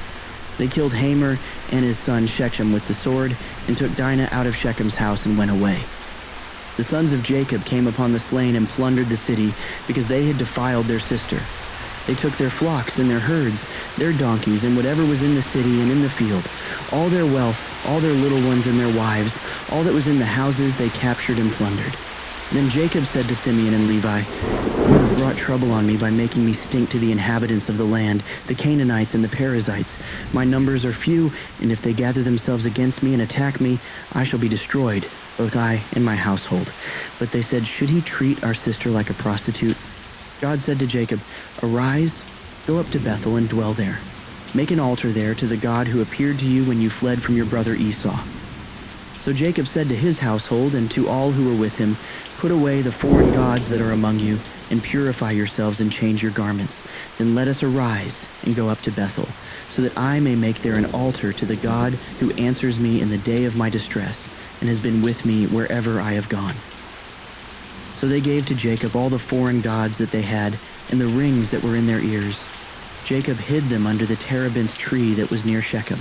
They killed Hamor and his son Shechem with the sword and took Dinah out of Shechem's house and went away. The sons of Jacob came upon the slain and plundered the city because they had defiled their sister. They took their flocks and their herds, their donkeys, and whatever was in the city and in the field, all their wealth, all their little ones and their wives, all that was in the houses they captured and plundered. Then Jacob said to Simeon and Levi, "You have brought trouble on me by making me stink to the inhabitants of the land, the Canaanites and the Perizzites. My numbers are few, and if they gather themselves against me and attack me, I shall be destroyed, both I and my household." But they said, "Should he treat our sister like a prostitute?" God said to Jacob, "Arise, go up to Bethel and dwell there. Make an altar there to the God who appeared to you when you fled from your brother Esau." So Jacob said to his household and to all who were with him, "Put away the foreign gods that are among you, and purify yourselves and change your garments. Then let us arise and go up to Bethel, so that I may make there an altar to the God who answers me in the day of my distress, and has been with me wherever I have gone." So they gave to Jacob all the foreign gods that they had, and the rings that were in their ears. Jacob hid them under the terebinth tree that was near Shechem.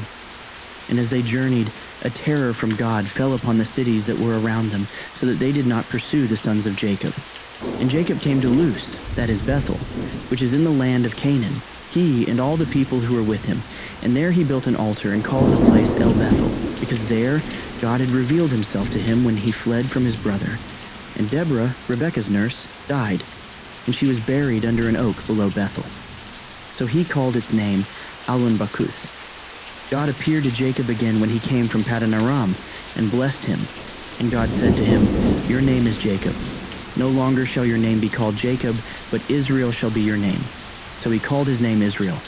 And as they journeyed, a terror from God fell upon the cities that were around them, so that they did not pursue the sons of Jacob. And Jacob came to Luz, that is Bethel, which is in the land of Canaan, he and all the people who were with him. And there he built an altar and called the place El Bethel, because there God had revealed himself to him when he fled from his brother. And Deborah, Rebekah's nurse, died, and she was buried under an oak below Bethel. So he called its name Alon Bakuth. God appeared to Jacob again when he came from Paddan Aram, and blessed him. And God said to him, "Your name is Jacob. No longer shall your name be called Jacob, but Israel shall be your name." So he called his name Israel.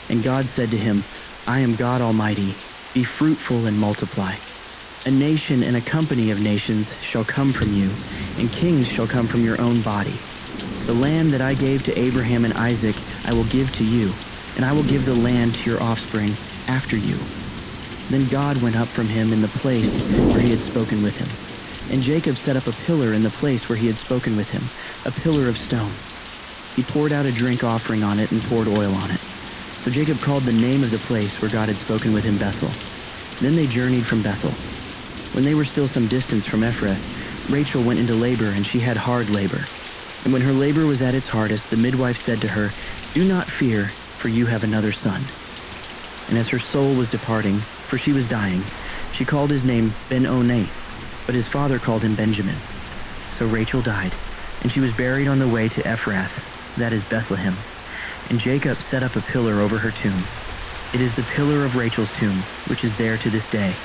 And God said to him, "I am God Almighty. Be fruitful and multiply. A nation and a company of nations shall come from you, and kings shall come from your own body. The land that I gave to Abraham and Isaac I will give to you, and I will give the land to your offspring after you." Then God went up from him in the place where he had spoken with him. And Jacob set up a pillar in the place where he had spoken with him, a pillar of stone. He poured out a drink offering on it and poured oil on it. So Jacob called the name of the place where God had spoken with him Bethel. Then they journeyed from Bethel. When they were still some distance from Ephrath, Rachel went into labor, and she had hard labor. And when her labor was at its hardest, the midwife said to her, "Do not fear, for you have another son." And as her soul was departing, for she was dying, she called his name Ben-Oni, but his father called him Benjamin. So Rachel died, and she was buried on the way to Ephrath, that is Bethlehem. And Jacob set up a pillar over her tomb. It is the pillar of Rachel's tomb, which is there to this day.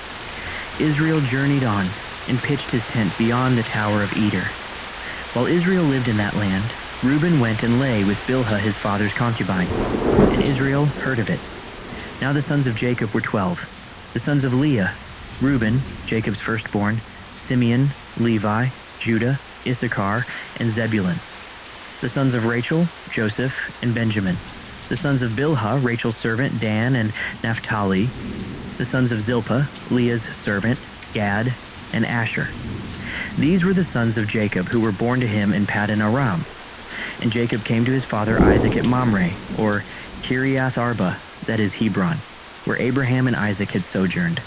Israel journeyed on and pitched his tent beyond the Tower of Eder. While Israel lived in that land, Reuben went and lay with Bilhah his father's concubine, and Israel heard of it. Now the sons of Jacob were 12. The sons of Leah, Reuben, Jacob's firstborn, Simeon, Levi, Judah, Issachar, and Zebulun. The sons of Rachel, Joseph, and Benjamin. The sons of Bilhah, Rachel's servant, Dan and Naphtali. The sons of Zilpah, Leah's servant, Gad, and Asher. These were the sons of Jacob who were born to him in Paddan Aram. And Jacob came to his father Isaac at Mamre, or Kiriath Arba, that is Hebron, where Abraham and Isaac had sojourned.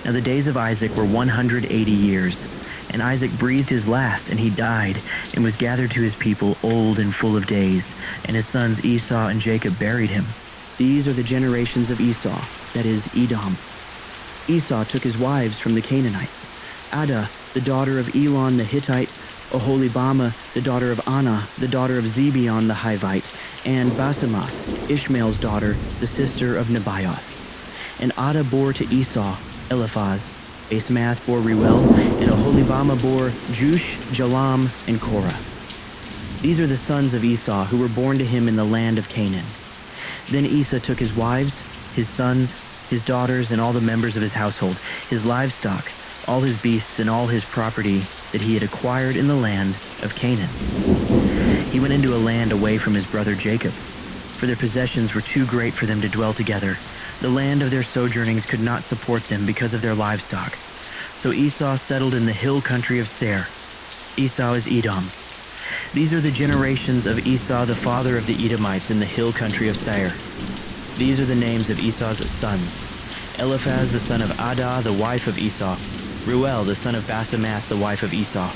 Now the days of Isaac were 180 years, and Isaac breathed his last, and he died, and was gathered to his people old and full of days, and his sons Esau and Jacob buried him. These are the generations of Esau, that is Edom. Esau took his wives from the Canaanites, Adah, the daughter of Elon the Hittite, Oholibamah, the daughter of Anah, the daughter of Zebeon the Hivite, and Basemath, Ishmael's daughter, the sister of Nebaioth. And Adah bore to Esau Eliphaz, Basemath bore Reuel, and Oholibamah bore Jush, Jalam, and Korah. These are the sons of Esau who were born to him in the land of Canaan. Then Esau took his wives, his sons, his daughters, and all the members of his household, his livestock, all his beasts, and all his property that he had acquired in the land of Canaan. He went into a land away from his brother Jacob, for their possessions were too great for them to dwell together. The land of their sojournings could not support them because of their livestock. So Esau settled in the hill country of Seir. Esau is Edom. These are the generations of Esau, the father of the Edomites in the hill country of Seir. These are the names of Esau's sons: Eliphaz the son of Adah, the wife of Esau; Reuel the son of Basemath, the wife of Esau.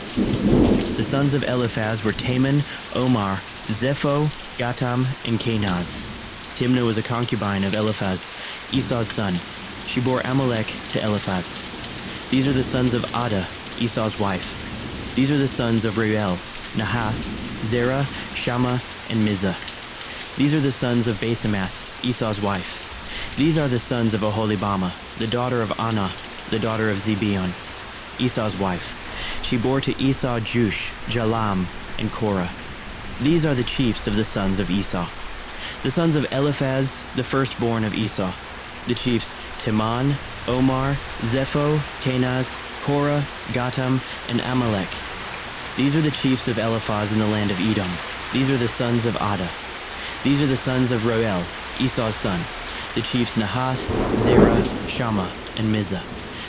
The sons of Eliphaz were Taman, Omar, Zepho, Gatam, and Kenaz. Timnah was a concubine of Eliphaz, Esau's son. She bore Amalek to Eliphaz. These are the sons of Adah, Esau's wife. These are the sons of Reuel, Nahath, Zerah, Shammah, and Mizah. These are the sons of Basemath, Esau's wife. These are the sons of Oholibamah, the daughter of Anah, the daughter of Zebeon, Esau's wife. She bore to Esau Jush, Jalam, and Korah. These are the chiefs of the sons of Esau. The sons of Eliphaz, the firstborn of Esau. The chiefs Teman, Omar, Zepho, Kenaz, Korah, Gatam, and Amalek. These are the chiefs of Eliphaz in the land of Edom. These are the sons of Adah. These are the sons of Reuel, Esau's son. The chiefs Nahath, Zerah, Shammah, and Mizah.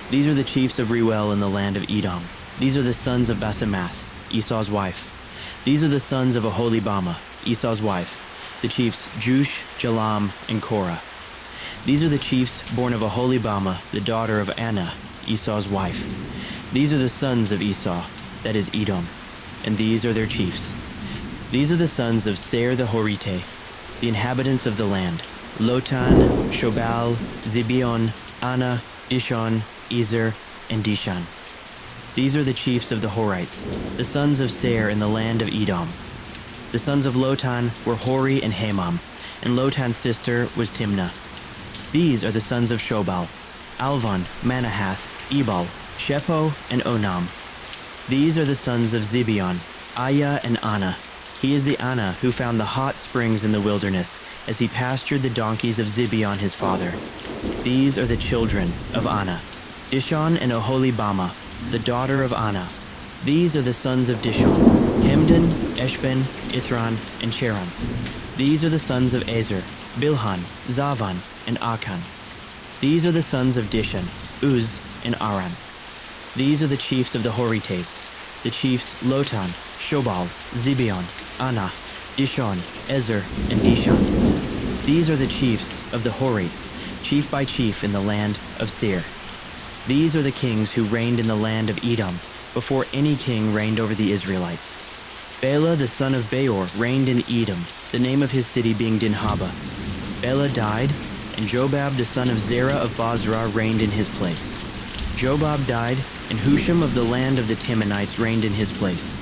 These are the chiefs of Reuel in the land of Edom. These are the sons of Basemath, Esau's wife. These are the sons of Oholibamah, Esau's wife. The chiefs Jush, Jalam, and Korah. These are the chiefs born of Oholibamah, the daughter of Anah, Esau's wife. These are the sons of Esau, that is Edom, and these are their chiefs. These are the sons of Seir the Horite, the inhabitants of the land: Lotan, Shobal, Zibeon, Anah, Dishon, Ezer, and Dishan. These are the chiefs of the Horites, the sons of Seir in the land of Edom. The sons of Lotan were Hori and Hamam, and Lotan's sister was Timnah. These are the sons of Shobal: Alvan, Manahath, Ebal, Shepho, and Onam. These are the sons of Zibeon, Aya and Anah. He is the Anah who found the hot springs in the wilderness, as he pastured the donkeys of Zibeon his father. These are the children of Anah: Dishon and Oholibamah, the daughter of Anah. These are the sons of Dishon: Hemdan, Eshben, Ithran, and Cheran. These are the sons of Ezer: Bilhan, Zavan, and Akan. These are the sons of Dishon: Uz and Aran. These are the chiefs of the Horites, the chiefs Lotan, Shobal, Zibeon, Anah, Dishon, Ezer, and Dishan. These are the chiefs of the Horites, chief by chief in the land of Seir. These are the kings who reigned in the land of Edom, before any king reigned over the Israelites. Bela the son of Beor reigned in Edom, the name of his city being Dinhaba. Bela died, and Jobab the son of Zerah of Bozrah reigned in his place. Jobab died, and Husham of the land of the Timonites reigned in his place.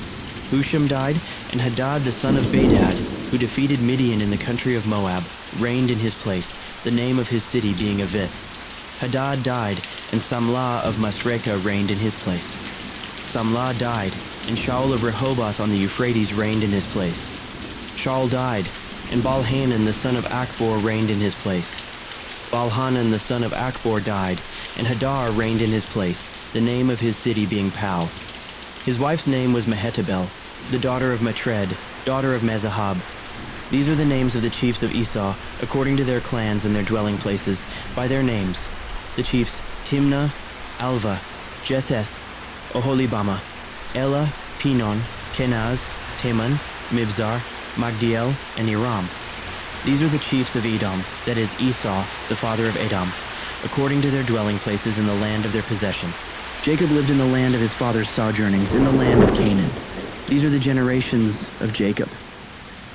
Husham died, and Hadad the son of Bedad, who defeated Midian in the country of Moab, reigned in his place, the name of his city being Avith. Hadad died, and Samlah of Masrekah reigned in his place. Samlah died, and Shaul of Rehoboth on the Euphrates reigned in his place. Shaul died, and Baal-Hanan the son of Akbor reigned in his place. Baal-Hanan the son of Akbor died, and Hadar reigned in his place, the name of his city being Pau. His wife's name was Mehetabel, the daughter of Matred, daughter of Mezahab. These are the names of the chiefs of Esau, according to their clans and their dwelling places, by their names. The chiefs Timnah, Alva, Jetheth, Oholibama, Ela, Pinon, Kenaz, Teman, Mibzar, Magdiel, and Iram. These are the chiefs of Edom, that is Esau, the father of Edom, according to their dwelling places in the land of their possession. Jacob lived in the land of his father's sojournings, in the land of Canaan. These are the generations of Jacob.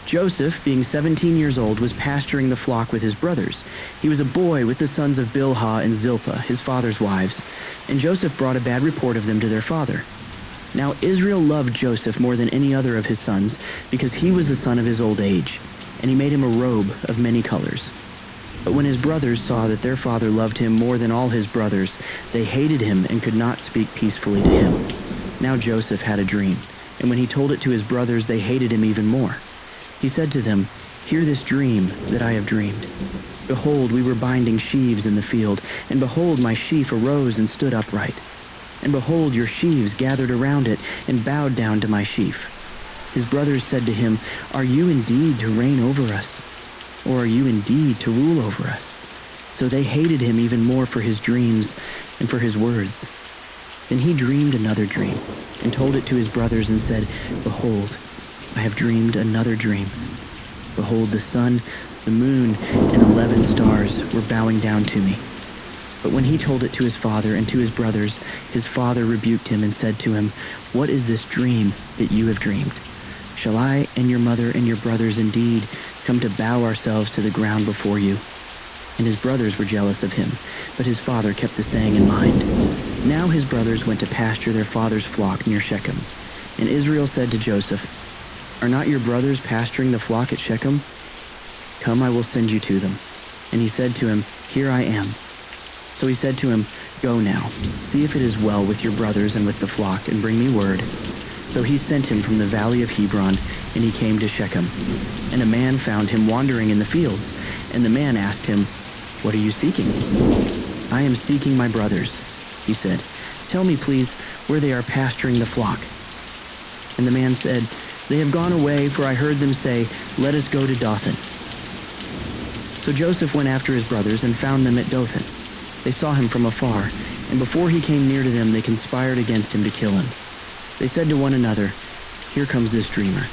Joseph, being 17 years old, was pasturing the flock with his brothers. He was a boy with the sons of Bilhah and Zilpah, his father's wives, and Joseph brought a bad report of them to their father. Now Israel loved Joseph more than any other of his sons, because he was the son of his old age, and he made him a robe of many colors. But when his brothers saw that their father loved him more than all his brothers, they hated him and could not speak peacefully to him. Now Joseph had a dream, and when he told it to his brothers, they hated him even more. He said to them, "Hear this dream that I have dreamed. Behold, we were binding sheaves in the field, and behold, my sheaf arose and stood upright. And behold, your sheaves gathered around it and bowed down to my sheaf." His brothers said to him, "Are you indeed to reign over us? Or are you indeed to rule over us?" So they hated him even more for his dreams and for his words. Then he dreamed another dream and told it to his brothers and said, "Behold, I have dreamed another dream. Behold, the sun, the moon, and 11 stars were bowing down to me." But when he told it to his father and to his brothers, his father rebuked him and said to him, "What is this dream that you have dreamed? Shall I and your mother and your brothers indeed come to bow ourselves to the ground before you?" And his brothers were jealous of him, but his father kept the saying in mind. Now his brothers went to pasture their father's flock near Shechem. And Israel said to Joseph, "Are not your brothers pasturing the flock at Shechem? Come, I will send you to them." And he said to him, "Here I am." So he said to him, "Go now, see if it is well with your brothers and with the flock, and bring me word." So he sent him from the valley of Hebron, and he came to Shechem. And a man found him wandering in the fields. And the man asked him, "What are you seeking?" "I am seeking my brothers," he said. "Tell me, please, where they are pasturing the flock." And the man said, "They have gone away, for I heard them say, 'Let us go to Dothan.'" So Joseph went after his brothers and found them at Dothan. They saw him from afar, and before he came near to them, they conspired against him to kill him. They said to one another, "Here comes this dreamer.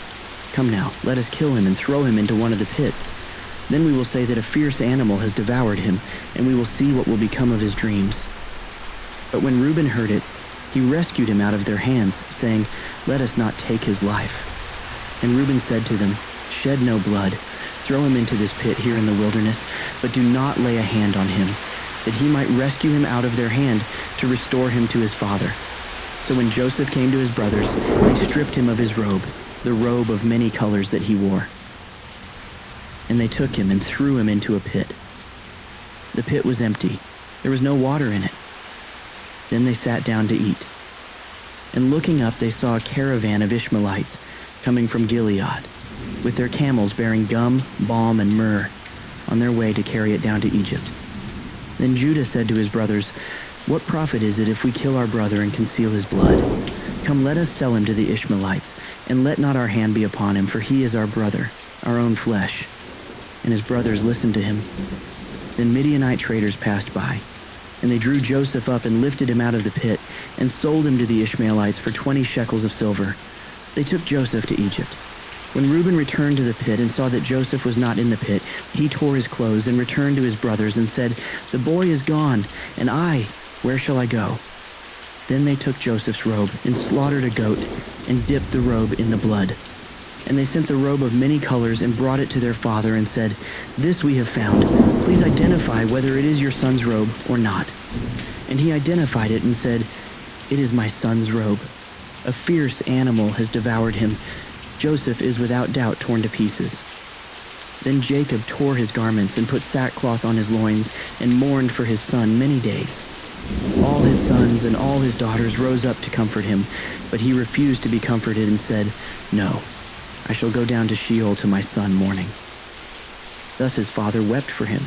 Come now, let us kill him and throw him into one of the pits. Then we will say that a fierce animal has devoured him, and we will see what will become of his dreams." But when Reuben heard it, he rescued him out of their hands, saying, "Let us not take his life." And Reuben said to them, "Shed no blood. Throw him into this pit here in the wilderness, but do not lay a hand on him, that he might rescue him out of their hand to restore him to his father." So when Joseph came to his brothers, they stripped him of his robe, the robe of many colors that he wore. And they took him and threw him into a pit. The pit was empty. There was no water in it. Then they sat down to eat. And looking up, they saw a caravan of Ishmaelites coming from Gilead, with their camels bearing gum, balm, and myrrh, on their way to carry it down to Egypt. Then Judah said to his brothers, "What profit is it if we kill our brother and conceal his blood? Come, let us sell him to the Ishmaelites, and let not our hand be upon him, for he is our brother, our own flesh." And his brothers listened to him. Then Midianite traders passed by, and they drew Joseph up and lifted him out of the pit, and sold him to the Ishmaelites for 20 shekels of silver. They took Joseph to Egypt. When Reuben returned to the pit and saw that Joseph was not in the pit, he tore his clothes and returned to his brothers and said, "The boy is gone, and I, where shall I go?" Then they took Joseph's robe and slaughtered a goat and dipped the robe in the blood. And they sent the robe of many colors and brought it to their father and said, "This we have found. Please identify whether it is your son's robe or not." And he identified it and said, "It is my son's robe. A fierce animal has devoured him. Joseph is without doubt torn to pieces." Then Jacob tore his garments and put sackcloth on his loins and mourned for his son many days. All his sons and all his daughters rose up to comfort him, but he refused to be comforted and said, "No, I shall go down to Sheol to my son mourning." Thus his father wept for him.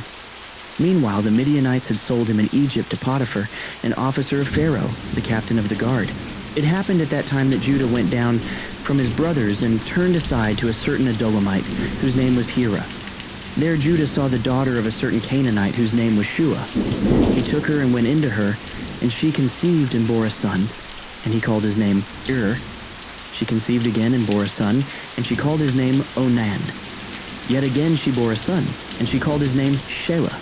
Meanwhile, the Midianites had sold him in Egypt to Potiphar, an officer of Pharaoh, the captain of the guard. It happened at that time that Judah went down from his brothers and turned aside to a certain Adullamite, whose name was Hira. There Judah saw the daughter of a certain Canaanite, whose name was Shua. He took her and went into her, and she conceived and bore a son, and he called his name She conceived again and bore a son, and she called his name Onan. Yet again she bore a son, and she called his name Shelah.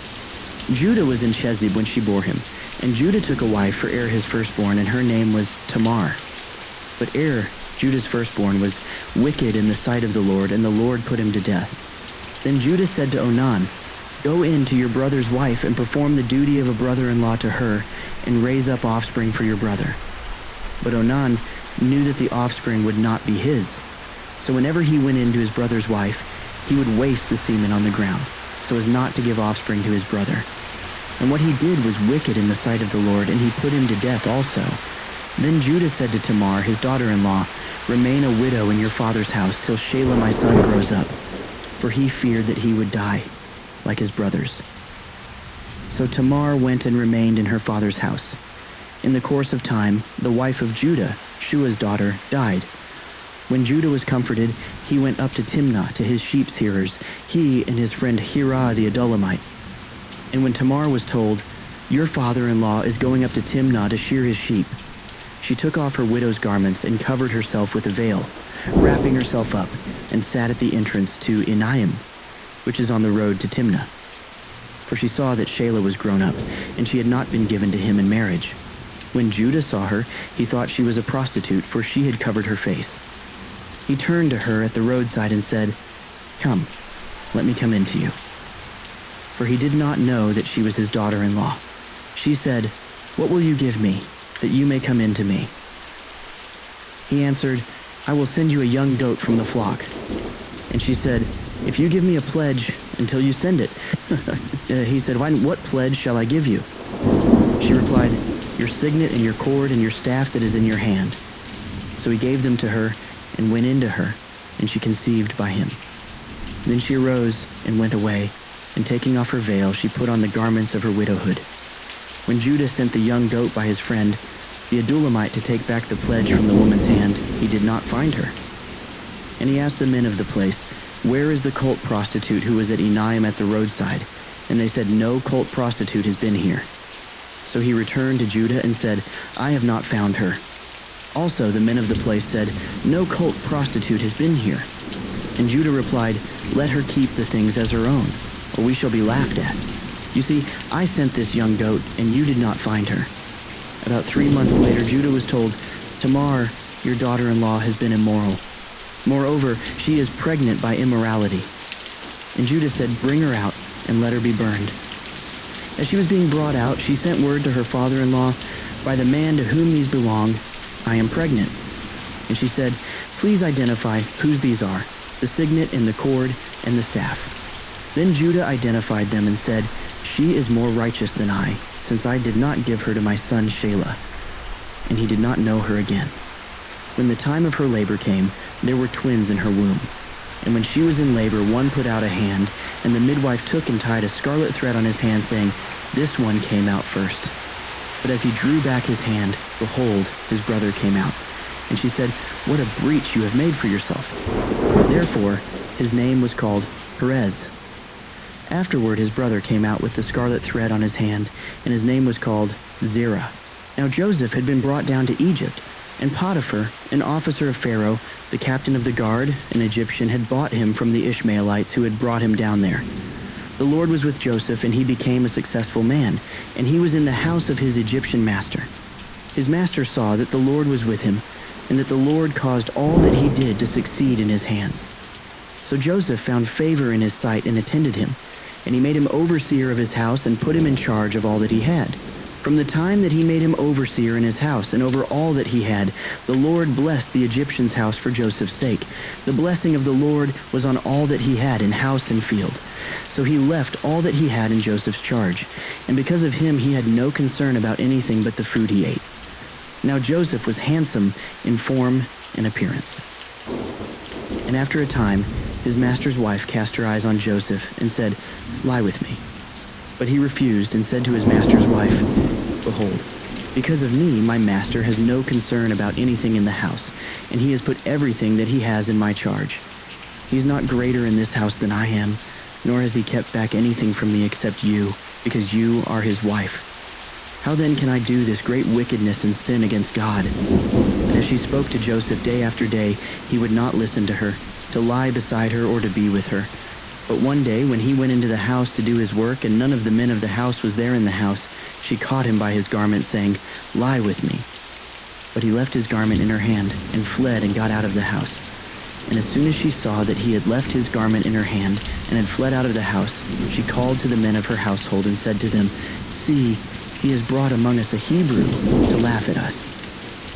Judah was in Chezib when she bore him, and Judah took a wife for his firstborn, and her name was Tamar. But Judah's firstborn, was wicked in the sight of the Lord, and the Lord put him to death. Then Judah said to Onan, "Go in to your brother's wife and perform the duty of a brother-in-law to her, and raise up offspring for your brother." But Onan knew that the offspring would not be his. So whenever he went in to his brother's wife, he would waste the semen on the ground, so as not to give offspring to his brother. And what he did was wicked in the sight of the Lord, and he put him to death also. Then Judah said to Tamar, his daughter-in-law, "Remain a widow in your father's house till Shelah my son grows up," for he feared that he would die, like his brothers. So Tamar went and remained in her father's house. In the course of time, the wife of Judah, Shua's daughter, died. When Judah was comforted, he went up to Timnah to his sheep shearers, he and his friend Hira the Adullamite. And when Tamar was told, "Your father-in-law is going up to Timnah to shear his sheep," she took off her widow's garments and covered herself with a veil, wrapping herself up, and sat at the entrance to Enaim, which is on the road to Timnah. For she saw that Shelah was grown up, and she had not been given to him in marriage. When Judah saw her, he thought she was a prostitute, for she had covered her face. He turned to her at the roadside and said, "Come, let me come in to you." For he did not know that she was his daughter-in-law. She said, "What will you give me, that you may come in to me?" He answered, "I will send you a young goat from the flock." And she said, "If you give me a pledge until you send it." He said, "What pledge shall I give you?" She replied, "Your signet and your cord and your staff that is in your hand." So he gave them to her and went into her, and she conceived by him. Then she arose and went away, and taking off her veil, she put on the garments of her widowhood. When Judah sent the young goat by his friend, the Adullamite, to take back the pledge from the woman's hand, he did not find her. And he asked the men of the place, "Where is the cult prostitute who was at Enaim at the roadside?" And they said, "No cult prostitute has been here." So he returned to Judah and said, "I have not found her." Also the men of the place said, "No cult prostitute has been here." And Judah replied, "Let her keep the things as her own, or we shall be laughed at. You see, I sent this young goat, and you did not find her." About 3 months later, Judah was told, "Tamar, your daughter-in-law, has been immoral. Moreover, she is pregnant by immorality." And Judah said, "Bring her out, and let her be burned." As she was being brought out, she sent word to her father-in-law, "By the man to whom these belong, I am pregnant." And she said, "Please identify whose these are, the signet and the cord and the staff." Then Judah identified them and said, "She is more righteous than I, since I did not give her to my son Shelah." And he did not know her again. When the time of her labor came, there were twins in her womb. And when she was in labor, one put out a hand, and the midwife took and tied a scarlet thread on his hand, saying, "This one came out first." But as he drew back his hand, behold, his brother came out. And she said, "What a breach you have made for yourself." Therefore, his name was called Perez. Afterward, his brother came out with the scarlet thread on his hand, and his name was called Zerah. Now Joseph had been brought down to Egypt, and Potiphar, an officer of Pharaoh, the captain of the guard, an Egyptian, had bought him from the Ishmaelites who had brought him down there. The Lord was with Joseph, and he became a successful man, and he was in the house of his Egyptian master. His master saw that the Lord was with him, and that the Lord caused all that he did to succeed in his hands. So Joseph found favor in his sight and attended him, and he made him overseer of his house and put him in charge of all that he had. From the time that he made him overseer in his house and over all that he had, the Lord blessed the Egyptian's house for Joseph's sake. The blessing of the Lord was on all that he had in house and field. So he left all that he had in Joseph's charge, and because of him he had no concern about anything but the food he ate. Now Joseph was handsome in form and appearance. And after a time, his master's wife cast her eyes on Joseph and said, "Lie with me." But he refused and said to his master's wife, "Behold, because of me, my master has no concern about anything in the house, and he has put everything that he has in my charge. He is not greater in this house than I am, nor has he kept back anything from me except you, because you are his wife. How then can I do this great wickedness and sin against God?" And as she spoke to Joseph day after day, he would not listen to her, to lie beside her or to be with her. But one day, when he went into the house to do his work, and none of the men of the house was there in the house, she caught him by his garment, saying, "Lie with me." But he left his garment in her hand, and fled and got out of the house. And as soon as she saw that he had left his garment in her hand, and had fled out of the house, she called to the men of her household, and said to them, "See, he has brought among us a Hebrew to laugh at us.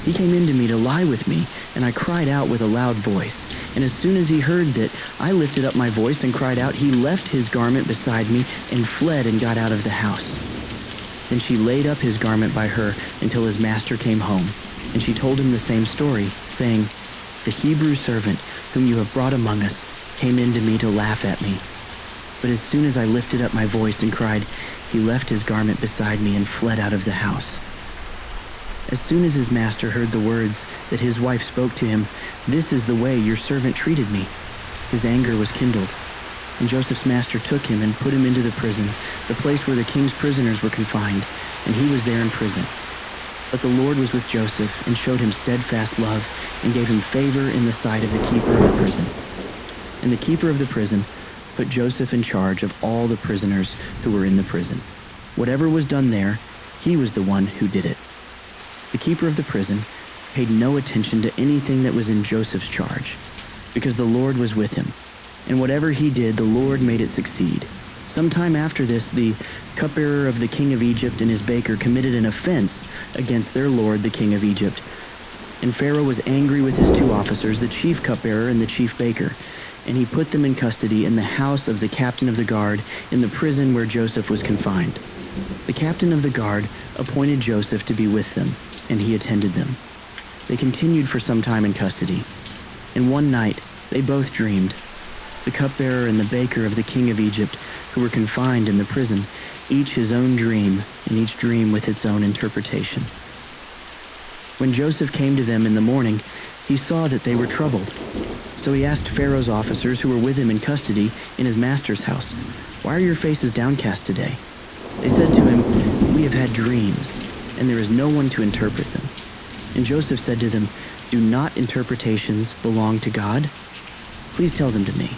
He came in to me to lie with me, and I cried out with a loud voice. And as soon as he heard that I lifted up my voice and cried out, he left his garment beside me and fled and got out of the house." Then she laid up his garment by her until his master came home. And she told him the same story, saying, "The Hebrew servant whom you have brought among us came in to me to laugh at me. But as soon as I lifted up my voice and cried, he left his garment beside me and fled out of the house." As soon as his master heard the words that his wife spoke to him, "This is the way your servant treated me," his anger was kindled. And Joseph's master took him and put him into the prison, the place where the king's prisoners were confined, and he was there in prison. But the Lord was with Joseph and showed him steadfast love and gave him favor in the sight of the keeper of the prison. And the keeper of the prison put Joseph in charge of all the prisoners who were in the prison. Whatever was done there, he was the one who did it. The keeper of the prison paid no attention to anything that was in Joseph's charge, because the Lord was with him. And whatever he did, the Lord made it succeed. Some time after this, the cupbearer of the king of Egypt and his baker committed an offense against their lord, the king of Egypt. And Pharaoh was angry with his two officers, the chief cupbearer and the chief baker, and he put them in custody in the house of the captain of the guard in the prison where Joseph was confined. The captain of the guard appointed Joseph to be with them, and he attended them. They continued for some time in custody. And one night they both dreamed, the cupbearer and the baker of the king of Egypt, who were confined in the prison, each his own dream, and each dream with its own interpretation. When Joseph came to them in the morning, he saw that they were troubled. So he asked Pharaoh's officers who were with him in custody in his master's house, "Why are your faces downcast today?" They said to him, "We have had dreams, and there is no one to interpret them." And Joseph said to them, "Do not interpretations belong to God? Please tell them to me."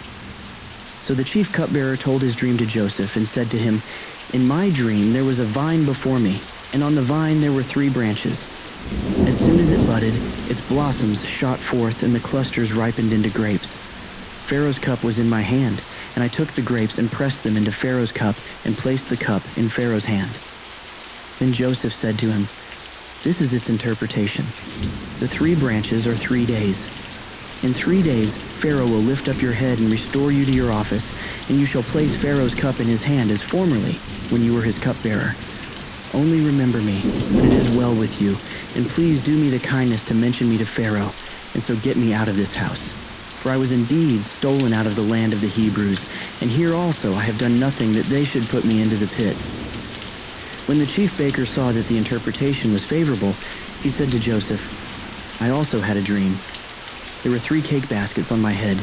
So the chief cupbearer told his dream to Joseph and said to him, "In my dream there was a vine before me, and on the vine there were 3 branches. As soon as it budded, its blossoms shot forth, and the clusters ripened into grapes. Pharaoh's cup was in my hand, and I took the grapes and pressed them into Pharaoh's cup and placed the cup in Pharaoh's hand." Then Joseph said to him, "This is its interpretation. The 3 branches are 3 days. In 3 days, Pharaoh will lift up your head and restore you to your office, and you shall place Pharaoh's cup in his hand as formerly when you were his cupbearer. Only remember me when it is well with you, and please do me the kindness to mention me to Pharaoh, and so get me out of this house. For I was indeed stolen out of the land of the Hebrews, and here also I have done nothing that they should put me into the pit." When the chief baker saw that the interpretation was favorable, he said to Joseph, "I also had a dream. There were 3 cake baskets on my head,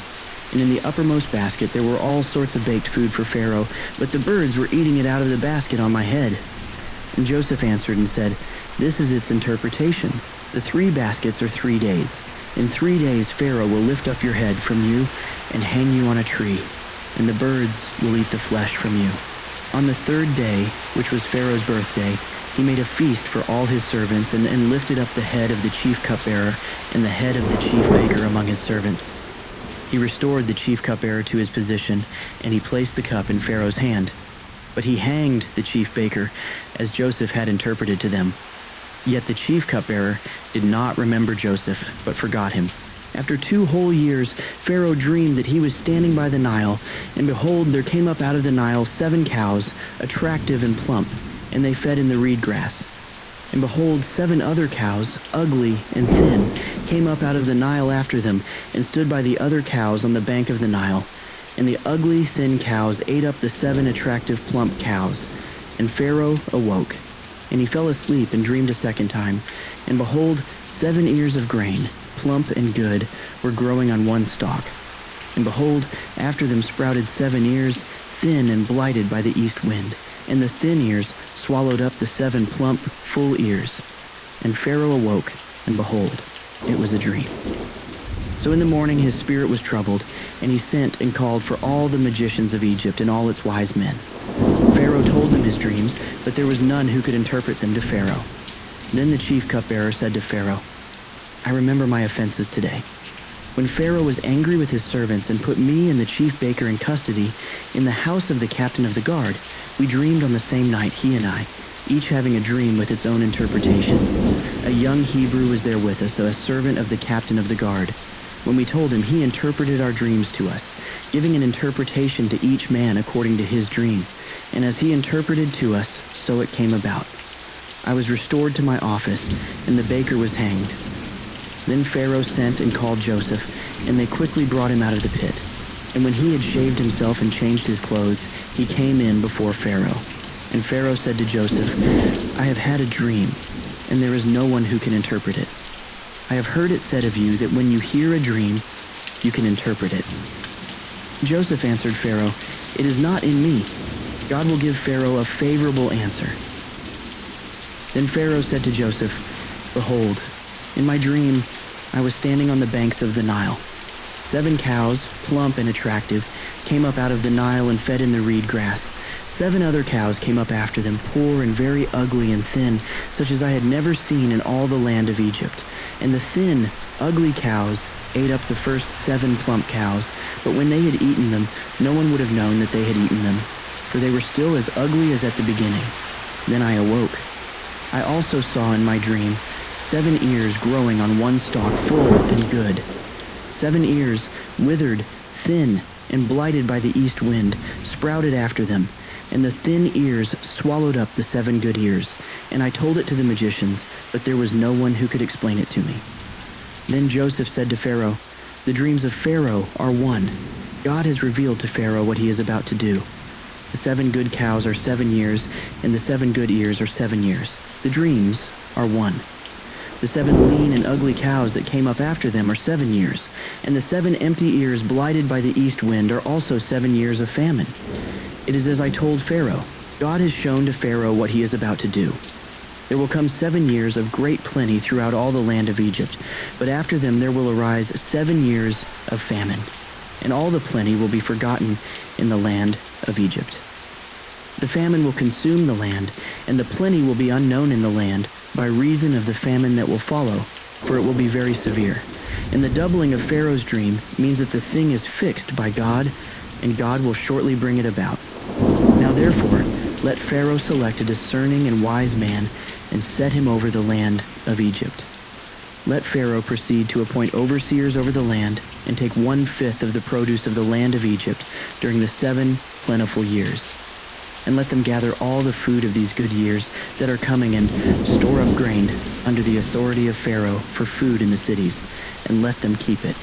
and in the uppermost basket there were all sorts of baked food for Pharaoh, but the birds were eating it out of the basket on my head." And Joseph answered and said, "This is its interpretation. The 3 baskets are 3 days. In 3 days Pharaoh will lift up your head from you and hang you on a tree, and the birds will eat the flesh from you." On the 3rd day, which was Pharaoh's birthday, he made a feast for all his servants and lifted up the head of the chief cupbearer and the head of the chief baker among his servants. He restored the chief cupbearer to his position, and he placed the cup in Pharaoh's hand. But he hanged the chief baker, as Joseph had interpreted to them. Yet the chief cupbearer did not remember Joseph, but forgot him. After 2 whole years, Pharaoh dreamed that he was standing by the Nile, and behold, there came up out of the Nile 7 cows, attractive and plump, and they fed in the reed grass. And behold, 7 other cows, ugly and thin, came up out of the Nile after them, and stood by the other cows on the bank of the Nile. And the ugly, thin cows ate up the 7 attractive, plump cows. And Pharaoh awoke, and he fell asleep and dreamed a second time. And behold, 7 ears of grain, plump and good, were growing on one stalk. And behold, after them sprouted 7 ears, thin and blighted by the east wind. And the thin ears swallowed up the 7 plump, full ears. And Pharaoh awoke, and behold, it was a dream. So in the morning his spirit was troubled, and he sent and called for all the magicians of Egypt and all its wise men. Pharaoh told them his dreams, but there was none who could interpret them to Pharaoh. Then the chief cupbearer said to Pharaoh, I remember my offenses today. When Pharaoh was angry with his servants and put me and the chief baker in custody in the house of the captain of the guard, we dreamed on the same night, he and I, each having a dream with its own interpretation. A young Hebrew was there with us, a servant of the captain of the guard. When we told him, he interpreted our dreams to us, giving an interpretation to each man according to his dream. And as he interpreted to us, so it came about. I was restored to my office, and the baker was hanged. Then Pharaoh sent and called Joseph, and they quickly brought him out of the pit. And when he had shaved himself and changed his clothes, he came in before Pharaoh. And Pharaoh said to Joseph, I have had a dream, and there is no one who can interpret it. I have heard it said of you that when you hear a dream, you can interpret it. Joseph answered Pharaoh, It is not in me. God will give Pharaoh a favorable answer. Then Pharaoh said to Joseph, Behold, in my dream I was standing on the banks of the Nile. 7 cows, plump and attractive, came up out of the Nile and fed in the reed grass. 7 other cows came up after them, poor and very ugly and thin, such as I had never seen in all the land of Egypt. And the thin, ugly cows ate up the first 7 plump cows, but when they had eaten them, no one would have known that they had eaten them, for they were still as ugly as at the beginning. Then I awoke. I also saw in my dream 7 ears growing on one stalk, full and good. 7 ears, withered, thin, and blighted by the east wind, sprouted after them, and the thin ears swallowed up the 7 good ears. And I told it to the magicians, but there was no one who could explain it to me. Then Joseph said to Pharaoh, The dreams of Pharaoh are one. God has revealed to Pharaoh what he is about to do. The 7 good cows are 7 years, and the 7 good ears are 7 years. The dreams are one. The 7 lean and ugly cows that came up after them are 7 years, and the 7 empty ears blighted by the east wind are also 7 years of famine. It is as I told Pharaoh. God has shown to Pharaoh what he is about to do. There will come 7 years of great plenty throughout all the land of Egypt, but after them there will arise 7 years of famine, and all the plenty will be forgotten in the land of Egypt. The famine will consume the land, and the plenty will be unknown in the land by reason of the famine that will follow, for it will be very severe. And the doubling of Pharaoh's dream means that the thing is fixed by God, and God will shortly bring it about. Now therefore, let Pharaoh select a discerning and wise man and set him over the land of Egypt. Let Pharaoh proceed to appoint overseers over the land and take 1/5 of the produce of the land of Egypt during the 7 plentiful years. And let them gather all the food of these good years that are coming and store up grain under the authority of Pharaoh for food in the cities, and let them keep it.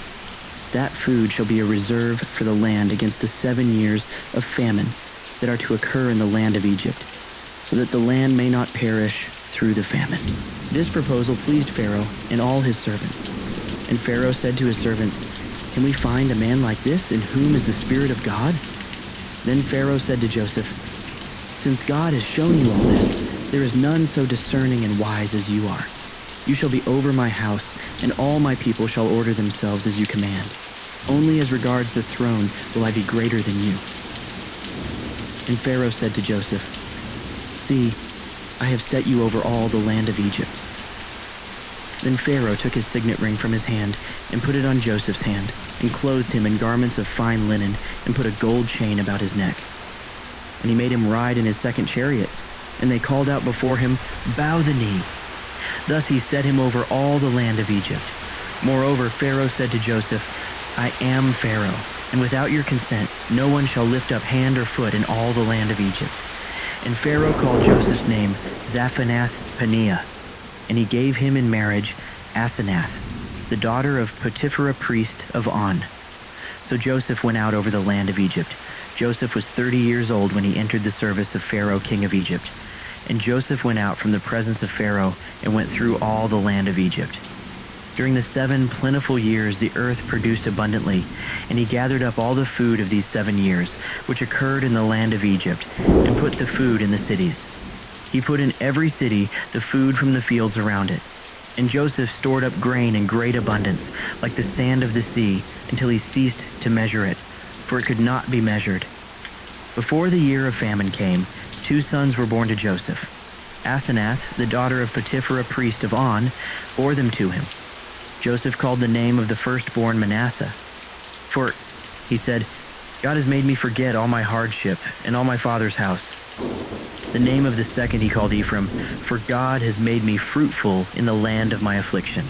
That food shall be a reserve for the land against the 7 years of famine that are to occur in the land of Egypt, so that the land may not perish through the famine. This proposal pleased Pharaoh and all his servants. And Pharaoh said to his servants, Can we find a man like this in whom is the Spirit of God? Then Pharaoh said to Joseph, Since God has shown you all this, there is none so discerning and wise as you are. You shall be over my house, and all my people shall order themselves as you command. Only as regards the throne will I be greater than you. And Pharaoh said to Joseph, See, I have set you over all the land of Egypt. Then Pharaoh took his signet ring from his hand and put it on Joseph's hand, and clothed him in garments of fine linen, and put a gold chain about his neck. And he made him ride in his 2nd chariot, and they called out before him, Bow the knee. Thus he set him over all the land of Egypt. Moreover, Pharaoh said to Joseph, I am Pharaoh, and without your consent no one shall lift up hand or foot in all the land of Egypt. And Pharaoh called Joseph's name Zaphanath-Paneah, and he gave him in marriage Asenath, the daughter of Potiphera priest of On. So Joseph went out over the land of Egypt. Joseph was 30 years old when he entered the service of Pharaoh, king of Egypt. And Joseph went out from the presence of Pharaoh and went through all the land of Egypt. During the 7 plentiful years the earth produced abundantly, and he gathered up all the food of these 7 years, which occurred in the land of Egypt, and put the food in the cities. He put in every city the food from the fields around it. And Joseph stored up grain in great abundance, like the sand of the sea, until he ceased to measure it, for it could not be measured. Before the year of famine came, 2 sons were born to Joseph. Asenath, the daughter of Potiphera priest of On, bore them to him. Joseph called the name of the firstborn Manasseh. For, he said, God has made me forget all my hardship and all my father's house. The name of the second he called Ephraim, for God has made me fruitful in the land of my affliction.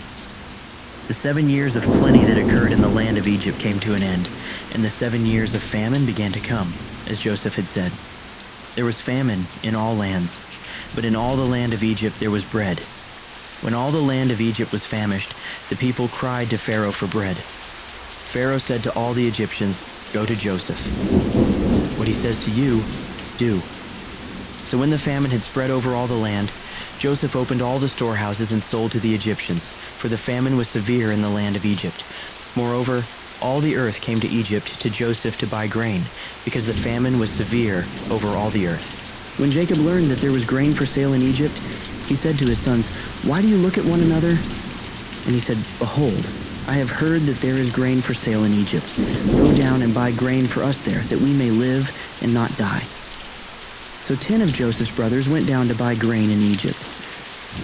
The 7 years of plenty that occurred in the land of Egypt came to an end, and the 7 years of famine began to come, as Joseph had said. There was famine in all lands, but in all the land of Egypt there was bread. When all the land of Egypt was famished, the people cried to Pharaoh for bread. Pharaoh said to all the Egyptians, "Go to Joseph. What he says to you, do." So when the famine had spread over all the land, Joseph opened all the storehouses and sold to the Egyptians, for the famine was severe in the land of Egypt. Moreover, all the earth came to Egypt to Joseph to buy grain, because the famine was severe over all the earth. When Jacob learned that there was grain for sale in Egypt, he said to his sons, "Why do you look at one another?" And he said, "Behold, I have heard that there is grain for sale in Egypt. Go down and buy grain for us there, that we may live and not die." So 10 of Joseph's brothers went down to buy grain in Egypt.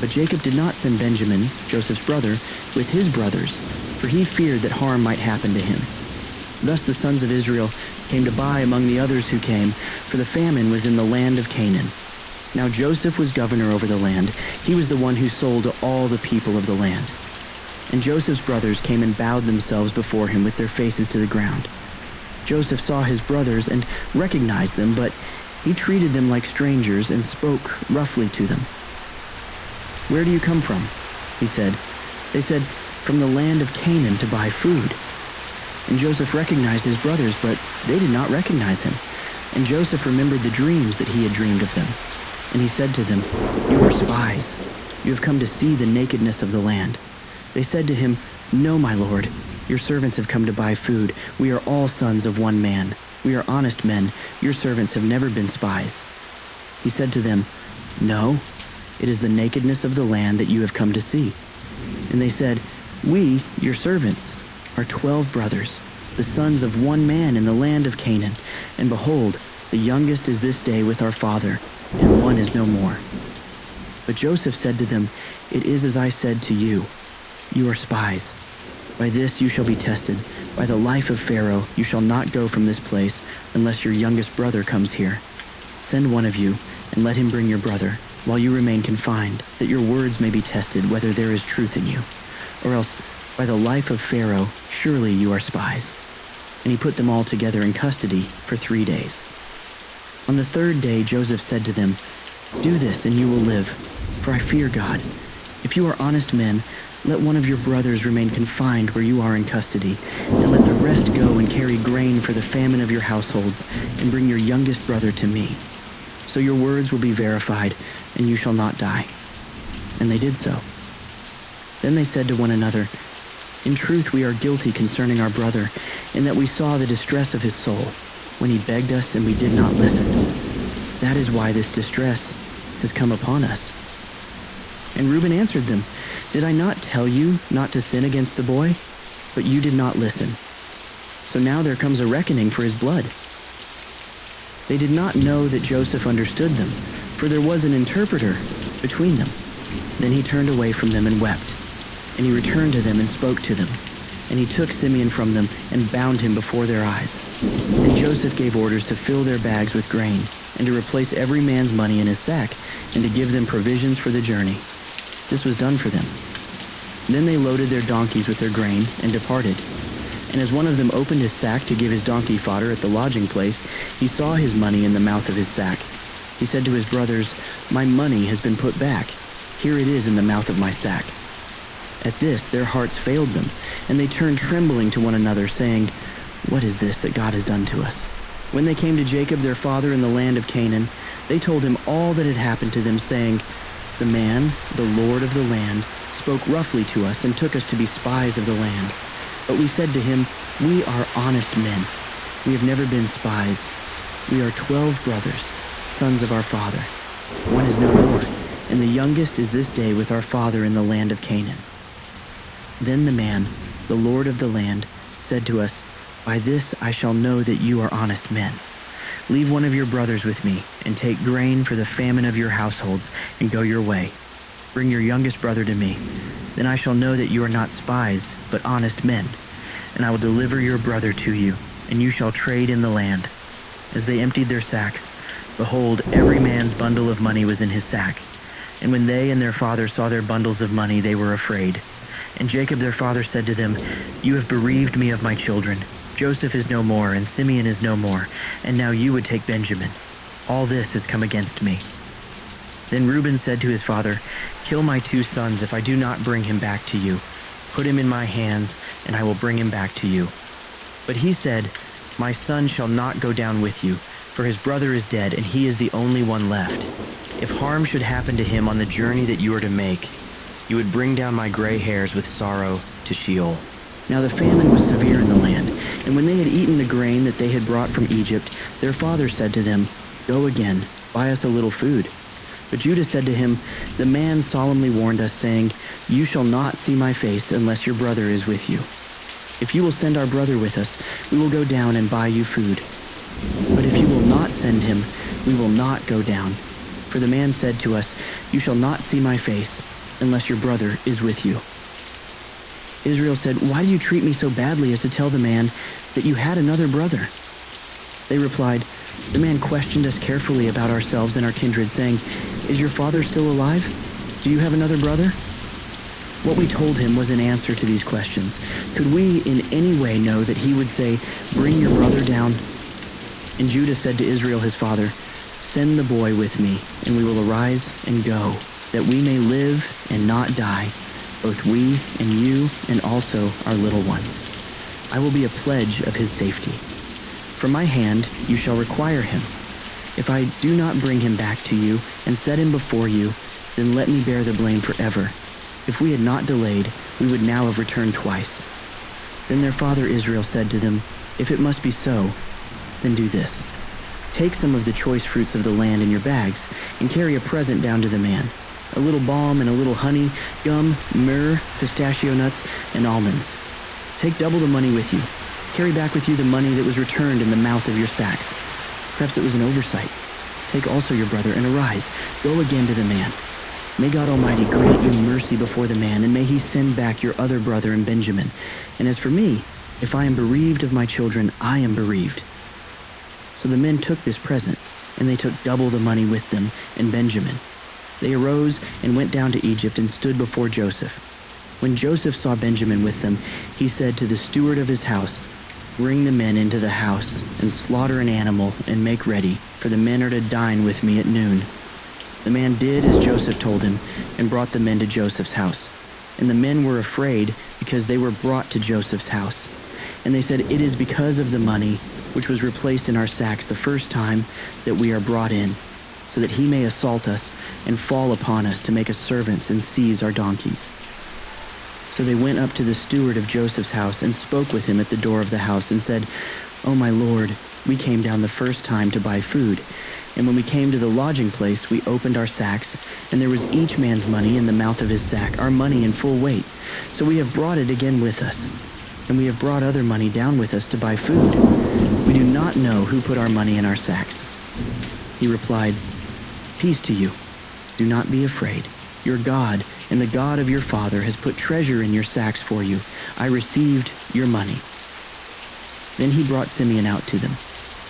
But Jacob did not send Benjamin, Joseph's brother, with his brothers, for he feared that harm might happen to him. Thus the sons of Israel came to buy among the others who came, for the famine was in the land of Canaan. Now Joseph was governor over the land. He was the one who sold to all the people of the land. And Joseph's brothers came and bowed themselves before him with their faces to the ground. Joseph saw his brothers and recognized them, but he treated them like strangers and spoke roughly to them. "Where do you come from?" he said. They said, "From the land of Canaan to buy food." And Joseph recognized his brothers, but they did not recognize him. And Joseph remembered the dreams that he had dreamed of them. And he said to them, "You are spies. You have come to see the nakedness of the land." They said to him, "No, my lord. Your servants have come to buy food. We are all sons of one man. We are honest men. Your servants have never been spies." He said to them, "No, it is the nakedness of the land that you have come to see." And they said, "We, your servants, are 12 brothers, the sons of one man in the land of Canaan. And behold, the youngest is this day with our father, and one is no more." But Joseph said to them, "It is as I said to you. You are spies. By this you shall be tested. By the life of Pharaoh, you shall not go from this place unless your youngest brother comes here. Send one of you, and let him bring your brother, while you remain confined, that your words may be tested whether there is truth in you. Or else, by the life of Pharaoh, surely you are spies." And he put them all together in custody for 3 days. On the 3rd day Joseph said to them, "Do this, and you will live, for I fear God. If you are honest men, let one of your brothers remain confined where you are in custody, and let the rest go and carry grain for the famine of your households, and bring your youngest brother to me. So your words will be verified, and you shall not die." And they did so. Then they said to one another, "In truth we are guilty concerning our brother, in that we saw the distress of his soul, when he begged us and we did not listen. That is why this distress has come upon us." And Reuben answered them, "Did I not tell you not to sin against the boy? But you did not listen. So now there comes a reckoning for his blood." They did not know that Joseph understood them, for there was an interpreter between them. Then he turned away from them and wept. And he returned to them and spoke to them. And he took Simeon from them and bound him before their eyes. And Joseph gave orders to fill their bags with grain, and to replace every man's money in his sack, and to give them provisions for the journey. This was done for them. Then they loaded their donkeys with their grain and departed. And as one of them opened his sack to give his donkey fodder at the lodging place, he saw his money in the mouth of his sack. He said to his brothers, "My money has been put back." Here it is in the mouth of my sack." At this their hearts failed them, and they turned trembling to one another, saying, "What is this that God has done to us?" When they came to Jacob their father in the land of Canaan, they told him all that had happened to them, saying, "The man, the Lord of the land, spoke roughly to us and took us to be spies of the land. But we said to him, 'We are honest men. We have never been spies. We are 12 brothers, sons of our father. One is no more, and the youngest is this day with our father in the land of Canaan.' Then the man, the Lord of the land, said to us, 'By this I shall know that you are honest men. Leave one of your brothers with me, and take grain for the famine of your households, and go your way. Bring your youngest brother to me. Then I shall know that you are not spies, but honest men. And I will deliver your brother to you, and you shall trade in the land.' As they emptied their sacks, behold, every man's bundle of money was in his sack. And when they and their father saw their bundles of money, they were afraid. And Jacob their father said to them, 'You have bereaved me of my children. Joseph is no more, and Simeon is no more, and now you would take Benjamin. All this has come against me.' Then Reuben said to his father, 'Kill my 2 sons if I do not bring him back to you. Put him in my hands, and I will bring him back to you.' But he said, 'My son shall not go down with you, for his brother is dead, and he is the only one left. If harm should happen to him on the journey that you are to make, you would bring down my gray hairs with sorrow to Sheol.' Now the famine was severe in the land, and when they had eaten the grain that they had brought from Egypt, their father said to them, 'Go again, buy us a little food.' But Judah said to him, 'The man solemnly warned us, saying, You shall not see my face unless your brother is with you. If you will send our brother with us, we will go down and buy you food. But if you will not send him, we will not go down. For the man said to us, You shall not see my face unless your brother is with you.' Israel said, 'Why do you treat me so badly as to tell the man that you had another brother?' They replied, 'The man questioned us carefully about ourselves and our kindred, saying, Is your father still alive? Do you have another brother?' What we told him was an answer to these questions. Could we in any way know that he would say, 'Bring your brother down'?" And Judah said to Israel his father, "Send the boy with me, and we will arise and go, that we may live and not die, both we and you and also our little ones. I will be a pledge of his safety. From my hand you shall require him. If I do not bring him back to you and set him before you, then let me bear the blame forever. If we had not delayed, we would now have returned twice." Then their father Israel said to them, "If it must be so, then do this. Take some of the choice fruits of the land in your bags and carry a present down to the man, a little balm and a little honey, gum, myrrh, pistachio nuts, and almonds. Take double the money with you. Carry back with you the money that was returned in the mouth of your sacks. Perhaps it was an oversight. Take also your brother and arise. Go again to the man. May God Almighty grant you mercy before the man, and may he send back your other brother and Benjamin. And as for me, if I am bereaved of my children, I am bereaved." So the men took this present, and they took double the money with them and Benjamin. They arose and went down to Egypt and stood before Joseph. When Joseph saw Benjamin with them, he said to the steward of his house, "Bring the men into the house, and slaughter an animal, and make ready, for the men are to dine with me at noon." The man did as Joseph told him, and brought the men to Joseph's house. And the men were afraid, because they were brought to Joseph's house. And they said, "It is because of the money, which was replaced in our sacks the first time, that we are brought in, so that he may assault us, and fall upon us to make us servants and seize our donkeys." So they went up to the steward of Joseph's house, and spoke with him at the door of the house, and said, "O my lord, we came down the first time to buy food. And when we came to the lodging place, we opened our sacks, and there was each man's money in the mouth of his sack, our money in full weight. So we have brought it again with us. And we have brought other money down with us to buy food. We do not know who put our money in our sacks." He replied, "Peace to you. Do not be afraid. Your God and the God of your father has put treasure in your sacks for you. I received your money." Then he brought Simeon out to them.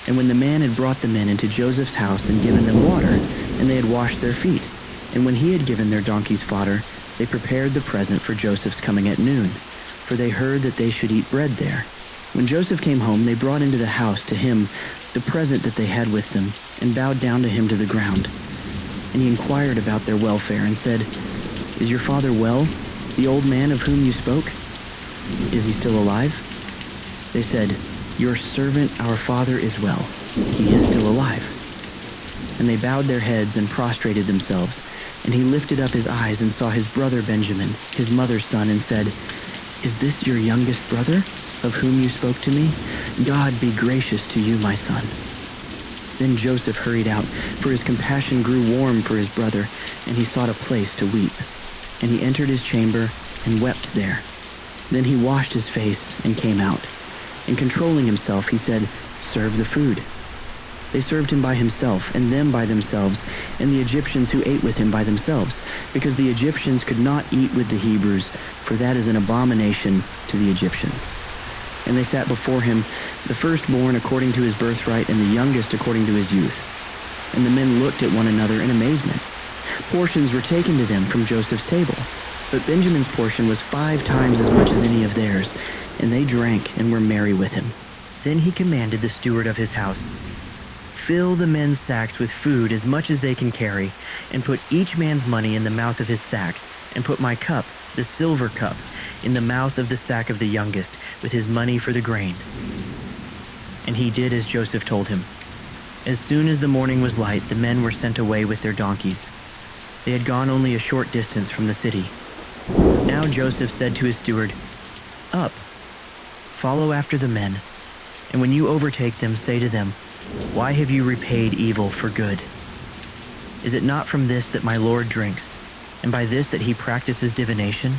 And when the man had brought the men into Joseph's house and given them water, and they had washed their feet, and when he had given their donkeys fodder, they prepared the present for Joseph's coming at noon, for they heard that they should eat bread there. When Joseph came home, they brought into the house to him the present that they had with them, and bowed down to him to the ground. And he inquired about their welfare, and said, Is your father well, the old man of whom you spoke? Is he still alive?" They said, "Your servant, our father, is well. He is still alive." And they bowed their heads and prostrated themselves. And he lifted up his eyes and saw his brother Benjamin, his mother's son, and said, "Is this your youngest brother, of whom you spoke to me? God be gracious to you, my son." Then Joseph hurried out, for his compassion grew warm for his brother, and he sought a place to weep. And he entered his chamber and wept there. Then he washed his face and came out. And controlling himself, he said, "Serve the food." They served him by himself, and them by themselves, and the Egyptians who ate with him by themselves, because the Egyptians could not eat with the Hebrews, for that is an abomination to the Egyptians. And they sat before him, the firstborn according to his birthright, and the youngest according to his youth. And the men looked at one another in amazement. Portions were taken to them from Joseph's table, but Benjamin's portion was 5 times as much as any of theirs, and they drank and were merry with him. Then he commanded the steward of his house, "Fill the men's sacks with food as much as they can carry, and put each man's money in the mouth of his sack, and put my cup, the silver cup, in the mouth of the sack of the youngest, with his money for the grain." And he did as Joseph told him. As soon as the morning was light, the men were sent away with their donkeys. They had gone only a short distance from the city. Now Joseph said to his steward, "Up, follow after the men, and when you overtake them, say to them, 'Why have you repaid evil for good? Is it not from this that my Lord drinks, and by this that he practices divination?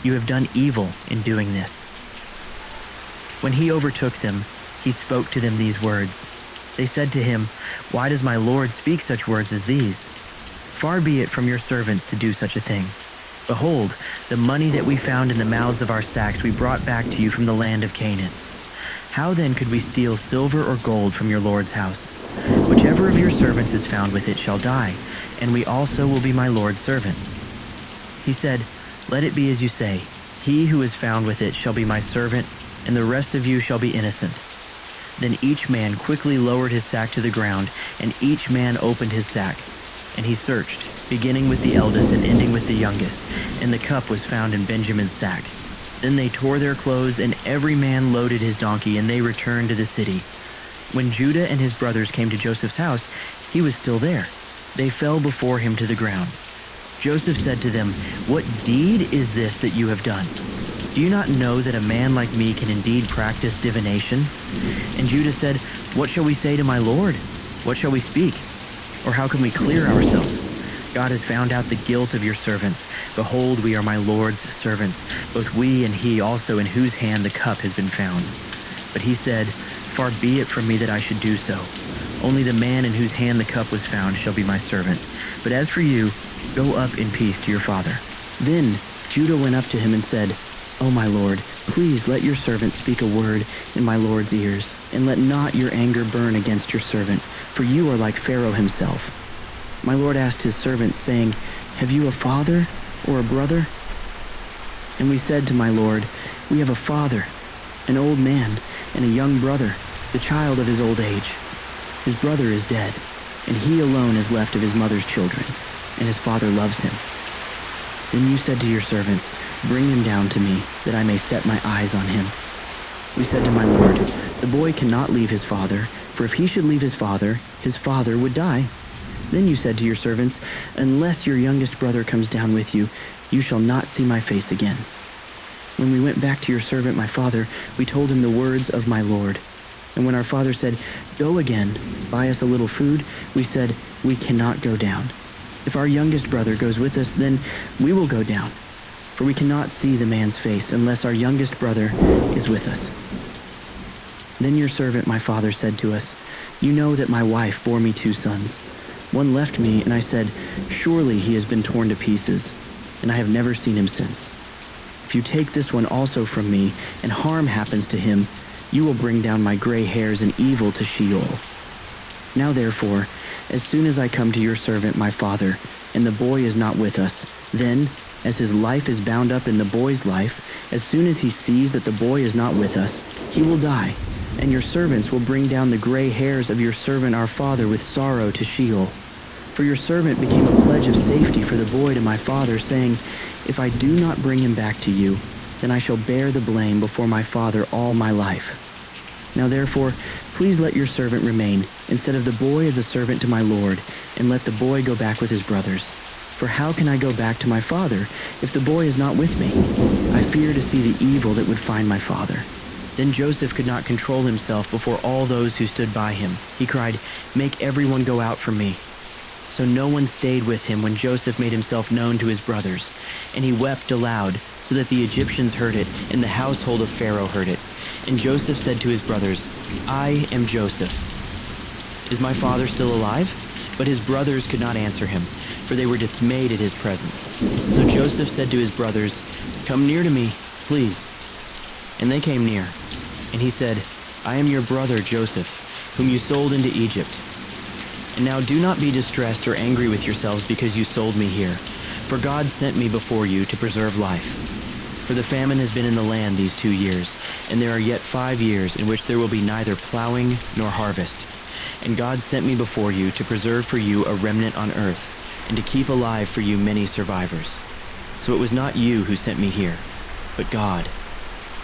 You have done evil in doing this.'" When he overtook them, he spoke to them these words. They said to him, "Why does my Lord speak such words as these? Far be it from your servants to do such a thing. Behold, the money that we found in the mouths of our sacks we brought back to you from the land of Canaan. How then could we steal silver or gold from your Lord's house? Whichever of your servants is found with it shall die, and we also will be my Lord's servants." He said, "Let it be as you say. He who is found with it shall be my servant, and the rest of you shall be innocent." Then each man quickly lowered his sack to the ground, and each man opened his sack. And he searched, beginning with the eldest and ending with the youngest, and the cup was found in Benjamin's sack. Then they tore their clothes, and every man loaded his donkey, and they returned to the city. When Judah and his brothers came to Joseph's house, he was still there. They fell before him to the ground. Joseph said to them, "What deed is this that you have done? Do you not know that a man like me can indeed practice divination?" And Judah said, "What shall we say to my Lord? What shall we speak? Or how can we clear ourselves? God has found out the guilt of your servants. Behold, we are my Lord's servants, both we and he also in whose hand the cup has been found." But he said, "Far be it from me that I should do so. Only the man in whose hand the cup was found shall be my servant. But as for you, go up in peace to your father." Then Judah went up to him and said, "O my Lord, please let your servant speak a word in my Lord's ears, and let not your anger burn against your servant, for you are like Pharaoh himself." My Lord asked his servants, saying, "Have you a father or a brother?" And we said to my Lord, "We have a father, an old man, and a young brother, the child of his old age. His brother is dead, and he alone is left of his mother's children, and his father loves him." Then you said to your servants, "Bring him down to me, that I may set my eyes on him." We said to my Lord, "The boy cannot leave his father, for if he should leave his father would die." Then you said to your servants, "Unless your youngest brother comes down with you, you shall not see my face again." When we went back to your servant my father, we told him the words of my Lord. And when our father said, "Go again, buy us a little food," we said, "We cannot go down. If our youngest brother goes with us, then we will go down. For we cannot see the man's face unless our youngest brother is with us." Then your servant my father said to us, "You know that my wife bore me 2 sons. One left me, and I said, 'Surely he has been torn to pieces,' and I have never seen him since. If you take this one also from me, and harm happens to him, you will bring down my gray hairs in evil to Sheol. Now therefore, as soon as I come to your servant my father, and the boy is not with us, then, as his life is bound up in the boy's life, as soon as he sees that the boy is not with us, he will die, and your servants will bring down the gray hairs of your servant our father with sorrow to Sheol. For your servant became a pledge of safety for the boy to my father, saying, if I do not bring him back to you, then I shall bear the blame before my father all my life. Now therefore, please let your servant remain, instead of the boy as a servant to my lord, and let the boy go back with his brothers. For how can I go back to my father if the boy is not with me? I fear to see the evil that would find my father." Then Joseph could not control himself before all those who stood by him. He cried, "Make everyone go out from me." So no one stayed with him when Joseph made himself known to his brothers. And he wept aloud, so that the Egyptians heard it, and the household of Pharaoh heard it. And Joseph said to his brothers, "I am Joseph. Is my father still alive?" But his brothers could not answer him, for they were dismayed at his presence. So Joseph said to his brothers, "Come near to me, please." And they came near. And he said, "I am your brother Joseph, whom you sold into Egypt. And now do not be distressed or angry with yourselves because you sold me here. For God sent me before you to preserve life. For the famine has been in the land these 2 years, and there are yet 5 years in which there will be neither plowing nor harvest. And God sent me before you to preserve for you a remnant on earth, and to keep alive for you many survivors. So it was not you who sent me here, but God.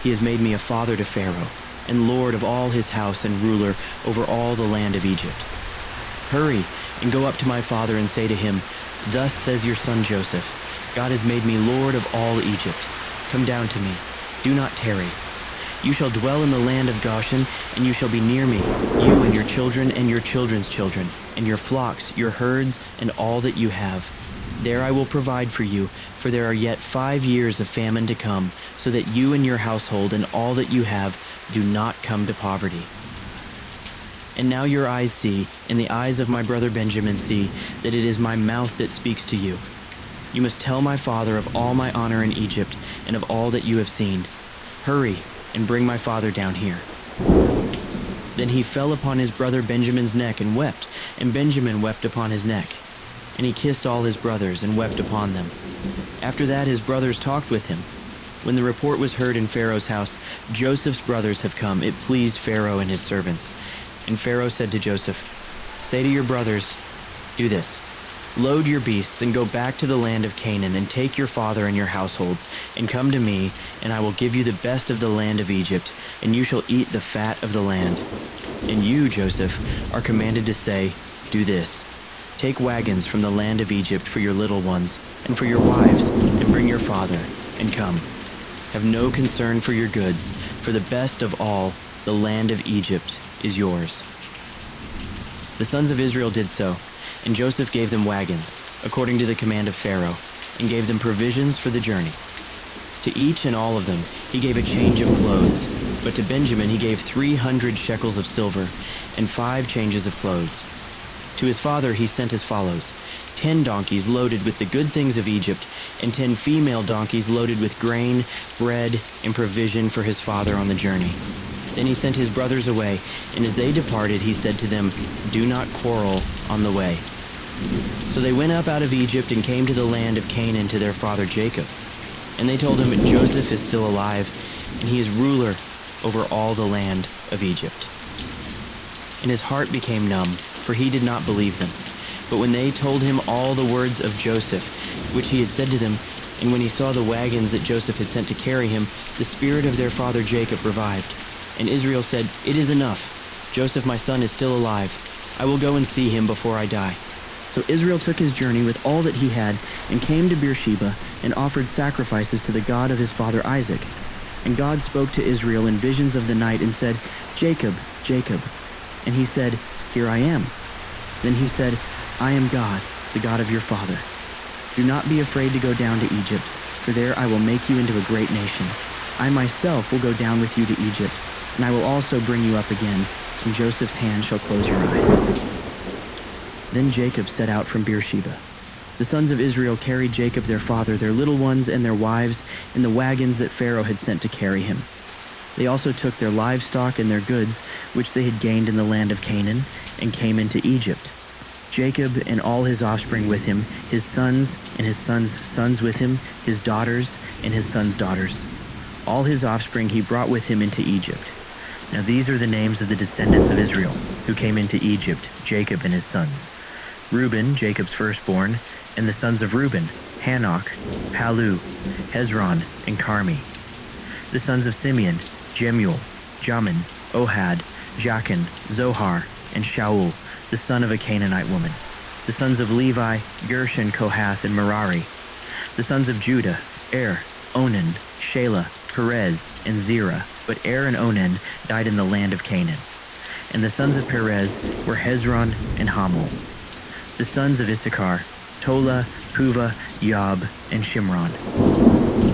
He has made me a father to Pharaoh, and lord of all his house and ruler over all the land of Egypt. Hurry and go up to my father and say to him, 'Thus says your son Joseph, God has made me lord of all Egypt. Come down to me. Do not tarry. You shall dwell in the land of Goshen, and you shall be near me, you and your children and your children's children, and your flocks, your herds, and all that you have. There I will provide for you, for there are yet 5 years of famine to come, so that you and your household and all that you have do not come to poverty. And now your eyes see, and the eyes of my brother Benjamin see, that it is my mouth that speaks to you. You must tell my father of all my honor in Egypt, and of all that you have seen. Hurry, and bring my father down here." Then he fell upon his brother Benjamin's neck and wept, and Benjamin wept upon his neck. And he kissed all his brothers and wept upon them. After that his brothers talked with him. When the report was heard in Pharaoh's house, "Joseph's brothers have come," it pleased Pharaoh and his servants. And Pharaoh said to Joseph, "Say to your brothers, do this. Load your beasts and go back to the land of Canaan and take your father and your households and come to me, and I will give you the best of the land of Egypt, and you shall eat the fat of the land. And you, Joseph, are commanded to say, do this. Take wagons from the land of Egypt for your little ones and for your wives, and bring your father, and come. Have no concern for your goods, for the best of all, the land of Egypt, is yours." The sons of Israel did so, and Joseph gave them wagons, according to the command of Pharaoh, and gave them provisions for the journey. To each and all of them he gave a change of clothes, but to Benjamin he gave 300 shekels of silver, and 5 changes of clothes. To his father he sent as follows: 10 donkeys loaded with the good things of Egypt, and 10 female donkeys loaded with grain, bread, and provision for his father on the journey. Then he sent his brothers away, and as they departed, he said to them, "Do not quarrel on the way." So they went up out of Egypt and came to the land of Canaan to their father Jacob. And they told him, "Joseph is still alive, and he is ruler over all the land of Egypt." And his heart became numb, for he did not believe them. But when they told him all the words of Joseph, which he had said to them, and when he saw the wagons that Joseph had sent to carry him, the spirit of their father Jacob revived. And Israel said, "It is enough. Joseph my son is still alive. I will go and see him before I die." So Israel took his journey with all that he had, and came to Beersheba, and offered sacrifices to the God of his father Isaac. And God spoke to Israel in visions of the night, and said, "Jacob, Jacob." And he said, "Here I am." Then he said, "I am God, the God of your father. Do not be afraid to go down to Egypt, for there I will make you into a great nation. I myself will go down with you to Egypt, and I will also bring you up again, and Joseph's hand shall close your eyes." Then Jacob set out from Beersheba. The sons of Israel carried Jacob their father, their little ones and their wives, in the wagons that Pharaoh had sent to carry him. They also took their livestock and their goods, which they had gained in the land of Canaan, and came into Egypt. Jacob and all his offspring with him, his sons and his sons' sons with him, his daughters and his sons' daughters. All his offspring he brought with him into Egypt. Now these are the names of the descendants of Israel, who came into Egypt, Jacob and his sons: Reuben, Jacob's firstborn, and the sons of Reuben, Hanok, Palu, Hezron, and Carmi. The sons of Simeon, Jemuel, Jamin, Ohad, Jachin, Zohar, and Shaul, the son of a Canaanite woman. The sons of Levi, Gershon, Kohath, and Merari. The sons of Judah, Er, Onan, Shelah, Perez, and Zerah. But Er and Onan died in the land of Canaan. And the sons of Perez were Hezron and Hamul. The sons of Issachar, Tola, Puvah, Yob, and Shimron.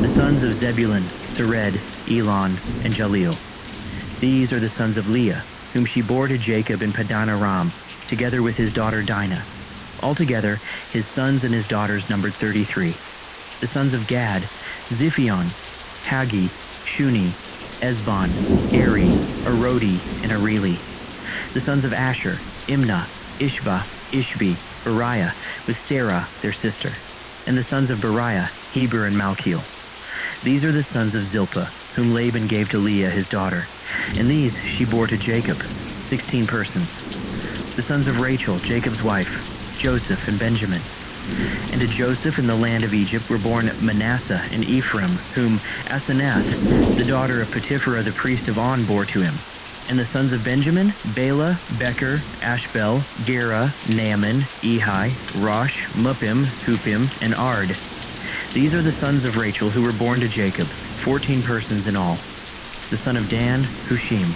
The sons of Zebulun, Sered, Elon, and Jaleel. These are the sons of Leah, whom she bore to Jacob in Padan Aram, together with his daughter Dinah. Altogether, his sons and his daughters numbered 33. The sons of Gad, Ziphion, Haggi, Shuni, Esbon, Eri, Arodi, and Areli. The sons of Asher, Imnah, Ishva, Ishvi, Beriah, with Sarah, their sister. And the sons of Beriah, Heber and Malchiel. These are the sons of Zilpah, whom Laban gave to Leah his daughter. And these she bore to Jacob, 16 persons. The sons of Rachel, Jacob's wife, Joseph and Benjamin. And to Joseph in the land of Egypt were born Manasseh and Ephraim, whom Asenath, the daughter of Potipharah the priest of On, bore to him. And the sons of Benjamin, Bela, Becher, Ashbel, Gera, Naaman, Ehi, Rosh, Muppim, Hupim, and Ard. These are the sons of Rachel who were born to Jacob, 14 persons in all. The son of Dan, Hushim.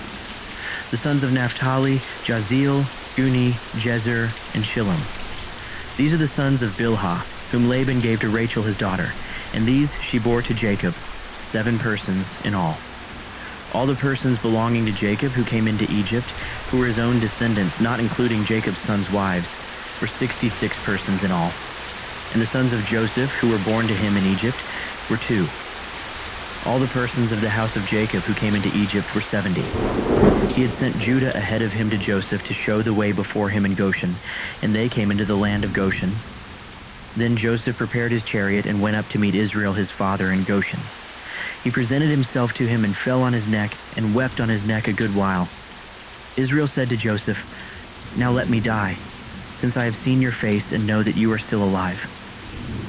The sons of Naphtali, Jazeel, Guni, Jezer, and Shillem. These are the sons of Bilhah, whom Laban gave to Rachel his daughter, and these she bore to Jacob, 7 persons in all. All the persons belonging to Jacob who came into Egypt, who were his own descendants, not including Jacob's sons' wives, were 66 persons in all. And the sons of Joseph who were born to him in Egypt were 2. All the persons of the house of Jacob who came into Egypt were 70. He had sent Judah ahead of him to Joseph to show the way before him in Goshen, and they came into the land of Goshen. Then Joseph prepared his chariot and went up to meet Israel his father in Goshen. He presented himself to him and fell on his neck and wept on his neck a good while. Israel said to Joseph, "Now let me die, since I have seen your face and know that you are still alive."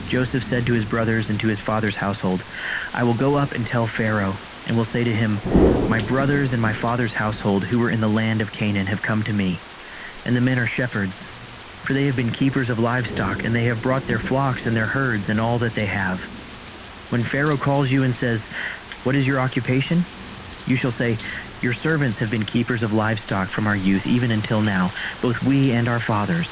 Joseph said to his brothers and to his father's household, "I will go up and tell Pharaoh, and will say to him, 'My brothers and my father's household who were in the land of Canaan have come to me, and the men are shepherds, for they have been keepers of livestock, and they have brought their flocks and their herds and all that they have.' When Pharaoh calls you and says, 'What is your occupation?' you shall say, 'Your servants have been keepers of livestock from our youth even until now, both we and our fathers,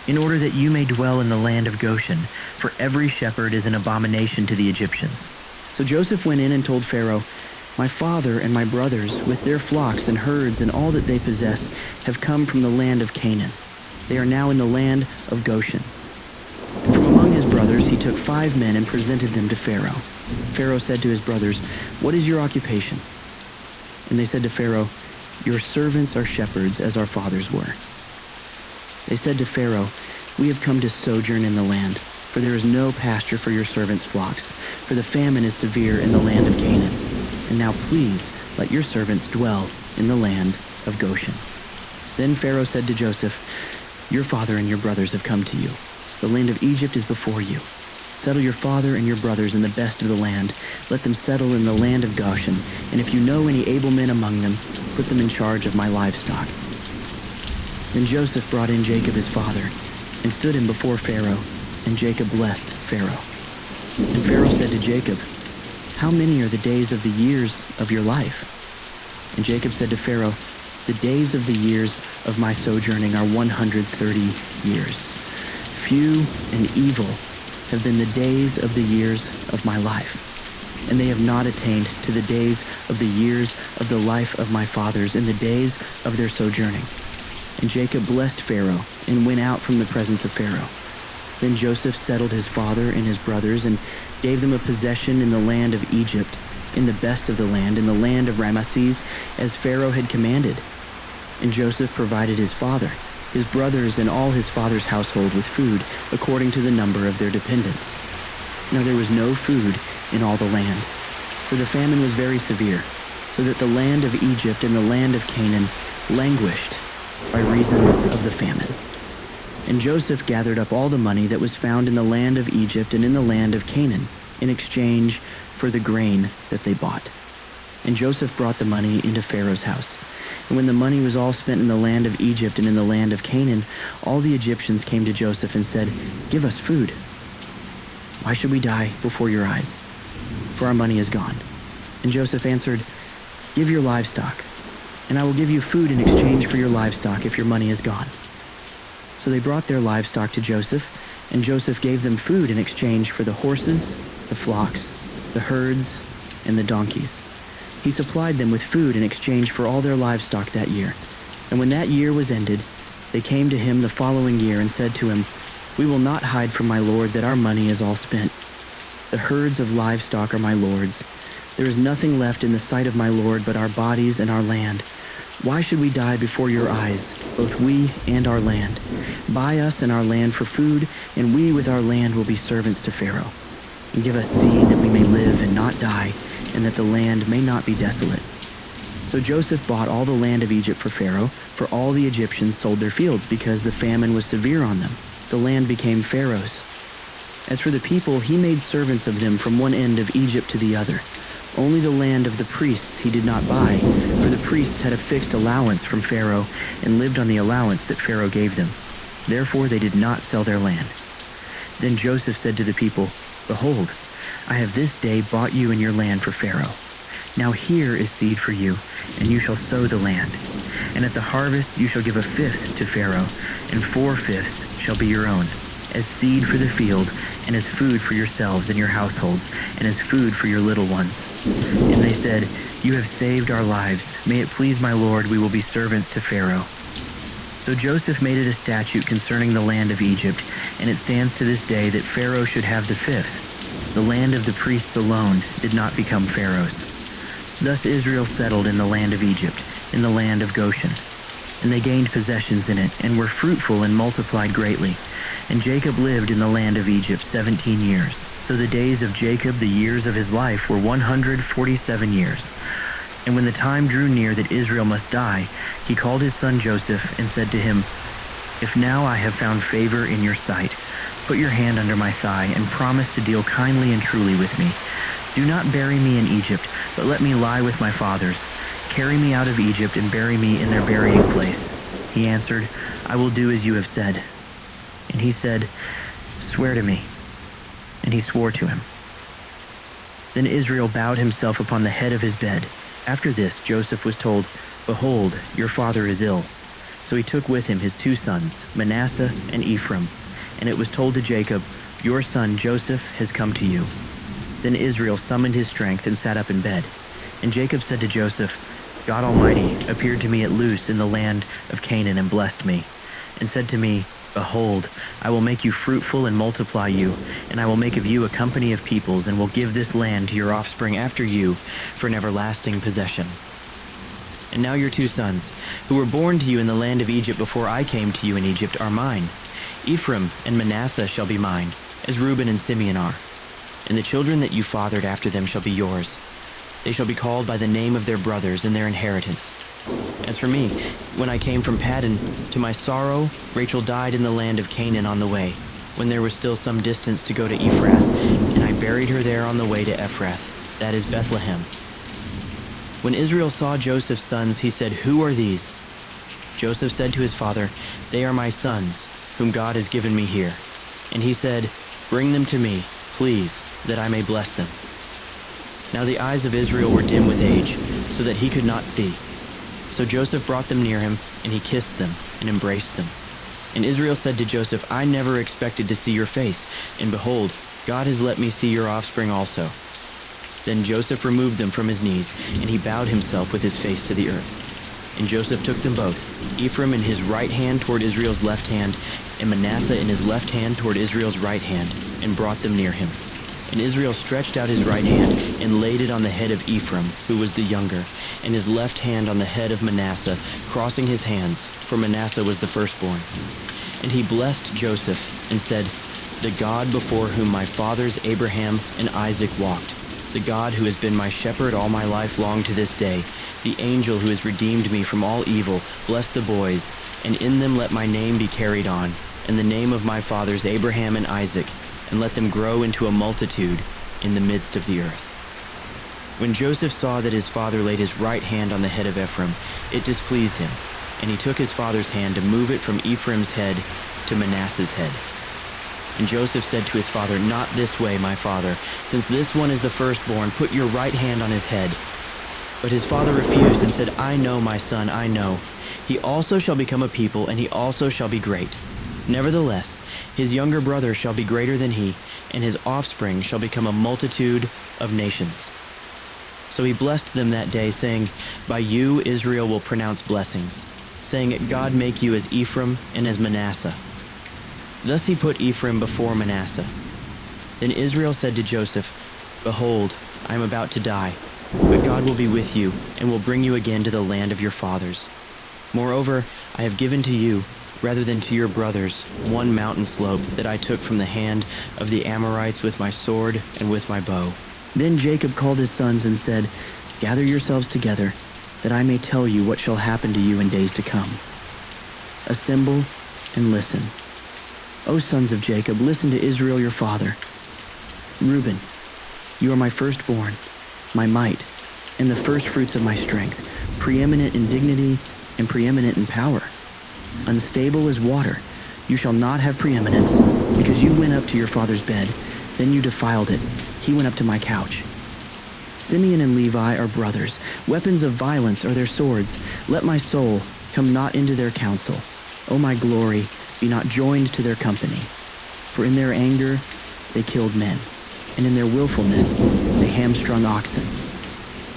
in order that you may dwell in the land of Goshen, for every shepherd is an abomination to the Egyptians.' So Joseph went in and told Pharaoh, 'My father and my brothers, with their flocks and herds and all that they possess, have come from the land of Canaan. They are now in the land of Goshen.' And from among his brothers he took 5 men and presented them to Pharaoh. Pharaoh said to his brothers, 'What is your occupation?' And they said to Pharaoh, 'Your servants are shepherds, as our fathers were.' They said to Pharaoh, 'We have come to sojourn in the land, for there is no pasture for your servants' flocks, for the famine is severe in the land of Canaan. And now please let your servants dwell in the land of Goshen.' Then Pharaoh said to Joseph, 'Your father and your brothers have come to you. The land of Egypt is before you. Settle your father and your brothers in the best of the land. Let them settle in the land of Goshen, and if you know any able men among them, put them in charge of my livestock.' Then Joseph brought in Jacob his father, and stood him before Pharaoh, and Jacob blessed Pharaoh. And Pharaoh said to Jacob, 'How many are the days of the years of your life?' And Jacob said to Pharaoh, 'The days of the years of my sojourning are 130 years. Few and evil have been the days of the years of my life, and they have not attained to the days of the years of the life of my fathers in the days of their sojourning.' And Jacob blessed Pharaoh and went out from the presence of Pharaoh. Then Joseph settled his father and his brothers and gave them a possession in the land of Egypt, in the best of the land, in the land of Ramesses, as Pharaoh had commanded. And Joseph provided his father, his brothers, and all his father's household with food, according to the number of their dependents. Now there was no food in all the land, for the famine was very severe, so that the land of Egypt and the land of Canaan languished by reason of the famine. And Joseph gathered up all the money that was found in the land of Egypt and in the land of Canaan, in exchange for the grain that they bought. And Joseph brought the money into Pharaoh's house. And when the money was all spent in the land of Egypt and in the land of Canaan, all the Egyptians came to Joseph and said, "Give us food. Why should we die before your eyes? For our money is gone." And Joseph answered, "Give your livestock, and I will give you food in exchange for your livestock if your money is gone." So they brought their livestock to Joseph, and Joseph gave them food in exchange for the horses, the flocks, the herds, and the donkeys. He supplied them with food in exchange for all their livestock that year. And when that year was ended, they came to him the following year and said to him, "We will not hide from my lord that our money is all spent. The herds of livestock are my lord's. There is nothing left in the sight of my lord but our bodies and our land. Why should we die before your eyes, both we and our land? Buy us and our land for food, and we with our land will be servants to Pharaoh. And give us seed that we may live and not die, and that the land may not be desolate." So Joseph bought all the land of Egypt for Pharaoh, for all the Egyptians sold their fields because the famine was severe on them. The land became Pharaoh's. As for the people, he made servants of them from one end of Egypt to the other. Only the land of the priests he did not buy, for the priests had a fixed allowance from Pharaoh and lived on the allowance that Pharaoh gave them. Therefore they did not sell their land. Then Joseph said to the people, "Behold, I have this day bought you and your land for Pharaoh. Now here is seed for you, and you shall sow the land. And at the harvest you shall give a fifth to Pharaoh, and 4/5 shall be your own, as seed for the field, and as food for yourselves and your households, and as food for your little ones." And they said, "You have saved our lives. May it please my lord, we will be servants to Pharaoh." So Joseph made it a statute concerning the land of Egypt, and it stands to this day that Pharaoh should have the fifth. The land of the priests alone did not become Pharaoh's. Thus Israel settled in the land of Egypt, in the land of Goshen. And they gained possessions in it, and were fruitful and multiplied greatly. And Jacob lived in the land of Egypt 17 years. So the days of Jacob, the years of his life, were 147 years. And when the time drew near that Israel must die, he called his son Joseph and said to him, "If now I have found favor in your sight, put your hand under my thigh and promise to deal kindly and truly with me. Do not bury me in Egypt, but let me lie with my fathers. Carry me out of Egypt and bury me in their burying place." He answered, "I will do as you have said." And he said, "Swear to me." And he swore to him. Then Israel bowed himself upon the head of his bed. After this, Joseph was told, "Behold, your father is ill." So he took with him his two sons, Manasseh and Ephraim. And it was told to Jacob, "Your son Joseph has come to you." Then Israel summoned his strength and sat up in bed. And Jacob said to Joseph, "God Almighty appeared to me at Luz in the land of Canaan and blessed me, and said to me, 'Behold, I will make you fruitful and multiply you, and I will make of you a company of peoples, and will give this land to your offspring after you for an everlasting possession.' And now your two sons, who were born to you in the land of Egypt before I came to you in Egypt, are mine. Ephraim and Manasseh shall be mine, as Reuben and Simeon are. And the children that you fathered after them shall be yours. They shall be called by the name of their brothers in their inheritance. As for me, when I came from Paddan, to my sorrow, Rachel died in the land of Canaan on the way, when there was still some distance to go to Ephrath, and I buried her there on the way to Ephrath, that is Bethlehem. When Israel saw Joseph's sons, he said, 'Who are these?' Joseph said to his father, 'They are my sons, whom God has given me here.' And he said, 'Bring them to me, please, that I may bless them.' Now the eyes of Israel were dim with age, so that he could not see. So Joseph brought them near him, and he kissed them and embraced them. And Israel said to Joseph, 'I never expected to see your face, and behold, God has let me see your offspring also.' Then Joseph removed them from his knees, and he bowed himself with his face to the earth. And Joseph took them both, Ephraim in his right hand toward Israel's left hand, and Manasseh in his left hand toward Israel's right hand, and brought them near him. And Israel stretched out his right hand and laid it on the head of Ephraim, who was the younger, and his left hand on the head of Manasseh, crossing his hands, for Manasseh was the firstborn. And he blessed Joseph and said, 'The God before whom my fathers Abraham and Isaac walked, the God who has been my shepherd all my life long to this day, the angel who has redeemed me from all evil, bless the boys, and in them let my name be carried on, and the name of my fathers Abraham and Isaac, and let them grow into a multitude in the midst of the earth." When Joseph saw that his father laid his right hand on the head of Ephraim, it displeased him, and he took his father's hand to move it from Ephraim's head to Manasseh's head. And Joseph said to his father, "Not this way, my father. Since this one is the firstborn, put your right hand on his head." But his father refused and said, "I know, my son, I know. He also shall become a people, and he also shall be great. Nevertheless, his younger brother shall be greater than he, and his offspring shall become a multitude of nations." So he blessed them that day, saying, "By you Israel will pronounce blessings," saying, "God make you as Ephraim and as Manasseh." Thus he put Ephraim before Manasseh. Then Israel said to Joseph, "Behold, I am about to die, but God will be with you and will bring you again to the land of your fathers. Moreover, I have given to you, rather than to your brothers, one mountain slope that I took from the hand of the Amorites with my sword and with my bow." Then Jacob called his sons and said, "Gather yourselves together, that I may tell you what shall happen to you in days to come. Assemble and listen. O sons of Jacob, listen to Israel your father. Reuben, you are my firstborn, my might, and the firstfruits of my strength, preeminent in dignity and preeminent in power. Unstable as water, you shall not have preeminence, because you went up to your father's bed, then you defiled it. He went up to my couch. Simeon and Levi are brothers. Weapons of violence are their swords. Let my soul come not into their counsel. O my glory, be not joined to their company. For in their anger they killed men, and in their willfulness they hamstrung oxen.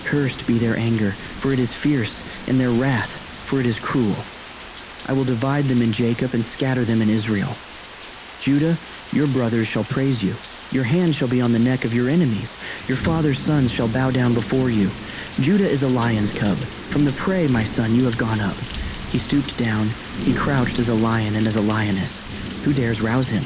Cursed be their anger, for it is fierce, and their wrath, for it is cruel. I will divide them in Jacob and scatter them in Israel. Judah, your brothers shall praise you. Your hand shall be on the neck of your enemies. Your father's sons shall bow down before you. Judah is a lion's cub. From the prey, my son, you have gone up. He stooped down. He crouched as a lion and as a lioness. Who dares rouse him?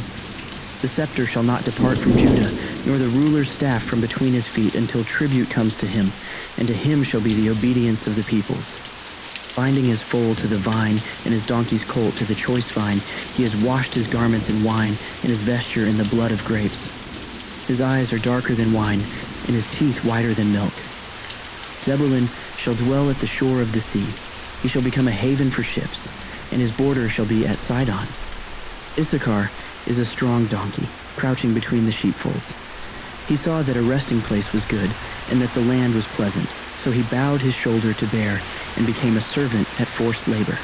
The scepter shall not depart from Judah, nor the ruler's staff from between his feet, until tribute comes to him, and to him shall be the obedience of the peoples. Binding his foal to the vine, and his donkey's colt to the choice vine, he has washed his garments in wine, and his vesture in the blood of grapes. His eyes are darker than wine, and his teeth whiter than milk. Zebulun shall dwell at the shore of the sea. He shall become a haven for ships, and his border shall be at Sidon. Issachar is a strong donkey, crouching between the sheepfolds. He saw that a resting place was good, and that the land was pleasant, so he bowed his shoulder to bear, and became a servant at forced labor.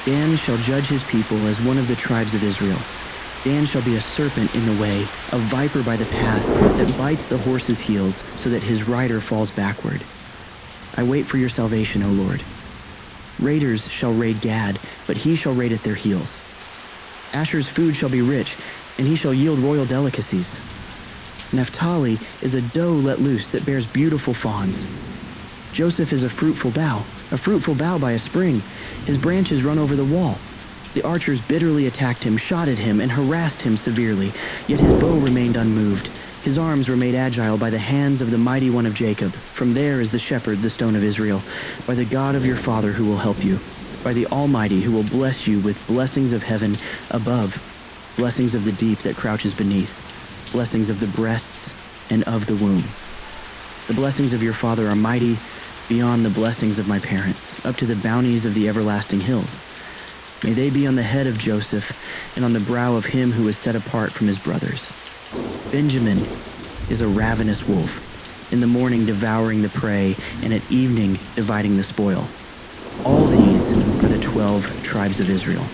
Dan shall judge his people as one of the tribes of Israel. Dan shall be a serpent in the way, a viper by the path, that bites the horse's heels, so that his rider falls backward. I wait for your salvation, O Lord. Raiders shall raid Gad, but he shall raid at their heels. Asher's food shall be rich, and he shall yield royal delicacies. Naphtali is a doe let loose that bears beautiful fawns. Joseph is a fruitful bough by a spring. His branches run over the wall. The archers bitterly attacked him, shot at him, and harassed him severely, yet his bow remained unmoved. His arms were made agile by the hands of the mighty one of Jacob. From there is the shepherd, the stone of Israel, by the God of your father who will help you, by the Almighty who will bless you with blessings of heaven above, blessings of the deep that crouches beneath, blessings of the breasts and of the womb. The blessings of your father are mighty beyond the blessings of my parents, up to the bounties of the everlasting hills. May they be on the head of Joseph and on the brow of him who is set apart from his brothers. Benjamin is a ravenous wolf, in the morning devouring the prey, and at evening dividing the spoil. All these are the 12 tribes of Israel.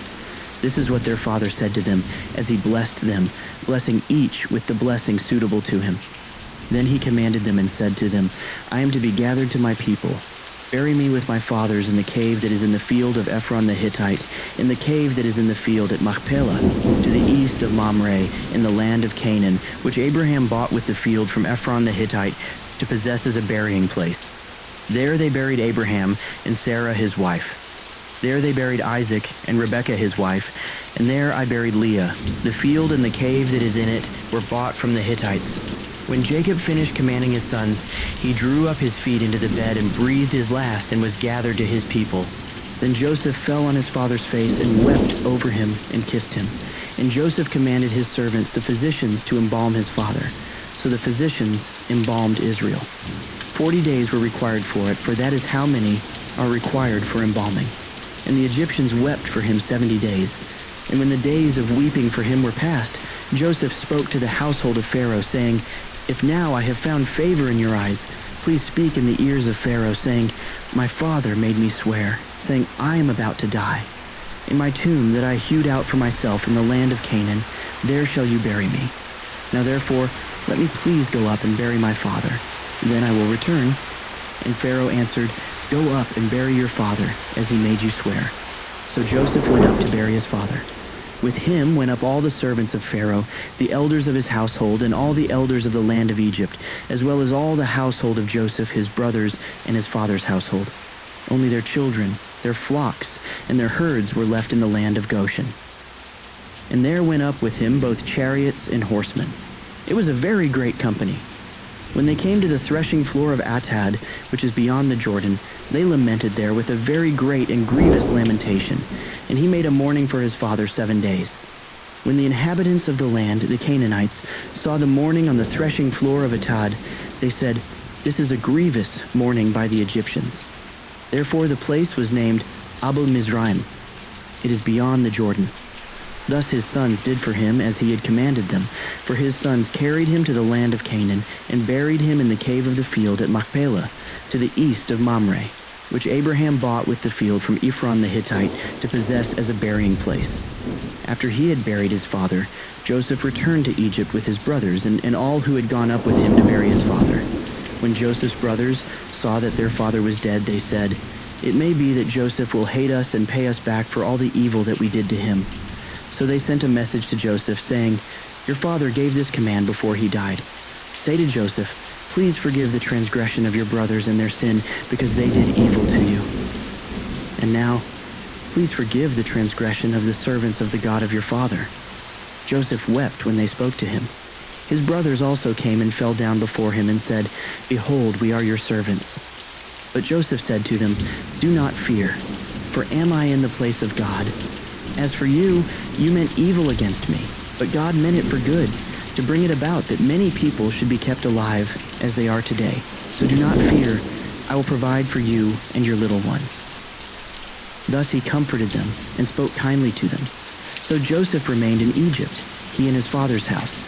This is what their father said to them as he blessed them, blessing each with the blessing suitable to him. Then he commanded them and said to them, I am to be gathered to my people. Bury me with my fathers in the cave that is in the field of Ephron the Hittite, in the cave that is in the field at Machpelah, to the east of Mamre, in the land of Canaan, which Abraham bought with the field from Ephron the Hittite to possess as a burying place. There they buried Abraham and Sarah his wife. There they buried Isaac and Rebekah his wife, and there I buried Leah. The field and the cave that is in it were bought from the Hittites. When Jacob finished commanding his sons, he drew up his feet into the bed and breathed his last and was gathered to his people. Then Joseph fell on his father's face and wept over him and kissed him. And Joseph commanded his servants, the physicians, to embalm his father. So the physicians embalmed Israel. 40 days were required for it, for that is how many are required for embalming. And the Egyptians wept for him 70 days. And when the days of weeping for him were past, Joseph spoke to the household of Pharaoh, saying, If now I have found favor in your eyes, please speak in the ears of Pharaoh, saying, My father made me swear, saying, I am about to die. In my tomb that I hewed out for myself in the land of Canaan, there shall you bury me. Now therefore, let me please go up and bury my father. Then I will return. And Pharaoh answered, Go up and bury your father, as he made you swear. So Joseph went up to bury his father. With him went up all the servants of Pharaoh, the elders of his household, and all the elders of the land of Egypt, as well as all the household of Joseph, his brothers, and his father's household. Only their children, their flocks, and their herds were left in the land of Goshen. And there went up with him both chariots and horsemen. It was a very great company. When they came to the threshing floor of Atad, which is beyond the Jordan, they lamented there with a very great and grievous lamentation, and he made a mourning for his father 7 days. When the inhabitants of the land, the Canaanites, saw the mourning on the threshing floor of Atad, they said, This is a grievous mourning by the Egyptians. Therefore the place was named Abel Mizraim. It is beyond the Jordan. Thus his sons did for him as he had commanded them, for his sons carried him to the land of Canaan, and buried him in the cave of the field at Machpelah, to the east of Mamre, which Abraham bought with the field from Ephron the Hittite to possess as a burying place. After he had buried his father, Joseph returned to Egypt with his brothers and all who had gone up with him to bury his father. When Joseph's brothers saw that their father was dead, they said, It may be that Joseph will hate us and pay us back for all the evil that we did to him. So they sent a message to Joseph, saying, Your father gave this command before he died. Say to Joseph, Please forgive the transgression of your brothers and their sin, because they did evil to you. And now, please forgive the transgression of the servants of the God of your father. Joseph wept when they spoke to him. His brothers also came and fell down before him and said, Behold, we are your servants. But Joseph said to them, Do not fear, for am I in the place of God? As for you, you meant evil against me, but God meant it for good, to bring it about that many people should be kept alive as they are today. So do not fear, I will provide for you and your little ones. Thus he comforted them and spoke kindly to them. So Joseph remained in Egypt, he and his father's house.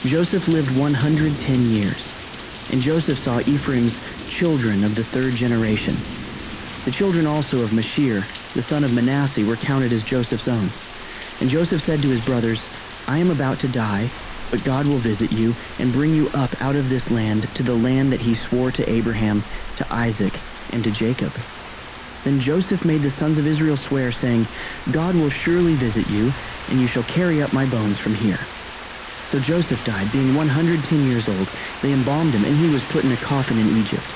Joseph lived 110 years. And Joseph saw Ephraim's children of the third generation. The children also of Mashir, the son of Manasseh, were counted as Joseph's own. And Joseph said to his brothers, I am about to die, but God will visit you and bring you up out of this land to the land that he swore to Abraham, to Isaac, and to Jacob. Then Joseph made the sons of Israel swear, saying, God will surely visit you, and you shall carry up my bones from here. So Joseph died, being 110 years old. They embalmed him, and he was put in a coffin in Egypt.